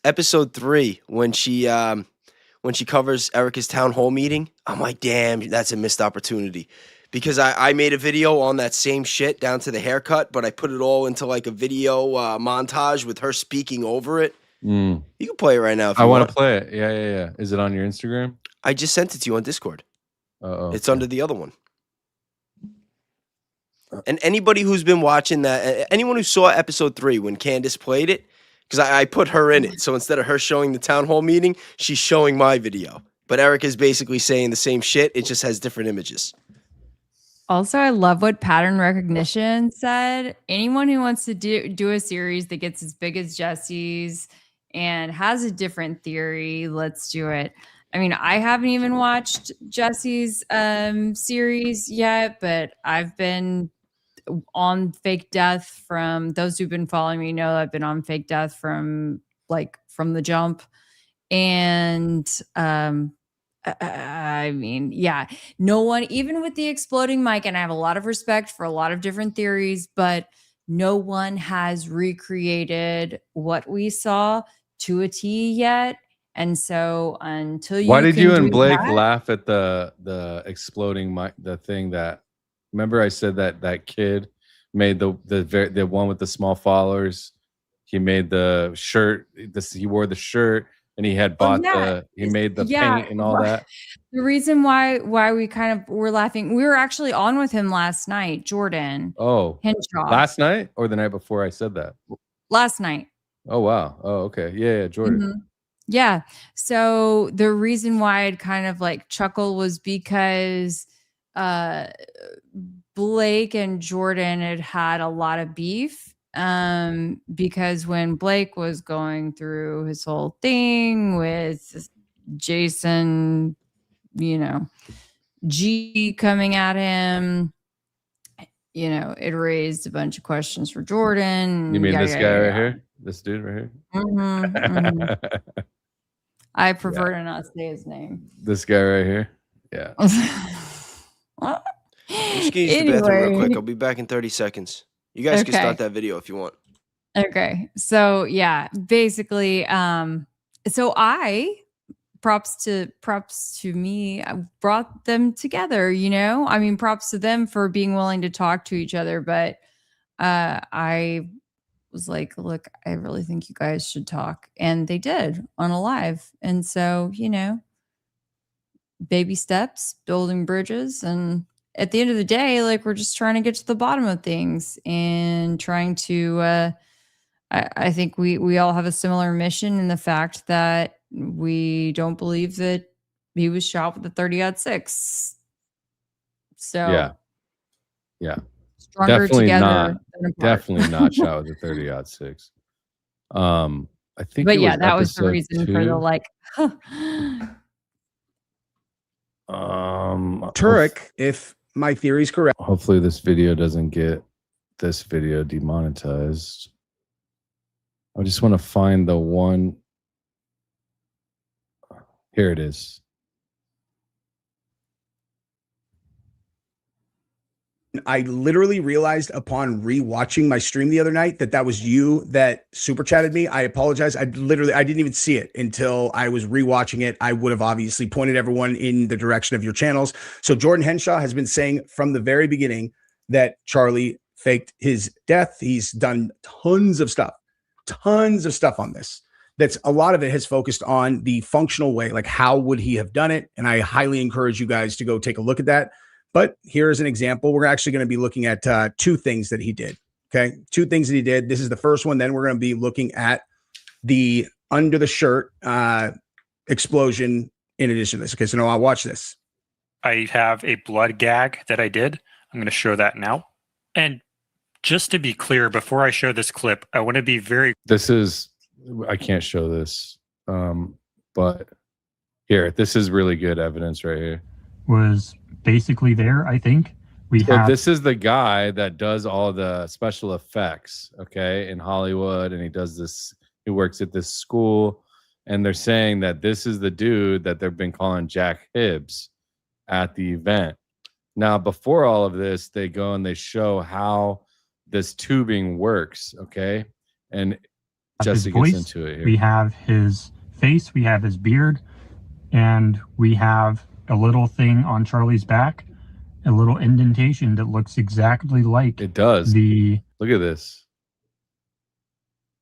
episode 3 when she covers Erica's town hall meeting, I'm like, damn, that's a missed opportunity. Because I made a video on that same shit down to the haircut, but I put it all into like a video montage with her speaking over it. You can play it right now if you want. I want to play it. Yeah. Is it on your Instagram? I just sent it to you on Discord. It's under the other one. And anybody who's been watching that, anyone who saw episode 3 when Candace played it, because I put her in it. So instead of her showing the town hall meeting, she's showing my video. But Erica's basically saying the same shit. It just has different images. Also, I love what pattern recognition said. Anyone who wants to do a series that gets as big as Jesse's and has a different theory, let's do it. I mean, I haven't even watched Jesse's series yet, but I've been on fake death from those who've been following me know I've been on fake death from the jump. And I mean, no one, even with the exploding mic, and I have a lot of respect for a lot of different theories, but no one has recreated what we saw to a T yet. And so until why did you and Blake laugh at the exploding mic, the thing that, remember I said that kid made the one with the small followers. He made the shirt. He wore the shirt. And he had bought he made the paint and all that. The reason why we kind of were laughing, we were actually on with him last night, Jordan. Oh, Henshaw. Last night or the night before I said that? Last night. Oh, wow. Oh, okay. Yeah, Jordan. Yeah. So the reason why I'd kind of like chuckle was because Blake and Jordan had a lot of beef. Because when Blake was going through his whole thing with Jason, G coming at him, it raised a bunch of questions for Jordan. You mean this guy right here? This dude right here? I prefer to not say his name. This guy right here? Yeah. I'm just gonna use the bathroom real quick. I'll be back in 30 seconds. You guys can start that video if you want. Okay. So basically, so props to me. I brought them together, I mean, props to them for being willing to talk to each other. But I was like, look, I really think you guys should talk. And they did on a live. And so, you know, baby steps, building bridges. And at the end of the day, like, we're just trying to get to the bottom of things and trying to, I think we all have a similar mission in the fact that we don't believe that he was shot with a 30-06. So yeah, stronger definitely together not, than apart. definitely not shot with a 30-06. I think, But it yeah, was that was the episode reason for the 2. like. Turek, if my theory is correct. Hopefully this video doesn't get this video demonetized. I just want to find the one. Here it is. I literally realized upon rewatching my stream the other night that was you that super chatted me. I apologize. I didn't even see it until I was rewatching it. I would have obviously pointed everyone in the direction of your channels. So Jordan Henshaw has been saying from the very beginning that Charlie faked his death. He's done tons of stuff on this. That's a lot of it has focused on the functional way, like how would he have done it? And I highly encourage you guys to go take a look at that. But here's an example. We're actually going to be looking at 2 things that he did. Okay. 2 things that he did. This is the first one. Then we're going to be looking at the under the shirt explosion in addition to this. Okay. So now I'll watch this. I have a blood gag that I did. I'm going to show that now. And just to be clear, before I show this clip, I want to be very. I can't show this. But here, this is really good evidence right here. Was basically there, I think. This is the guy that does all the special effects, okay, in Hollywood, and he does this. He works at this school, and they're saying that this is the dude that they've been calling Jack Hibbs at the event. Now, before all of this, they go and they show how this tubing works, okay, and Jesse gets into it here. We have his face, we have his beard, and we have a little thing on Charlie's back, a little indentation that looks exactly like it does. Look at this.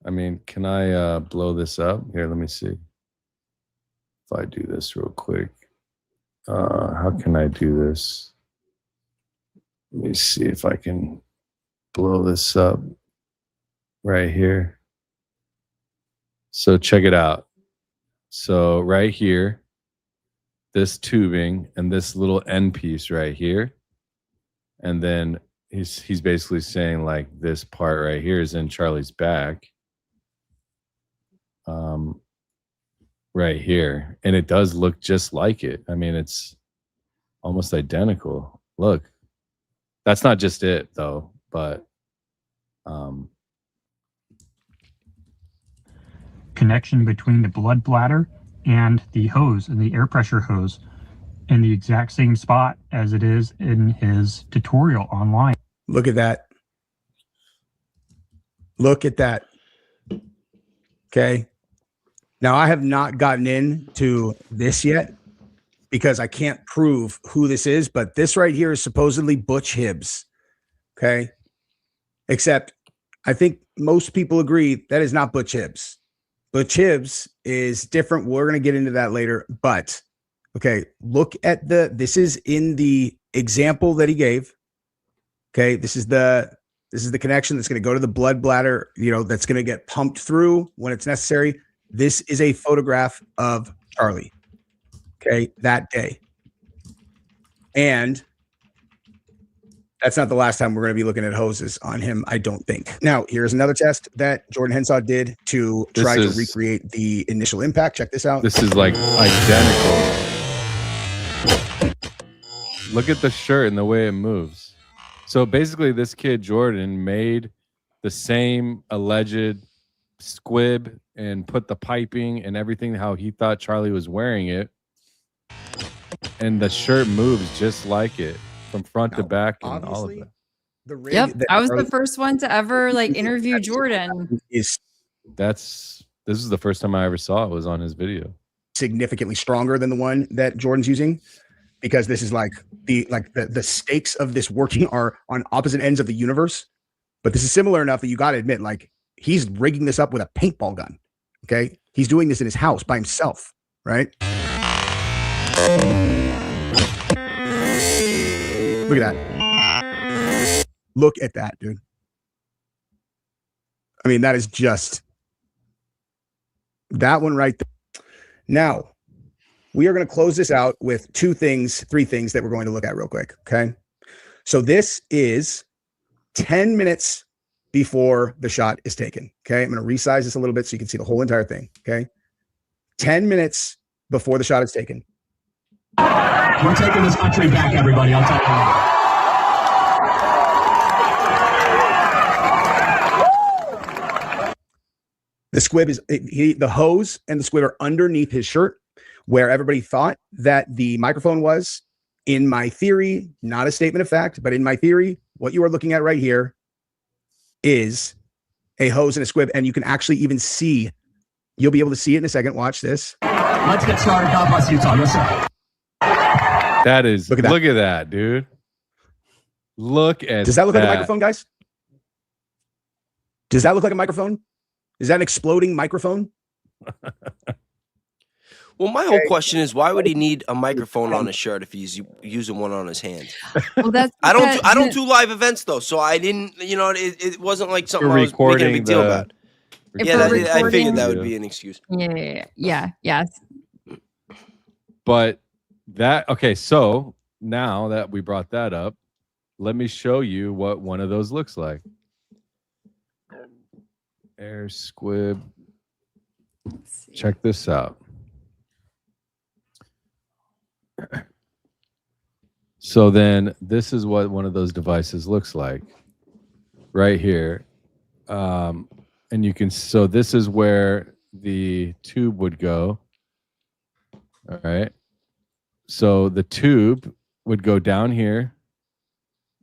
I mean, can I blow this up? Here, let me see. If I do this real quick. How can I do this? Let me see if I can blow this up right here. So check it out. So right here, this tubing and this little end piece right here, and then he's basically saying like this part right here is in Charlie's back, right here, and it does look just like it. I mean, it's almost identical. Look, that's not just it though, but connection between the blood bladder and the hose and the air pressure hose in the exact same spot as it is in his tutorial online. Look at that. Look at that. Okay. Now I have not gotten into this yet because I can't prove who this is, but this right here is supposedly Butch Hibbs. Okay. Except I think most people agree that is not Butch Hibbs. Butch Hibbs is different. We're going to get into that later, but okay, look at this is in the example that he gave. Okay. This is the connection that's going to go to the blood bladder, that's going to get pumped through when it's necessary. This is a photograph of Charlie. Okay. That day. And that's not the last time we're going to be looking at hoses on him, I don't think. Now, here's another test that Jordan Henshaw did to try to recreate the initial impact. Check this out. This is like identical. Look at the shirt and the way it moves. So basically, this kid, Jordan, made the same alleged squib and put the piping and everything how he thought Charlie was wearing it. And the shirt moves just like it. From front to back and all of that. Yep, I was the first one to ever interview Jordan. This is the first time I ever saw it was on his video. Significantly stronger than the one that Jordan's using, because this is the stakes of this working are on opposite ends of the universe. But this is similar enough that you got to admit, he's rigging this up with a paintball gun. Okay. He's doing this in his house by himself, right? Look at that. Look at that, dude. I mean, that is just that one right there. Now, we are going to close this out with three things that we're going to look at real quick. Okay. So this is 10 minutes before the shot is taken. Okay. I'm going to resize this a little bit so you can see the whole entire thing. Okay. 10 minutes before the shot is taken. We're taking this country back, everybody. I'll tell you. The squib is the hose and the squib are underneath his shirt, where everybody thought that the microphone was. In my theory, not a statement of fact, but in my theory, what you are looking at right here is a hose and a squib, and you can actually even see. You'll be able to see it in a second. Watch this. Let's get started. God bless Utah. Yes, sir. That is, look at that, dude. Look at Does that look like a microphone, guys? Does that look like a microphone? Is that an exploding microphone? Well, my whole question is, why would he need a microphone on his shirt if he's using one on his hand? Well, that's I don't do live events though, so I didn't. It wasn't like something I was making a big deal about. Yeah, I figured that would be an excuse. Yes. But okay, so now that we brought that up, let me show you what one of those looks like. Air squib. Check this out. So then this is what one of those devices looks like right here. And you can, so this is where the tube would go. All right. So the tube would go down here.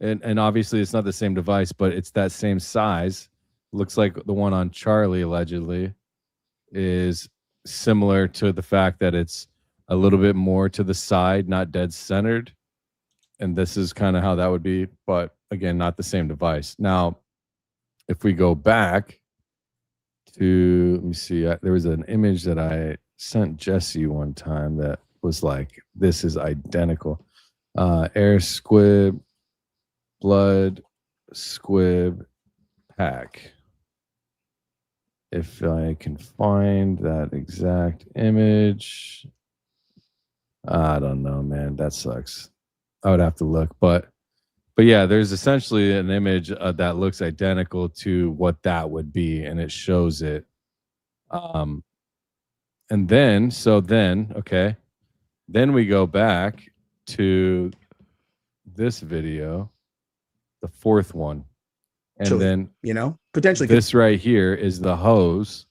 And obviously it's not the same device, but it's that same size. Looks like the one on Charlie allegedly is similar to the fact that it's a little bit more to the side, not dead centered. And this is kind of how that would be, but again, not the same device. Now, if we go back to, let me see, there was an image that I sent Jesse one time that was like, this is identical. Air squib, blood squib pack. If I can find that exact image. I don't know, man. That sucks. I would have to look, but yeah, there's essentially an image that looks identical to what that would be, and it shows it. And then, okay, then we go back to this video, the fourth one, and so, then potentially this right here is the hose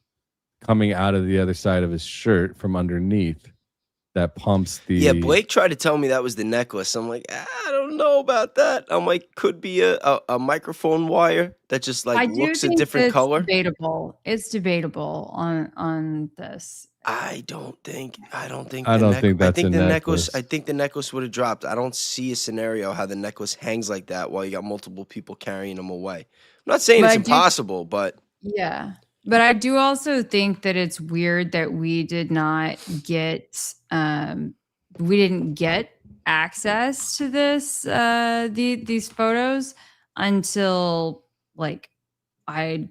coming out of the other side of his shirt from underneath. That pumps the... Yeah, Blake tried to tell me that was the necklace. I'm like, I don't know about that. I'm like, could be a microphone wire that just like looks a different color. It's debatable on this. I don't think that's the necklace. I think the necklace would have dropped. I don't see a scenario how the necklace hangs like that while you got multiple people carrying them away. I'm not saying it's impossible, but... Yeah. But I do also think that it's weird that we did not get access to this these photos until like 2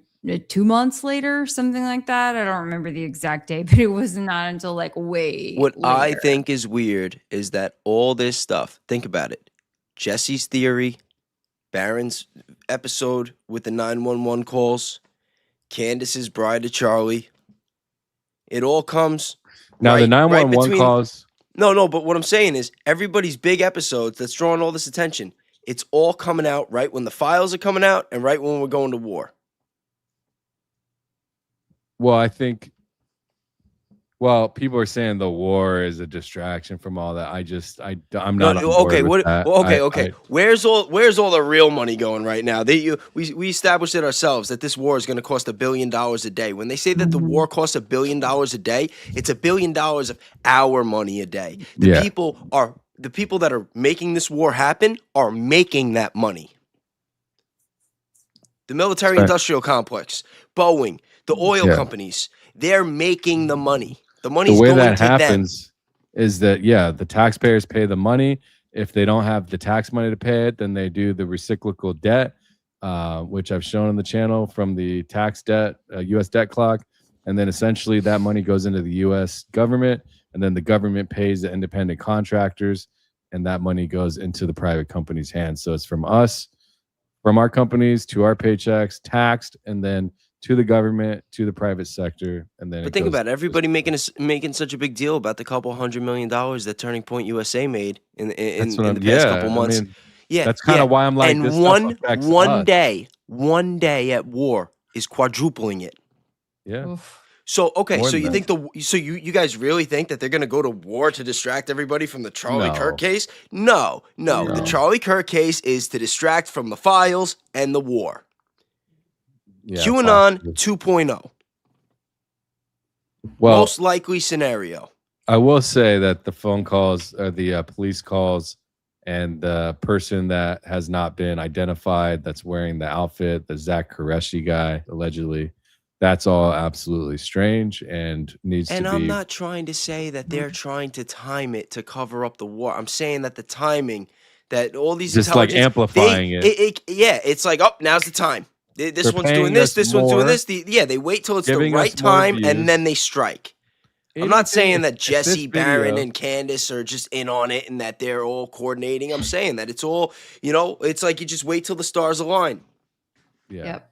months later, something like that. I don't remember the exact date, but it was not until like way What later. I think is weird is that all this stuff, think about it. Jesse's theory, Barron's episode with the 911 calls, Candace's bride to Charlie. It all comes now. The 911 calls. No. But what I'm saying is, everybody's big episodes that's drawing all this attention. It's all coming out right when the files are coming out, and right when we're going to war. Well, I think. Well, people are saying the war is a distraction from all that. I'm not. Okay. Okay. Where's all the real money going right now? We established it ourselves that this war is going to cost $1 billion a day. When they say that the war costs $1 billion a day, it's $1 billion of our money a day. The people that are making this war happen are making that money. The military-industrial complex, Boeing, the oil companies, they're making the money. The money's way going that to them. happens is that, the taxpayers pay the money. If they don't have the tax money to pay it, then they do the reciprocal debt, which I've shown on the channel from the tax debt, U.S. debt clock. And then essentially that money goes into the U.S. government, and then the government pays the independent contractors, and that money goes into the private company's hands. So it's from us, from our companies to our paychecks, taxed, and then to the government, to the private sector, and then. But think about it. Everybody making such a big deal about the couple $100 million that Turning Point USA made in the past couple months. That's kind of why I'm like, and this one day at war is quadrupling it. Yeah. Oof. So okay, More so than you that. think you guys really think that they're going to go to war to distract everybody from the Charlie Kirk case? No. The Charlie Kirk case is to distract from the files and the war. QAnon 2.0. Well, Most likely scenario. I will say that the phone calls, or the police calls, and the person that has not been identified that's wearing the outfit, the Zach Qureshi guy, allegedly, that's all absolutely strange and needs to be. And I'm not trying to say that they're trying to time it to cover up the war. I'm saying that the timing, that all these just like amplifying it's like, oh, now's the time. This one's doing this. This one's doing this. They wait till it's the right time and then they strike. I'm not saying that Jesse Barron and Candace are just in on it and that they're all coordinating. I'm saying that it's all, it's like you just wait till the stars align. Yeah. Yep.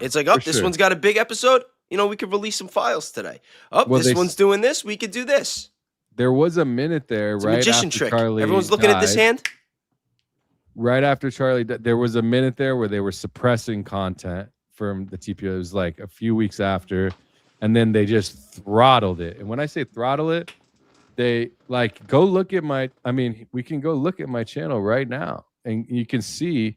It's like, this one's got a big episode. We could release some files today. This one's doing this. We could do this. There was a minute there, It's right a magician after trick. Charlie Everyone's looking at this died. hand. Right after Charlie, there was a minute there where they were suppressing content from the TPO. It was like a few weeks after, and then they just throttled it. And when I say throttle it, they go look at we can go look at my channel right now, and you can see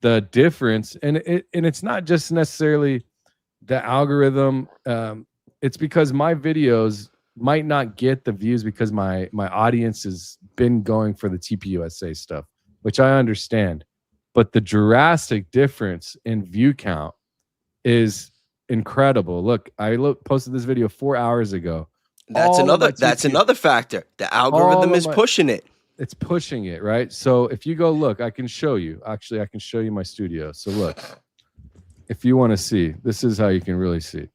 the difference. And it's not just necessarily the algorithm. It's because my videos might not get the views because my audience has been going for the TPUSA stuff, which I understand. But the drastic difference in view count is incredible. Look, I posted this video 4 hours ago. That's another factor. The algorithm is pushing it. It's pushing it, right? So if you go look, I can show you. Actually, I can show you my studio. So look, if you want to see, this is how you can really see.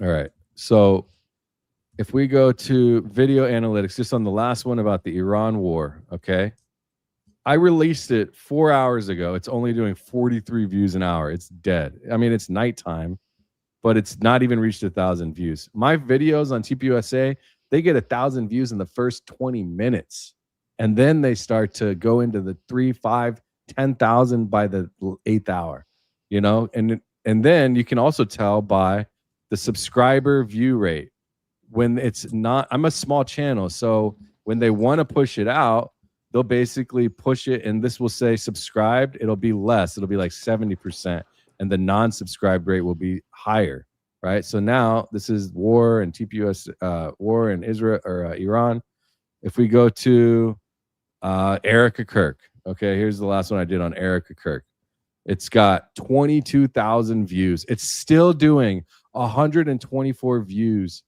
All right. So if we go to video analytics, just on the last one about the Iran war, okay? I released it 4 hours ago. It's only doing 43 views an hour. It's dead. I mean, it's nighttime, but it's not even reached 1,000 views. My videos on TPUSA, they get 1,000 views in the first 20 minutes. And then they start to go into the 3, 5, 10,000 by the 8th hour, and then you can also tell by the subscriber view rate. When it's not, I'm a small channel, so when they want to push it out, they'll basically push it, and this will say subscribed. It'll be less. It'll be like 70%, and the non-subscribe rate will be higher, right? So now this is war and TPUS, war in Israel or Iran. If we go to Erica Kirk, okay, here's the last one I did on Erica Kirk. It's got 22,000 views. It's still doing 124 views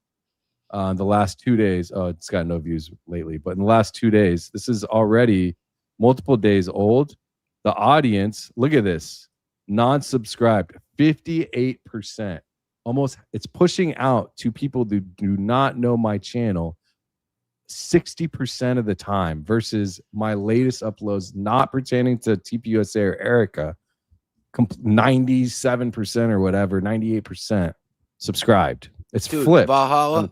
the last 2 days. Oh, it's got no views lately, but in the last 2 days, this is already multiple days old. The audience, look at this, non-subscribed, 58%. Almost, it's pushing out to people who do not know my channel 60% of the time versus my latest uploads not pertaining to TPUSA or Erica, 97% or whatever, 98% subscribed. It's flipped. Valhalla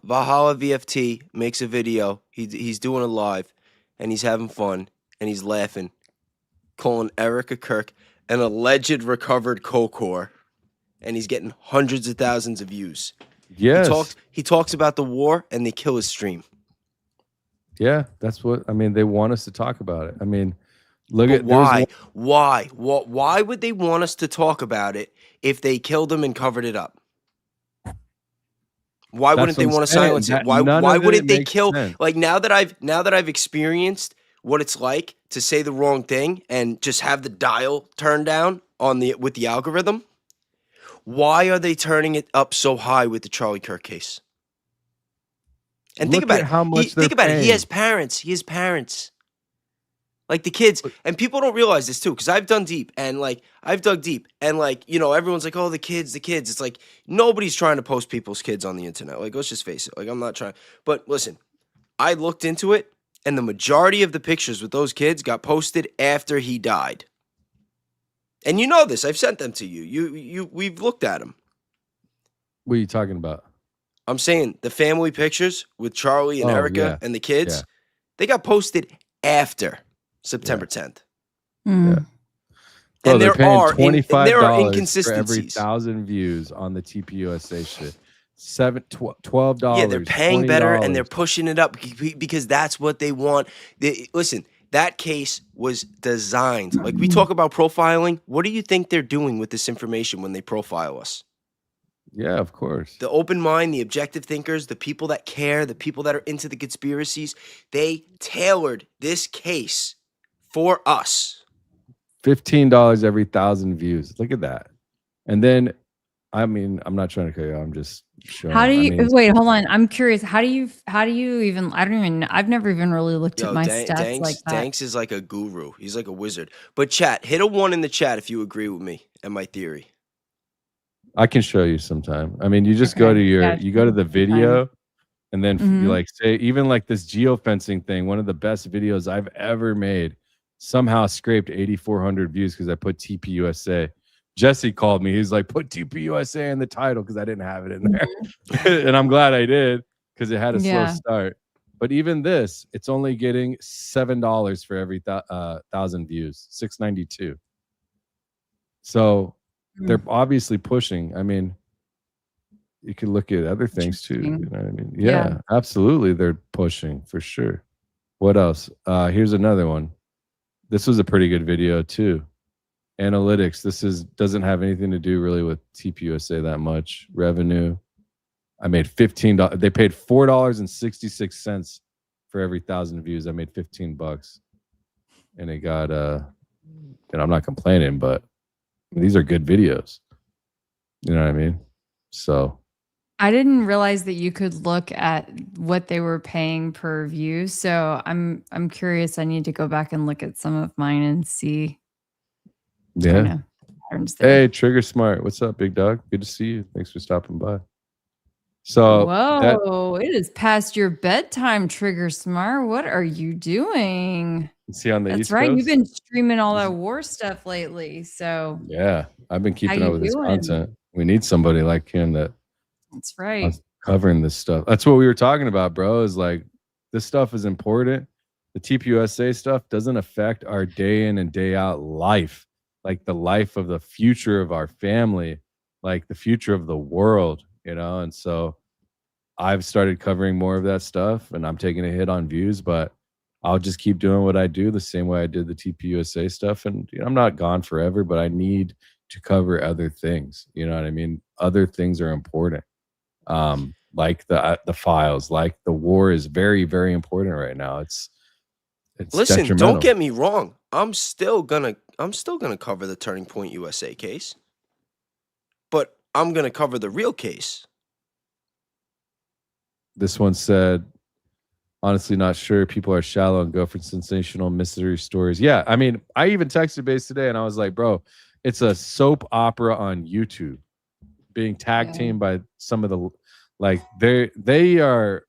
VFT makes a video. He's doing it live, and he's having fun, and he's laughing, calling Erica Kirk an alleged recovered coke-whore, and he's getting hundreds of thousands of views. Yes. He talks about the war, and they kill his stream. Yeah, that's what I mean. They want us to talk about it. I mean, look But at why? Why would they want us to talk about it if they killed him and covered it up? Why wouldn't they want to silence it? Why wouldn't they kill? Like now that I've experienced what it's like to say the wrong thing and just have the dial turned down with the algorithm. Why are they turning it up so high with the Charlie Kirk case? And think about it. How much Think about it. He has parents. Like the kids, and people don't realize this too, because I've dug deep, and everyone's like, oh, the kids. It's like nobody's trying to post people's kids on the internet. Like, let's just face it. Like, I'm not trying. But listen, I looked into it, and the majority of the pictures with those kids got posted after he died. And you know this. I've sent them to you. We've looked at them. What are you talking about? I'm saying the family pictures with Charlie and Erica and the kids, they got posted after September 10th. Yeah. Bro, And they're paying $25 there are for every inconsistencies. 1,000 views on the TPUSA shit. $12. Yeah, they're paying better and they're $20. pushing it up because that's what they want. Listen, that case was designed. Like, we talk about profiling. What do you think they're doing with this information when they profile us? Yeah, of course. The open mind, the objective thinkers, the people that care, the people that are into the conspiracies, they tailored this case for us. $15 every 1,000 views. Look at that. And then, I mean, I'm not trying to cut you off. I'm just showing. How do you wait? Hold on. I'm curious. How do you even? I've never even really looked at my stats like that. Danks is like a guru. He's like a wizard. But chat, hit a 1 in the chat if you agree with me and my theory. I can show you sometime. I mean, you just go to you go to the video, and then you like say, even like this geofencing thing, one of the best videos I've ever made, somehow scraped 8,400 views because I put TPUSA. Jesse called me. He's like, put TPUSA in the title because I didn't have it in there. And I'm glad I did because it had a slow start. But even this, it's only getting $7 for every 1,000 views, $6.92. So they're obviously pushing. I mean, you can look at other things too. You know what I mean? Yeah, absolutely. They're pushing for sure. What else? Here's another one. This was a pretty good video too. Analytics. This doesn't have anything to do really with TPUSA that much. Revenue. I made $15. They paid $4.66 for every 1,000 views. I made $15, and it got and I'm not complaining, but these are good videos. You know what I mean? So I didn't realize that you could look at what they were paying per view. So I'm curious. I need to go back and look at some of mine and see. Yeah. Hey, Trigger Smart. What's up, big dog? Good to see you. Thanks for stopping by. So whoa, it is past your bedtime, Trigger Smart. What are you doing? See on the That's East right. Coast? You've been streaming all that war stuff lately. So yeah, I've been keeping How up you with this doing? content. We need somebody like him that's right. covering this stuff. That's what we were talking about, bro. Is like, this stuff is important. The TPUSA stuff doesn't affect our day in and day out life, like the life of the future of our family, like the future of the world, you know? And so I've started covering more of that stuff, and I'm taking a hit on views, but I'll just keep doing what I do the same way I did the TPUSA stuff. And I'm not gone forever, but I need to cover other things. You know what I mean? Other things are important. Like the files, like the war is very, very important right now. It's Listen, don't get me wrong. I'm still gonna cover the Turning Point USA case, but I'm gonna cover the real case. This one said, honestly, not sure. People are shallow and go for sensational mystery stories. Yeah, I mean, I even texted Base today, and I was like, bro, it's a soap opera on YouTube being tag teamed by some of the, like, they are.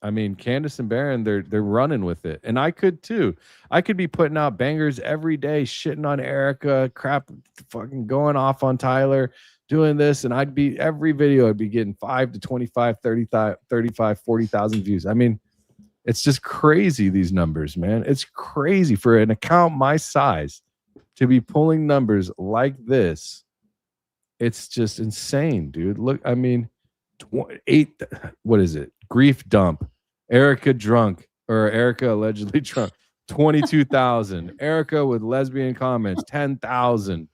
I mean, Candace and Barron, they're running with it, and I could too. I could be putting out bangers every day, shitting on Erica, crap, fucking going off on Tyler, doing this, and every video I'd be getting 5 to 25, 35, 40,000 views. I mean, it's just crazy, these numbers, man. It's crazy for an account my size to be pulling numbers like this. It's just insane, dude. Look, I mean, what is it? Grief dump. Erica drunk, or Erica allegedly drunk. 22,000. Erica with lesbian comments, 10,000.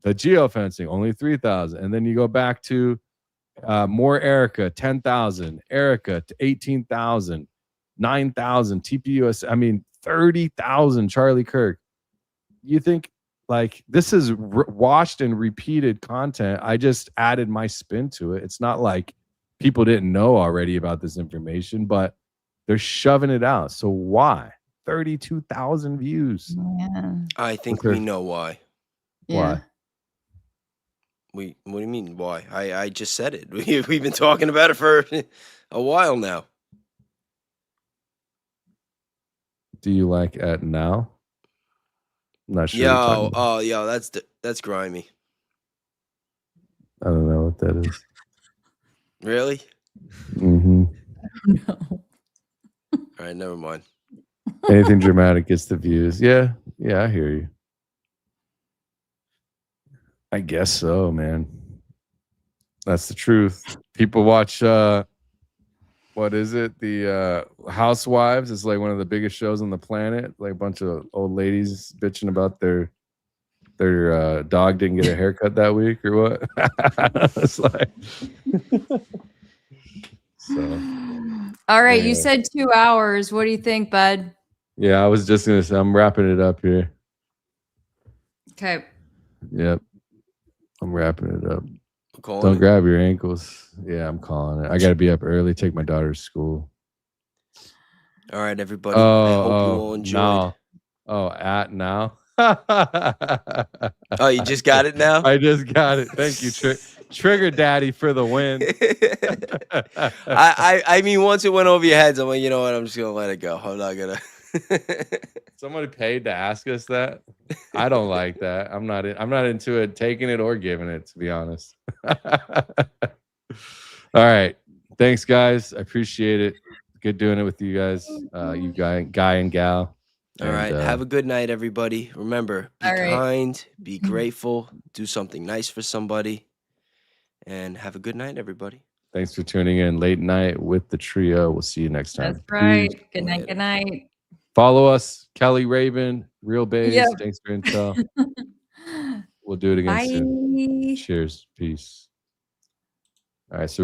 The geofencing, only 3,000. And then you go back to more Erica, 10,000. Erica, 18,000. 9,000. TPUS, I mean, 30,000. Charlie Kirk. You think Like, this is washed and repeated content. I just added my spin to it. It's not like people didn't know already about this information, but they're shoving it out. So why? 32,000 views. Yeah. I think we know why. Why? What do you mean why? I just said it. We've been talking about it for a while now. Do you like at now? I'm not sure. what you're talking about. Yo, that's grimy. I don't know what that is. Really? Mm-hmm. No. All right, never mind. Anything dramatic gets the views. Yeah, I hear you. I guess so, man. That's the truth. People watch what is it? The Housewives is like one of the biggest shows on the planet. Like a bunch of old ladies bitching about their dog didn't get a haircut that week or what. It's like so. All right, you said 2 hours. What do you think, bud? Yeah, I was just gonna say I'm wrapping it up here. Okay. Yep. I'm wrapping it up. Calling Don't it. grab your ankles. Yeah, I'm calling it. I got to be up early, take my daughter to school. All right, everybody. I hope you all enjoyed. Now. Oh, at now. Oh, you just got it now? I just got it. Thank you, Trigger Daddy, for the win. I mean, once it went over your heads, I'm like, you know what? I'm just gonna let it go. I'm not gonna. Somebody paid to ask us that. I don't like that. I'm not into it, taking it or giving it, to be honest. All right. Thanks, guys. I appreciate it. Good doing it with you guys. You guy and gal. All right. Have a good night, everybody. Remember, be kind, be grateful, do something nice for somebody, and have a good night, everybody. Thanks for tuning in. Late night with the trio. We'll see you next time. That's right. Good night. Good night. Follow us, Keli Raven, Real Bays. Yep. Thanks for intel. We'll do it again soon. Cheers. Peace. All right. So